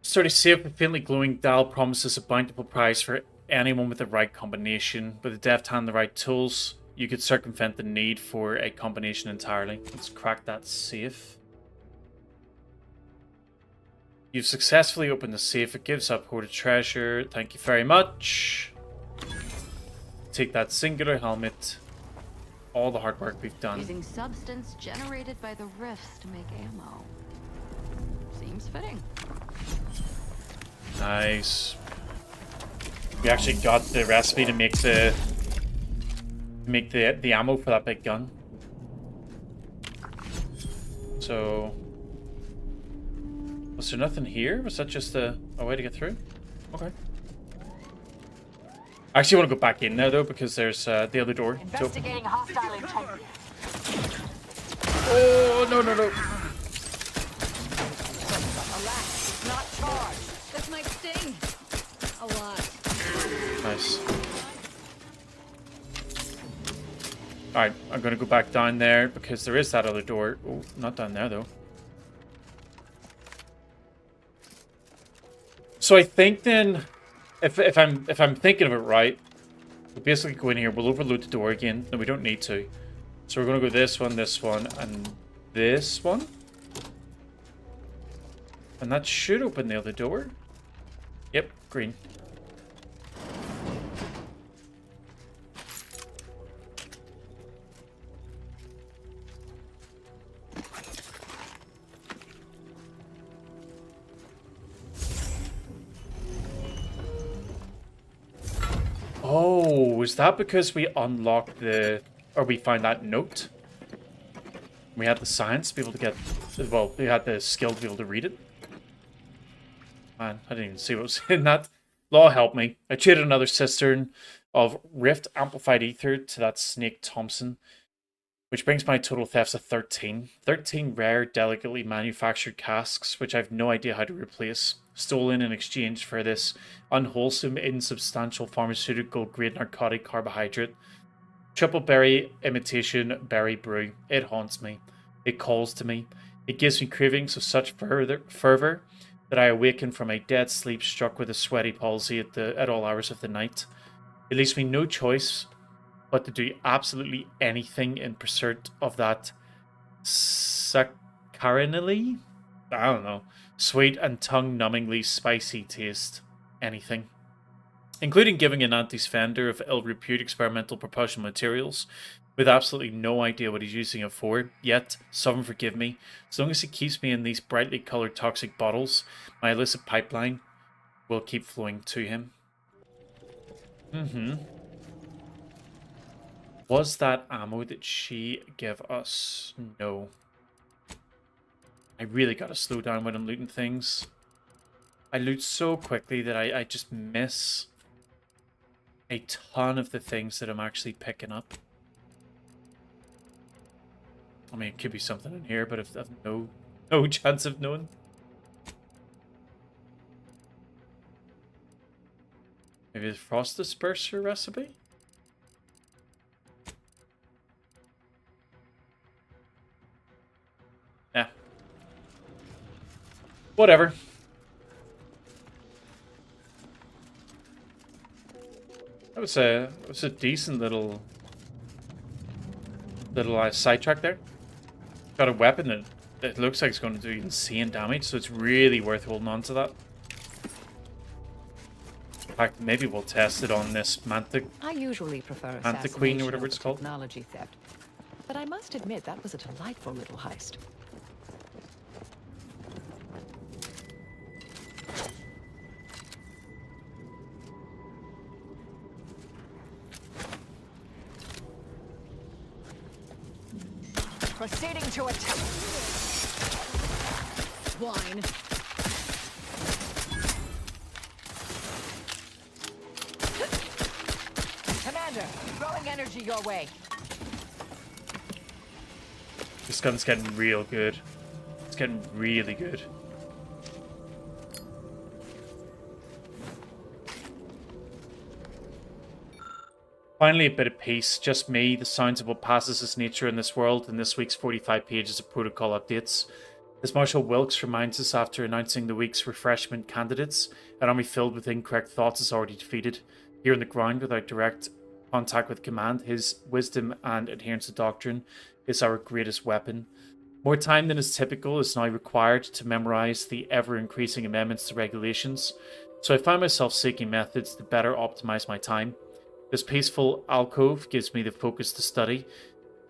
Sturdy safe with faintly glowing dial promises a bountiful prize for anyone with the right combination. With the deft hand and the right tools, you could circumvent the need for a combination entirely. Let's crack that safe. You've successfully opened the safe. It gives up hoarded treasure. Thank you very much. Take that singular helmet. All the hard work we've done. Using substance generated by the rifts to make ammo. Seems fitting. Nice. We actually got the recipe to make the ammo for that big gun. So was there nothing here? Was that just a way to get through? Okay. I actually want to go back in now though, because there's the other door. Investigating hostile intent. Oh no. Alas, it's not charged. This might sting. A lot. Nice. Alright, I'm gonna go back down there because there is that other door. Oh, not down there though. So I think then, if I'm thinking of it right, we'll basically go in here. We'll overload the door again. No, we don't need to. So we're gonna go this one, and this one, and that should open the other door. Yep, green. Oh, is that because we unlocked or we found that note? We had the science to be able to get, well, we had the skill to be able to read it. Man, I didn't even see what was in that. Law help me. I traded another cistern of Rift Amplified Ether to that Snake Thompson, which brings my total thefts to 13. 13 rare, delicately manufactured casks, which I have no idea how to replace. Stolen in exchange for this unwholesome, insubstantial pharmaceutical-grade narcotic carbohydrate. Triple berry imitation berry brew. It haunts me. It calls to me. It gives me cravings of such fervor that I awaken from a dead sleep struck with a sweaty palsy at all hours of the night. It leaves me no choice but to do absolutely anything in pursuit of that saccharinally I don't know, sweet and tongue-numbingly spicy taste. Anything. Including giving an Anti's vendor of ill-repute experimental propulsion materials with absolutely no idea what he's using it for. Yet, someone forgive me, as long as he keeps me in these brightly colored toxic bottles, my illicit pipeline will keep flowing to him. Was that ammo that she gave us? No. I really gotta slow down when I'm looting things. I loot so quickly that I just miss a ton of the things that I'm actually picking up. I mean, it could be something in here, but I've no chance of knowing. Maybe the frost disperser recipe? Yeah. Whatever. That was a decent little sidetrack there. Got a weapon that looks like it's going to do insane damage, so it's really worth holding on to that. In fact, maybe we'll test it on this Manta. I usually prefer Manta Queen or whatever it's called. Technology theft, but I must admit that was a delightful little heist. Proceeding to attack. Swine. Commander, throwing energy your way. This gun's getting real good. It's getting really good. Finally, a bit of peace. Just me, the sounds of what passes as nature in this world, and this week's 45 pages of protocol updates. As Marshal Wilkes reminds us after announcing the week's refreshment candidates, an army filled with incorrect thoughts is already defeated. Here on the ground, without direct contact with command, his wisdom and adherence to doctrine is our greatest weapon. More time than is typical is now required to memorize the ever-increasing amendments to regulations, so I find myself seeking methods to better optimize my time. This peaceful alcove gives me the focus to study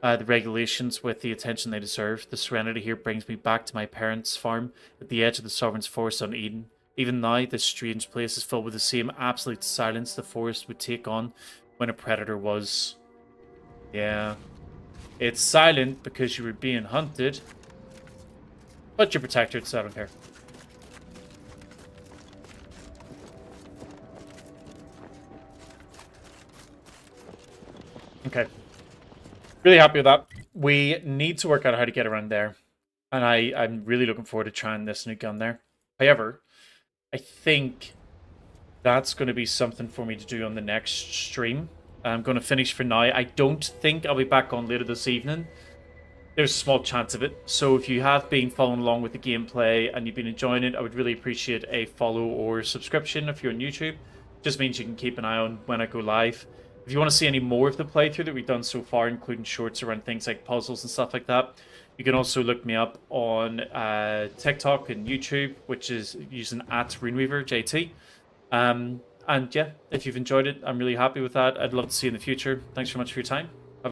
the regulations with the attention they deserve. The serenity here brings me back to my parents' farm at the edge of the Sovereign's Forest on Eden. Even now, this strange place is filled with the same absolute silence the forest would take on when a predator was. Yeah. It's silent because you were being hunted, but you're protected, so I don't care. Okay. Really happy with that. We need to work out how to get around there. And I'm really looking forward to trying this new gun there. However, I think that's going to be something for me to do on the next stream. I'm going to finish for now. I don't think I'll be back on later this evening. There's a small chance of it. So if you have been following along with the gameplay and you've been enjoying it, I would really appreciate a follow or subscription if you're on YouTube. Just means you can keep an eye on when I go live. If you want to see any more of the playthrough that we've done so far, including shorts around things like puzzles and stuff like that, you can also look me up on TikTok and YouTube, which is using @RuneweaverJT. And yeah, if you've enjoyed it, I'm really happy with that. I'd love to see you in the future. Thanks very much for your time.